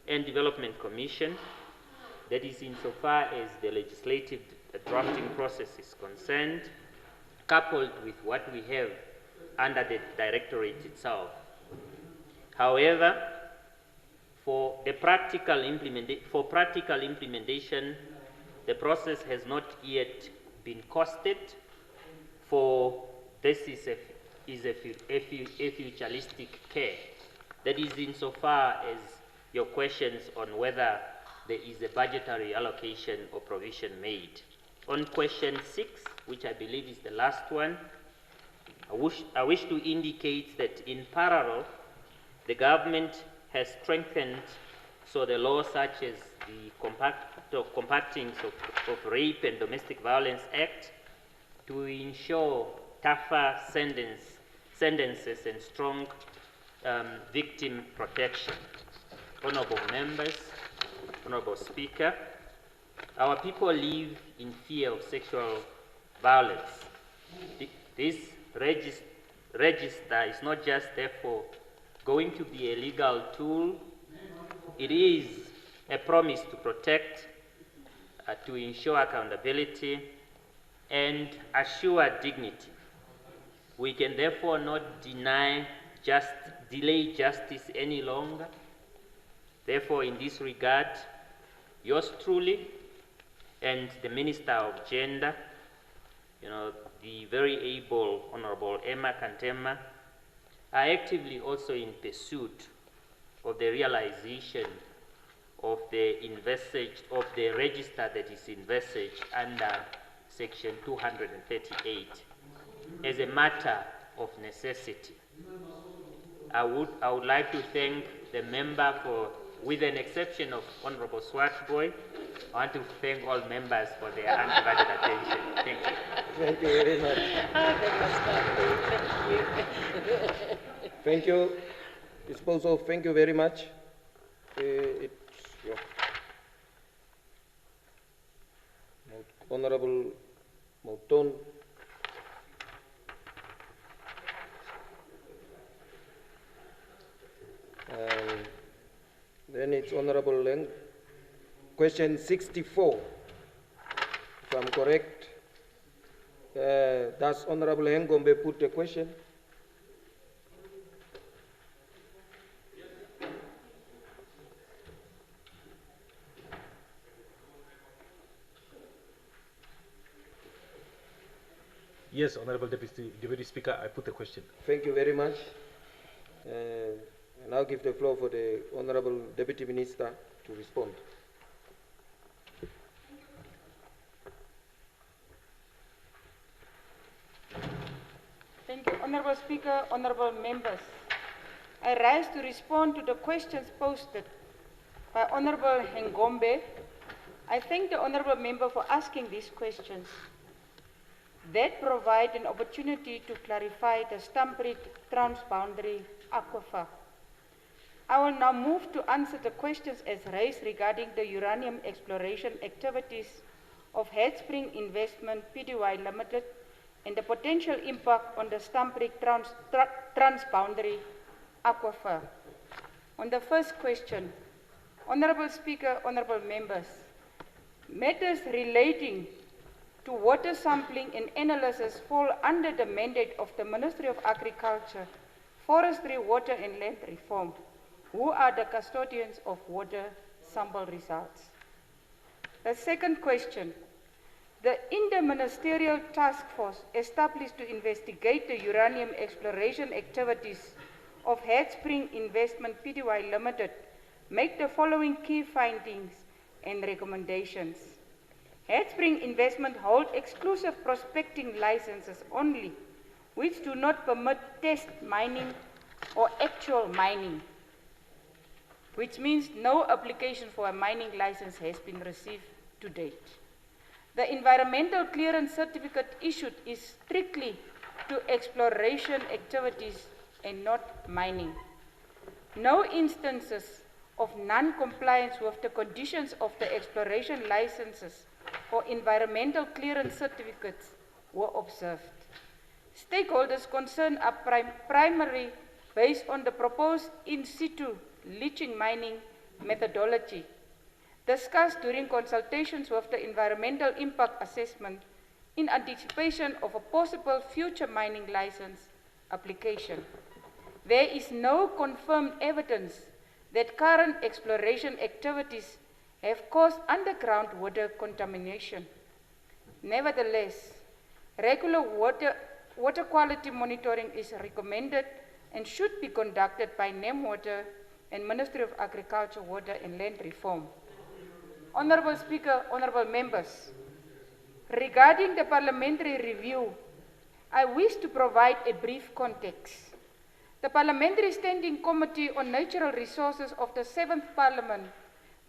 and Development Commission. That is insofar as the legislative drafting process is concerned, coupled with what we have under the directorate itself. However, for practical implementation, the process has not yet been costed, for this is a futuristic care. That is insofar as your questions on whether there is a budgetary allocation or provision made. On question 6, which I believe is the last one, I wish to indicate that in parallel, the government has strengthened the laws such as the Compacting of Rape and Domestic Violence Act to ensure tougher sentences and strong victim protection. Honorable members, Honorable Speaker, our people live in fear of sexual violence. This register is not just therefore going to be a legal tool, it is a promise to protect, to ensure accountability, and assure dignity. We can therefore not delay justice any longer. Therefore, in this regard, yours truly and the Minister of Gender, the very able Honorable Emma Kantema, are actively also in pursuit of the realization of the register that is envisaged under Section 238 as a matter of necessity. I would like to thank the member for, with an exception of Honorable Swartboy, I want to thank all members for their undivided attention. Thank you. Thank you very much. Thank you. Disposal, thank you very much. Honorable Mouton. Then it's Honorable Leng. Question 64, if I'm correct. Does Honorable Hengombe put a question? Yes, Honorable Deputy Speaker, I put the question. Thank you very much. I now give the floor for the Honorable Deputy Minister to respond. Thank you, Honorable Speaker, honorable members. I rise to respond to the questions posted by Honorable Hengombe. I thank the honorable member for asking these questions that provide an opportunity to clarify the Stampriet transboundary aquifer. I will now move to answer the questions as raised regarding the uranium exploration activities of Headspring Investment Pty Limited and the potential impact on the Stampriet transboundary aquifer. On the first question, Honorable Speaker, honorable members, matters relating to water sampling and analysis fall under the mandate of the Ministry of Agriculture, Forestry, Water and Land Reform, who are the custodians of water sample results. The second question, the Interministerial Task Force established to investigate the uranium exploration activities of Headspring Investment Pty Limited make the following key findings and recommendations. Headspring Investment hold exclusive prospecting licenses only, which do not permit test mining or actual mining, which means no application for a mining license has been received to date. The environmental clearance certificate issued is strictly to exploration activities and not mining. No instances of non-compliance with the conditions of the exploration licenses or environmental clearance certificates were observed. Stakeholders concerned are primarily based on the proposed in situ leaching mining methodology, discussed during consultations with the environmental impact assessment in anticipation of a possible future mining license application. There is no confirmed evidence that current exploration activities have caused underground water contamination. Nevertheless, regular water quality monitoring is recommended and should be conducted by NEMWater and Ministry of Agriculture, Water and Land Reform. Honorable Speaker, honorable members, regarding the parliamentary review, I wish to provide a brief context. The Parliamentary Standing Committee on Natural Resources of the 7th Parliament,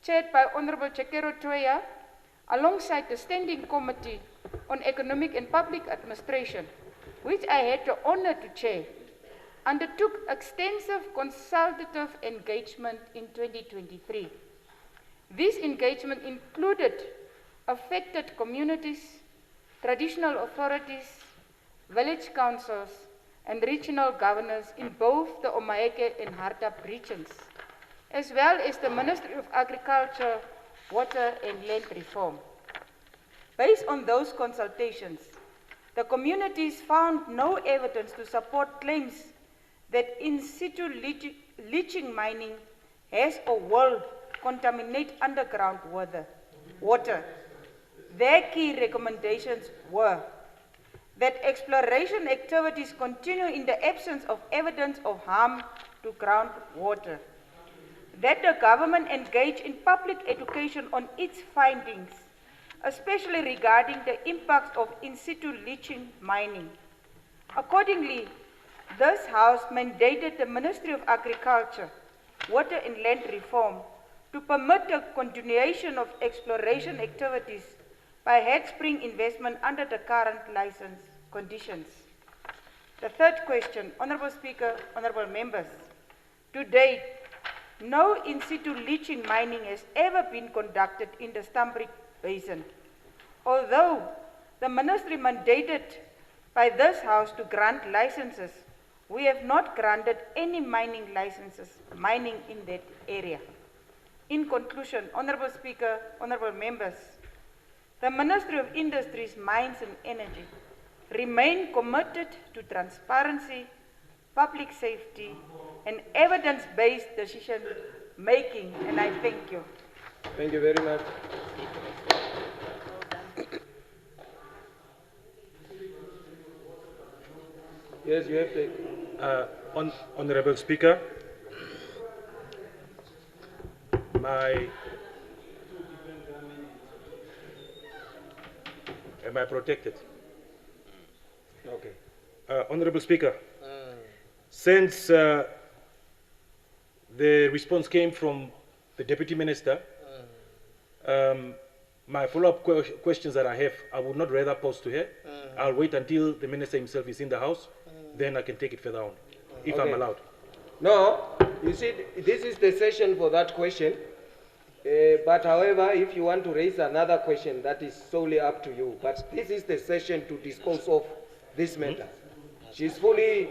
chaired by Honorable Chekero Toya, alongside the Standing Committee on Economic and Public Administration, which I had the honor to chair, undertook extensive consultative engagement in 2023. This engagement included affected communities, traditional authorities, village councils, and regional governors in both the Omaheke and Hardap regions, as well as the Ministry of Agriculture, Water and Land Reform. Based on those consultations, the communities found no evidence to support claims that in situ leaching mining has or will contaminate underground water. Their key recommendations were: that exploration activities continue in the absence of evidence of harm to groundwater, that the government engage in public education on its findings, especially regarding the impacts of in situ leaching mining. Accordingly, this House mandated the Ministry of Agriculture, Water and Land Reform to permit the continuation of exploration activities by headspring investment under the current license conditions. The third question, Honourable Speaker, Honourable Members. To date, no in situ leaching mining has ever been conducted in the Stambriek Basin. Although the Ministry mandated by this House to grant licenses, we have not granted any mining licenses in that area. In conclusion, Honourable Speaker, Honourable Members, the Ministry of Industries, Mines and Energy remain committed to transparency, public safety and evidence-based decision making, and I thank you. Thank you very much. Yes, you have to. Honorable Speaker, am I protected? Okay. Honorable Speaker, since the response came from the Deputy Minister, my follow-up questions that I have, I would not rather pose to her. I'll wait until the Minister himself is in the House, then I can take it further on, if I'm allowed. No, you see, this is the session for that question. But however, if you want to raise another question, that is solely up to you. But this is the session to dispose of this matter. She's fully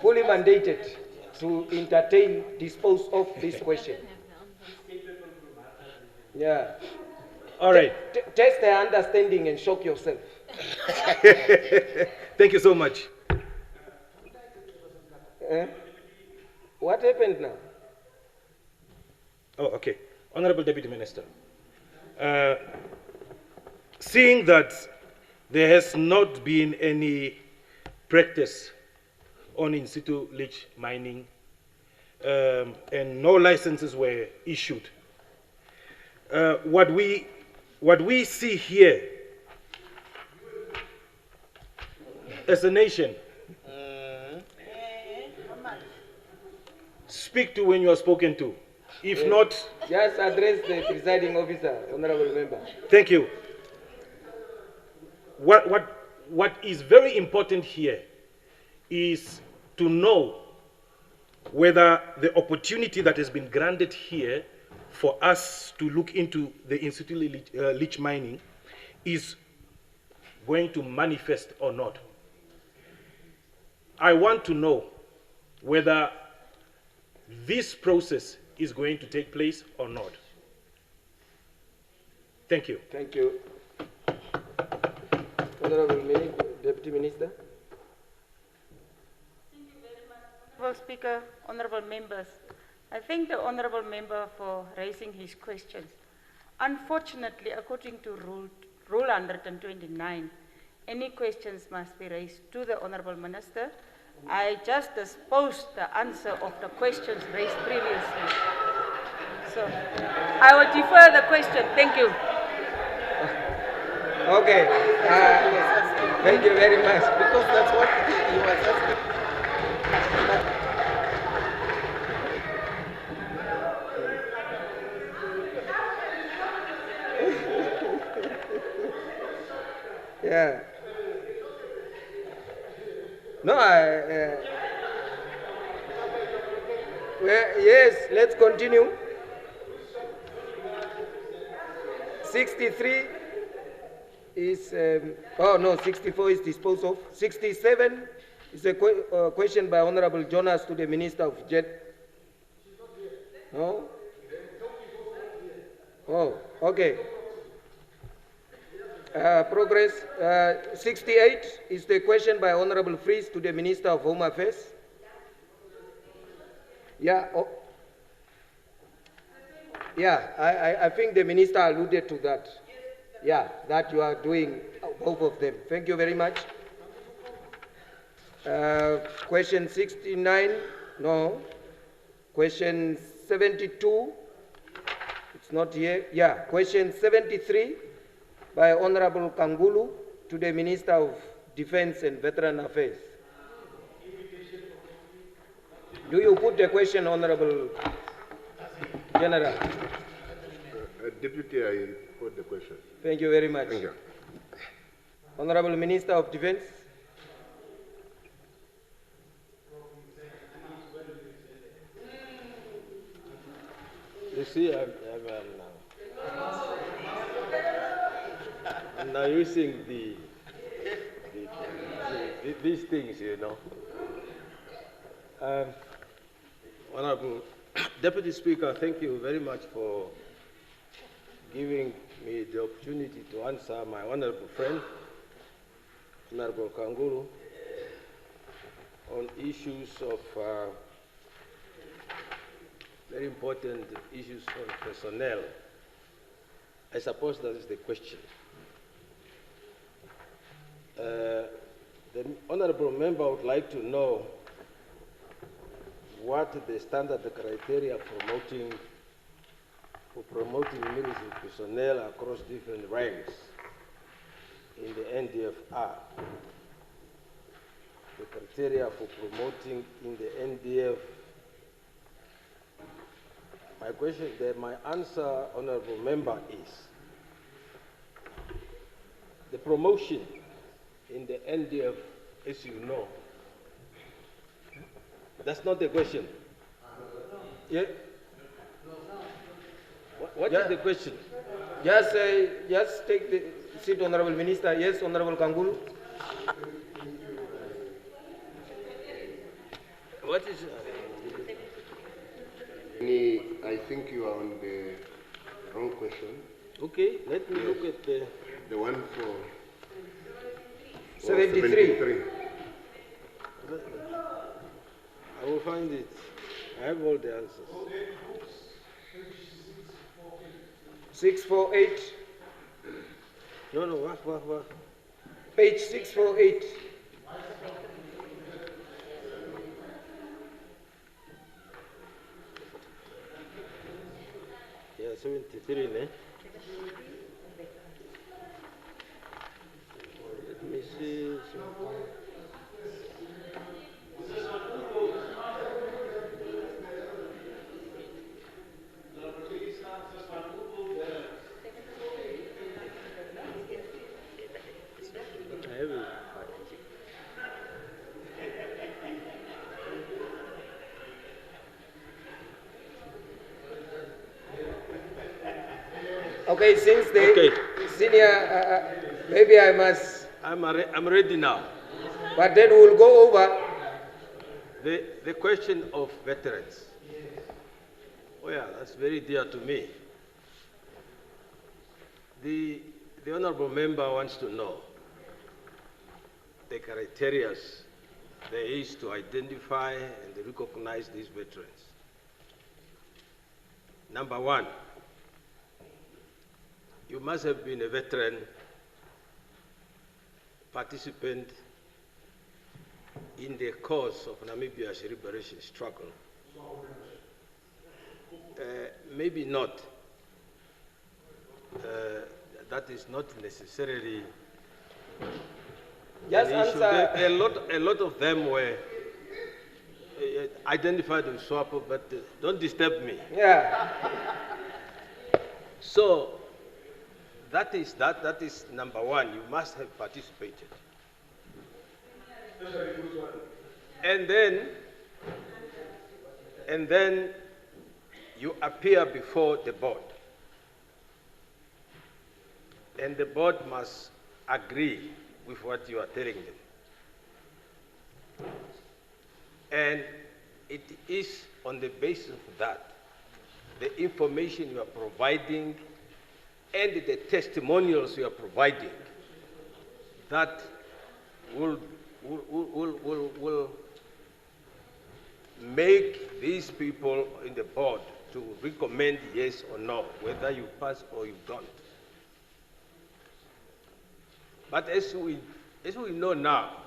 mandated to entertain, dispose of this question. Yeah. All right. Test the understanding and shock yourself. Thank you so much. What happened now? Oh, okay. Honorable Deputy Minister, seeing that there has not been any practice on in situ leach mining and no licenses were issued, what we see here as a nation, speak to when you are spoken to. If not, just address the presiding officer, honorable member. Thank you. What is very important here is to know whether the opportunity that has been granted here for us to look into the in situ leach mining is going to manifest or not. I want to know whether this process is going to take place or not. Thank you. Thank you. Honorable Deputy Minister. Thank you very much, Honorable Speaker, honorable members. I thank the honorable member for raising his questions. Unfortunately, according to Rule 129, any questions must be raised to the honorable minister. I just disposed the answer of the questions raised previously. So, I will defer the question. Thank you. Okay. Thank you very much. Because that's what he was asking. Yeah. No, well, yes, let's continue. 63 is, 64 is disposed of. 67 is a question by Honorable Jonas to the Minister of Jet. No? Oh, okay. Progress. 68 is the question by Honorable Fries to the Minister of Home Affairs. Yeah. Oh. Yeah, I think the Minister alluded to that. Yeah, that you are doing both of them. Thank you very much. Question 69, no. Question 72, it's not here. Yeah, question 73 by Honorable Kangulu to the Minister of Defense and Veteran Affairs. Do you put the question, Honorable General? Deputy, I put the question. Thank you very much. Thank you. Honorable Minister of Defense. You see, I'm now using these things, you know. Honorable Deputy Speaker, thank you very much for giving me the opportunity to answer my honorable friend, Honorable Kanguru, on issues of very important issues on personnel. I suppose that is the question. The honorable member would like to know what the standard criteria for promoting military personnel across different ranks in the NDF are. The criteria for promoting in the NDF. My answer, honorable member, is the promotion in the NDF, as you know. That's not the question. Yeah. What is the question? Just take the seat, Honorable Minister. Yes, Honorable Kangulu. What is? I think you are on the wrong question. Okay, let me look at the one for 73. I will find it. I have all the answers. 648. No, what? Page 648. Yeah, 73, ne? Let me see. Okay, since the senior, maybe I must. I'm ready now. But then we'll go over the question of veterans. Oh yeah, that's very dear to me. The honorable member wants to know the criteria there is to identify and recognize these veterans. Number one, you must have been a veteran participant in the cause of Namibia's liberation struggle. Maybe not. That is not necessarily Just an issue. answer. A lot of them were identified with SWAPO, but don't disturb me. Yeah. So that is number one. You must have participated. And then you appear before the board. And the board must agree with what you are telling them. And it is on the basis of that, the information you are providing and the testimonials you are providing, that will make these people in the board to recommend yes or no, whether you pass or you don't. But as we know now,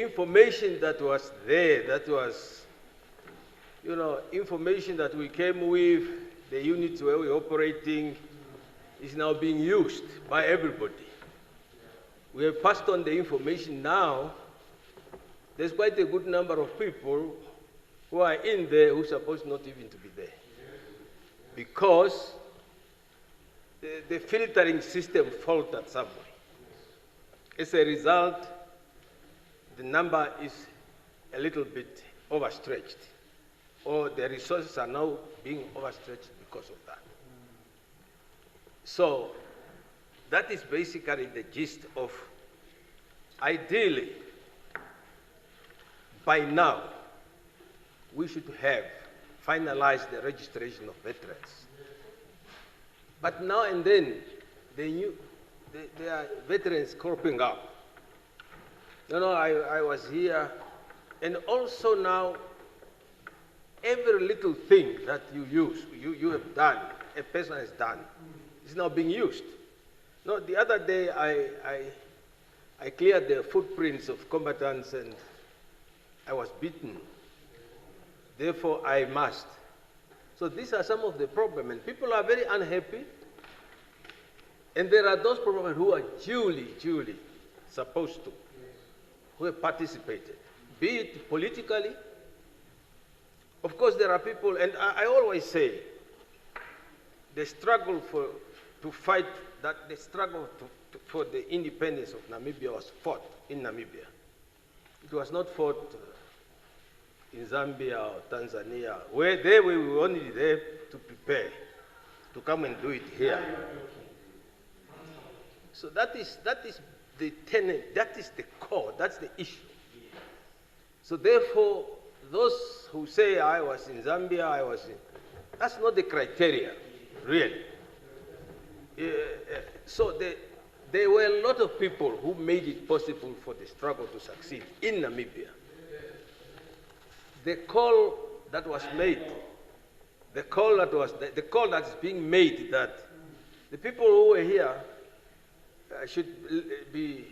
information that was there, that was, information that we came with, the units where we're operating, is now being used by everybody. We have passed on the information now. There's quite a good number of people who are in there who are supposed not even to be there. Because the filtering system faltered somewhere. As a result, the number is a little bit overstretched, or the resources are now being overstretched because of that. So that is basically the gist of, ideally, by now, we should have finalized the registration of veterans. But now and then, there are veterans cropping up. I was here, and also now, every little thing that you have done, a person has done, is now being used. No, the other day, I cleared the footprints of combatants, and I was beaten. Therefore, I must. So these are some of the problems, and people are very unhappy. And there are those people who are duly supposed to, who have participated, be it politically. Of course, there are people, and I always say, the struggle to fight that, the struggle for the independence of Namibia was fought in Namibia. It was not fought in Zambia or Tanzania, where we were only there to prepare, to come and do it here. So that is the tenet, that is the core, that's the issue. So therefore, those who say I was in Zambia, that's not the criteria, really. So there were a lot of people who made it possible for the struggle to succeed in Namibia. The call that was made, the call that is being made, that the people who were here should be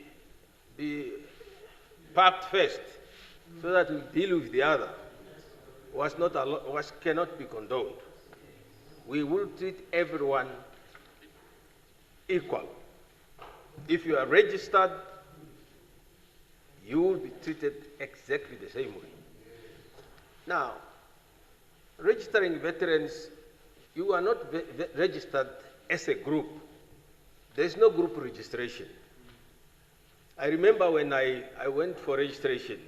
parked first, so that we deal with the other, cannot be condoned. We will treat everyone equal. If you are registered, you will be treated exactly the same way. Now, registering veterans, you are not registered as a group. There's no group registration. I remember when I went for registration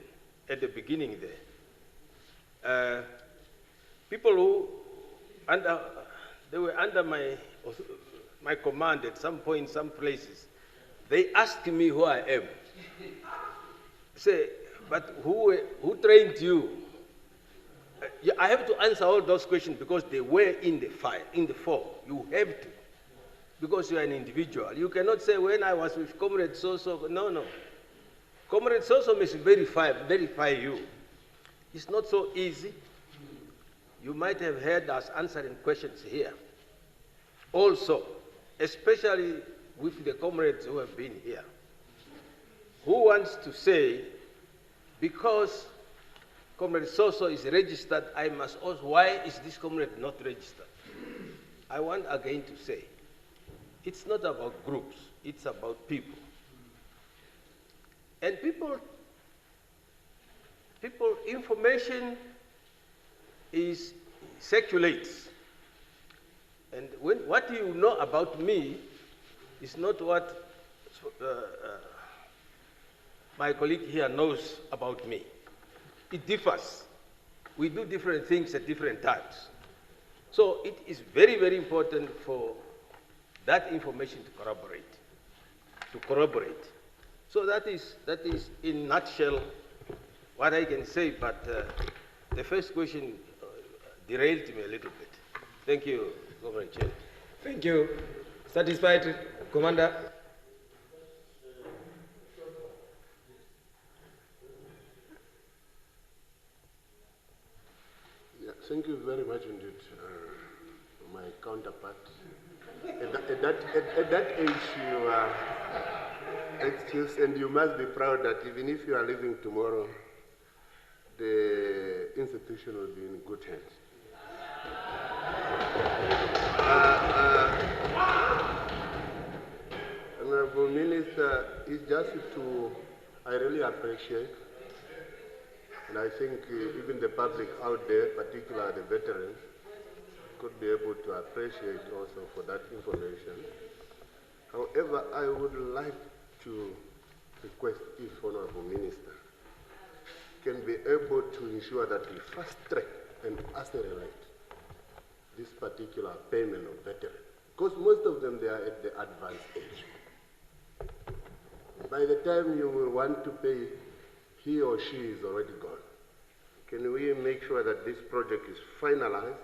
at the beginning there, people who they were under my command at some point, some places, they asked me who I am. Say, but who trained you? I have to answer all those questions because they were in the file, in the form. You have to, because you are an individual. You cannot say, when I was with Comrade so-so. No. Comrade so-so must verify you. It's not so easy. You might have heard us answering questions here. Also, especially with the comrades who have been here. Who wants to say, because Comrade so-so is registered, I must ask, why is this comrade not registered? I want again to say, it's not about groups, it's about people. And information circulates. And what you know about me is not what my colleague here knows about me. It differs. We do different things at different times. So it is very, very important for that information to corroborate. So that is in a nutshell what I can say, but the first question derailed me a little bit. Thank you, Governor Chair. Thank you. Satisfied, Commander? Yeah, thank you very much indeed, my counterpart. At that age, excuse, and you must be proud that even if you are leaving tomorrow, the institution will be in good hands. Honorable Minister, it's just I really appreciate, and I think even the public out there, particularly the veterans, could be able to appreciate also for that information. However, I would like to request if Honorable Minister can be able to ensure that we fast track and accelerate this particular payment of veterans, because most of them, they are at the advanced age. By the time you will want to pay, he or she is already gone. Can we make sure that this project is finalized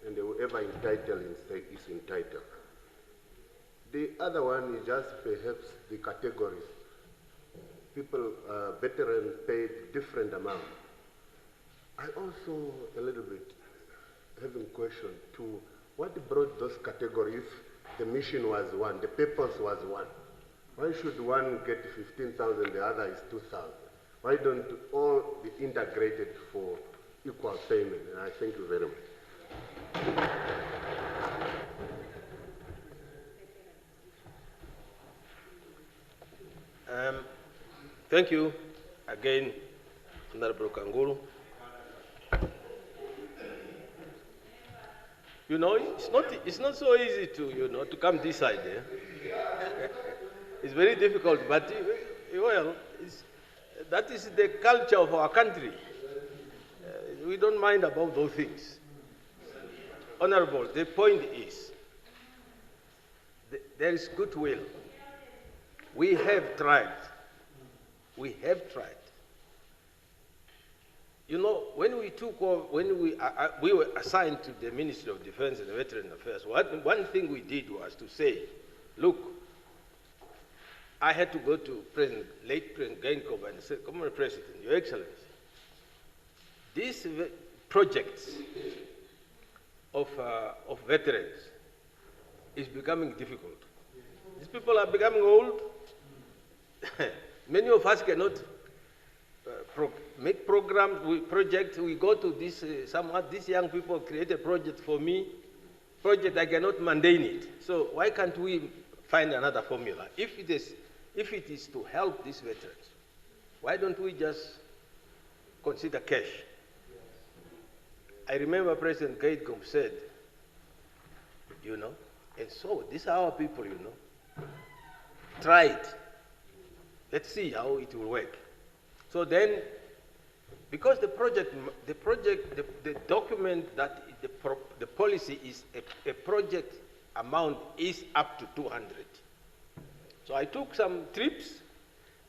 and whoever entitled is entitled? The other one is just perhaps the categories. People, veterans paid different amount. I also a little bit having question to what brought those categories if the mission was one, the purpose was one. Why should one get 15,000, the other is 2,000? Why don't all be integrated for equal payment? And I thank you very much. Thank you again, Honorable Kanguru. You know, it's not so easy to, to come this side. It's very difficult, but well, that is the culture of our country. We don't mind about those things. Honorable, the point is, there is goodwill. We have tried. We have tried. You know, when we took over, when we were assigned to the Ministry of Defense and Veteran Affairs, one thing we did was to say, look, I had to go to late President Gainkov and say, Comrade President, Your Excellency, these projects of veterans is becoming difficult. These people are becoming old. Many of us cannot make programs, projects. We go to this, these young people create a project for me, I cannot maintain it. So why can't we find another formula? If it is to help these veterans, why don't we just consider cash? I remember President Gainkov said, and so these are our people, try it. Let's see how it will work. So then, because the document that the policy is a project amount is up to 200. So I took some trips.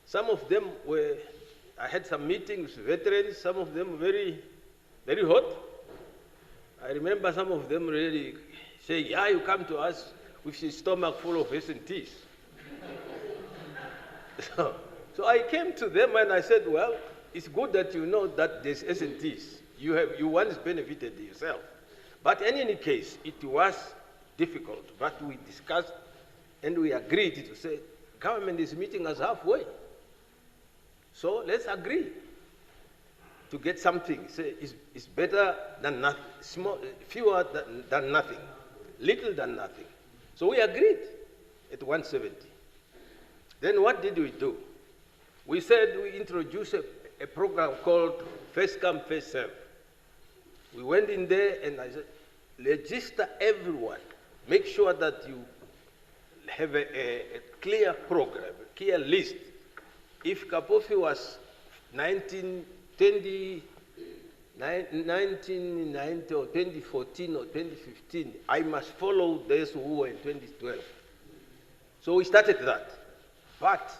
Some of them I had some meetings with veterans, some of them very, very hot. I remember some of them really saying, yeah, you come to us with your stomach full of S&Ts. So I came to them and I said, well, it's good that you know that there's S&Ts. You once benefited yourself. But in any case, it was difficult. But we discussed and we agreed to say, government is meeting us halfway. So let's agree to get something. Say it's better than nothing, fewer than nothing, little than nothing. So we agreed at 170. Then what did we do? We said we introduced a program called First Come, First Serve. We went in there and I said, register everyone. Make sure that you have a clear program, a clear list. If Kapofi was 1990 or 2014 or 2015, I must follow those who were in 2012. So we started that. But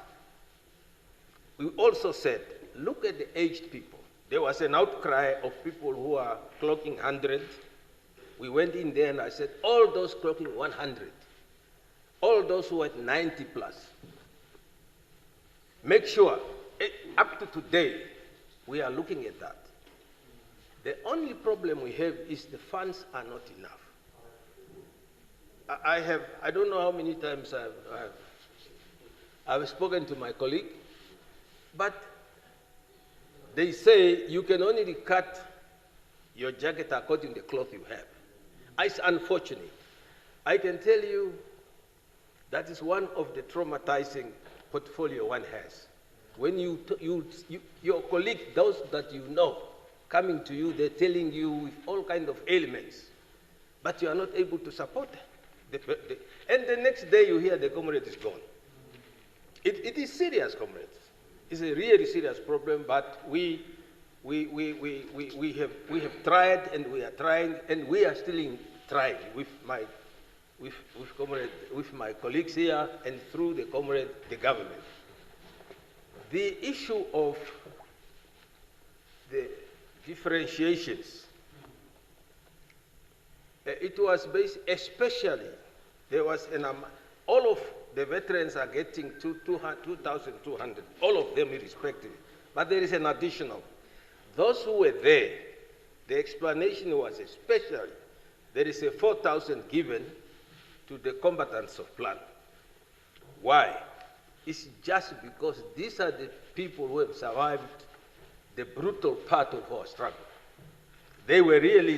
we also said, look at the aged people. There was an outcry of people who are clocking 100. We went in there and I said, all those clocking 100, all those who are at 90 plus, make sure, up to today, we are looking at that. The only problem we have is the funds are not enough. I've spoken to my colleague, but they say you can only cut your jacket according to the cloth you have. It's unfortunate. I can tell you that is one of the traumatizing portfolio one has. When your colleague, those that you know, coming to you, they're telling you with all kinds of ailments, but you are not able to support them. And the next day you hear the comrade is gone. It is serious, comrades. It's a really serious problem, but we have tried and we are trying and we are still trying with my colleagues here and through the government. The issue of the differentiations, it was based, especially, there was all of the veterans are getting 2,200, all of them irrespective. But there is an additional. Those who were there, the explanation was especially, there is a 4,000 given to the combatants of plan. Why? It's just because these are the people who have survived the brutal part of our struggle. They were really,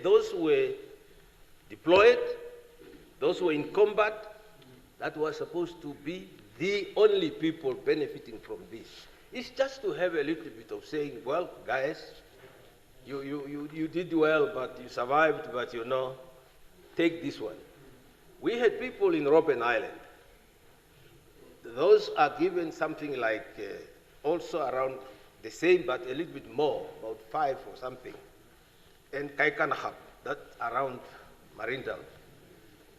those who were deployed, those who were in combat, that was supposed to be the only people benefiting from this. It's just to have a little bit of saying, well, guys, you did well, but you survived, but you know, take this one. We had people in Robben Island. Those are given something like also around the same, but a little bit more, about 5 or something. And Kaikanahap, that's around Marindal.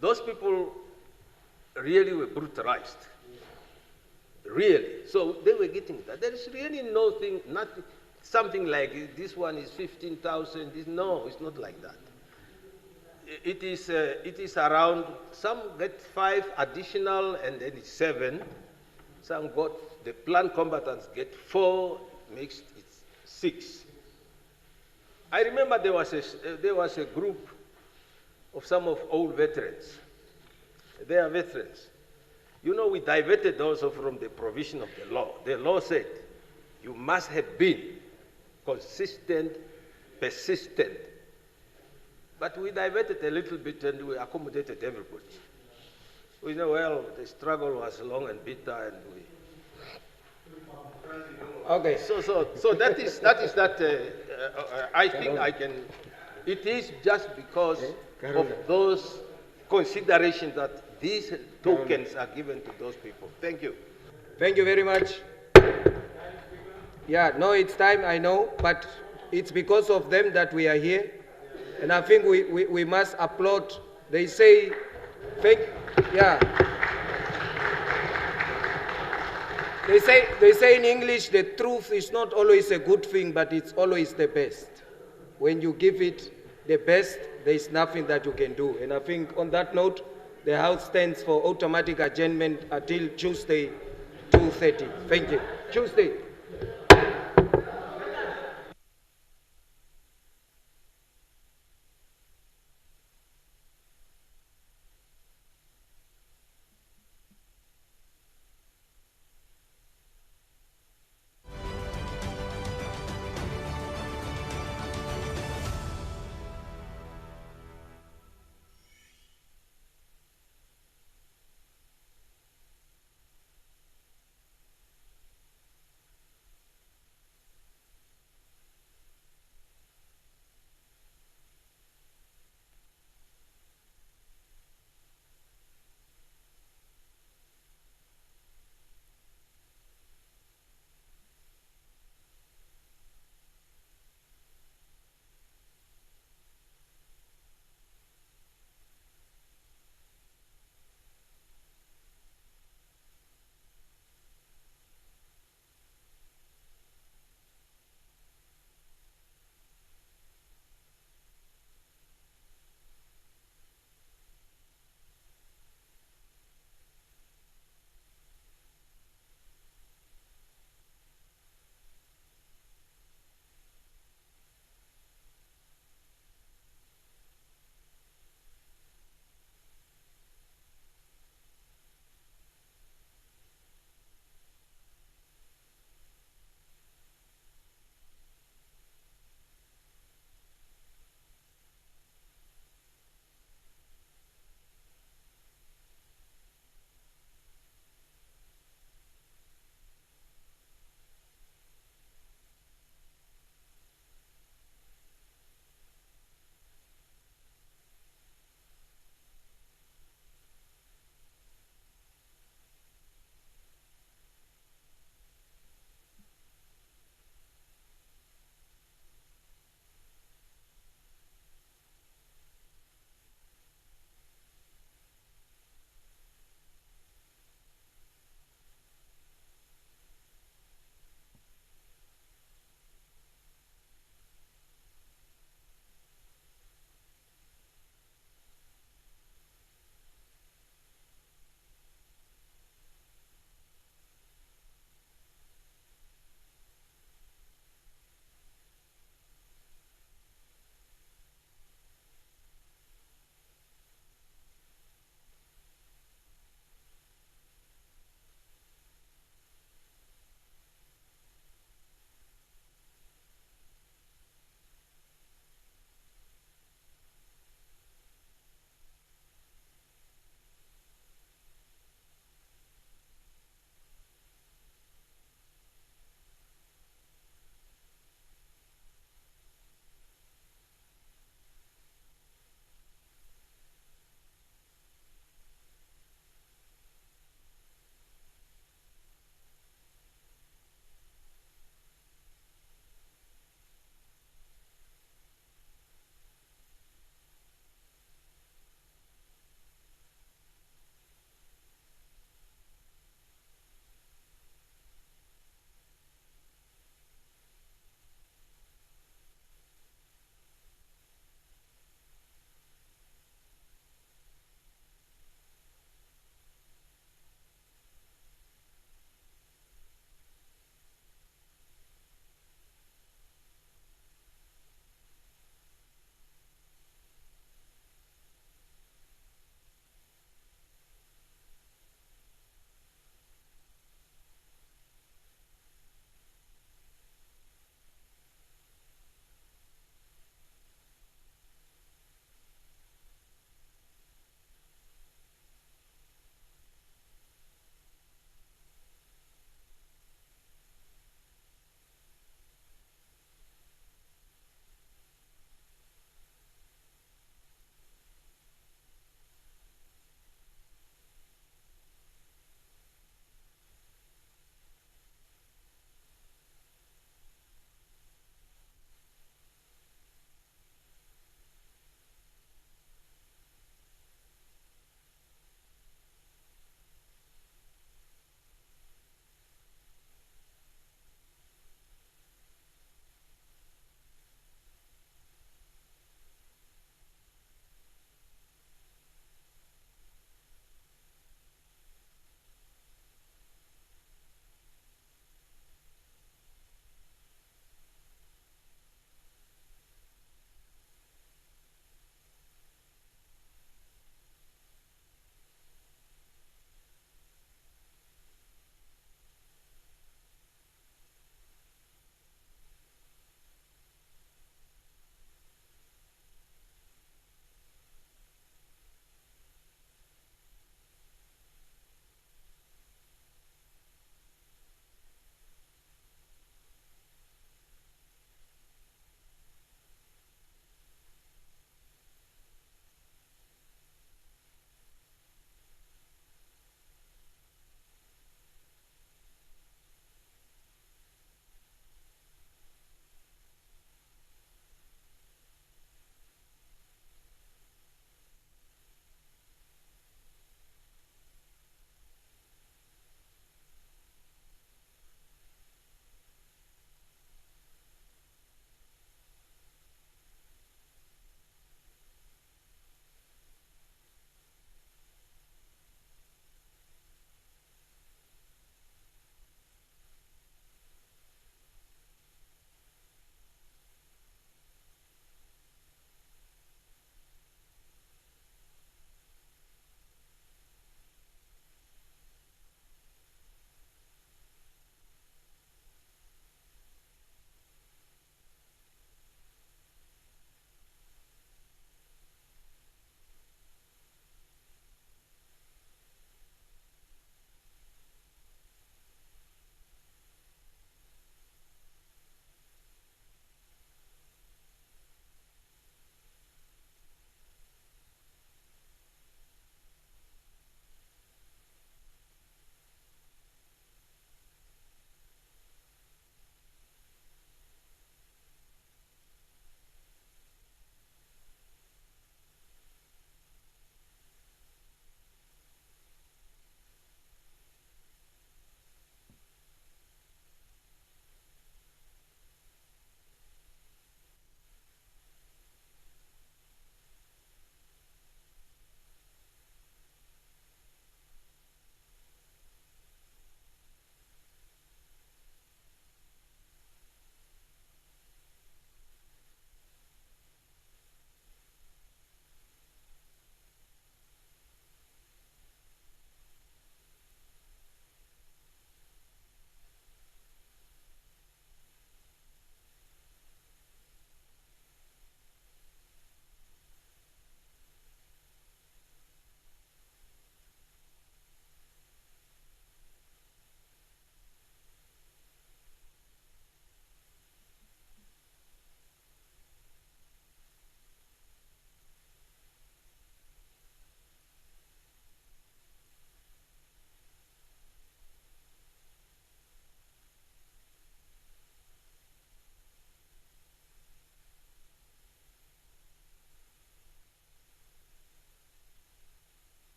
Those people really were brutalized. Really. So they were getting that. There is really nothing, something like this one is 15,000. No, it's not like that. It is around, some get 5 additional and then it's 7. Some got, the planned combatants get 4, mixed it's 6. I remember there was a group of some of old veterans. They are veterans. You know, we diverted also from the provision of the law. The law said you must have been consistent, persistent. But we diverted a little bit and we accommodated everybody. We know, well, the struggle was long and bitter and we... Okay, so that is I think I can, it is just because of those considerations that these tokens are given to those people. Thank you. Thank you very much. Yeah, no, it's time, I know, but it's because of them that we are here. And I think we must applaud. They say, yeah. They say in English, the truth is not always a good thing, but it's always the best. When you give it the best, there is nothing that you can do. And I think on that note, the House stands for automatic adjournment until Tuesday, 2:30. Thank you. Tuesday.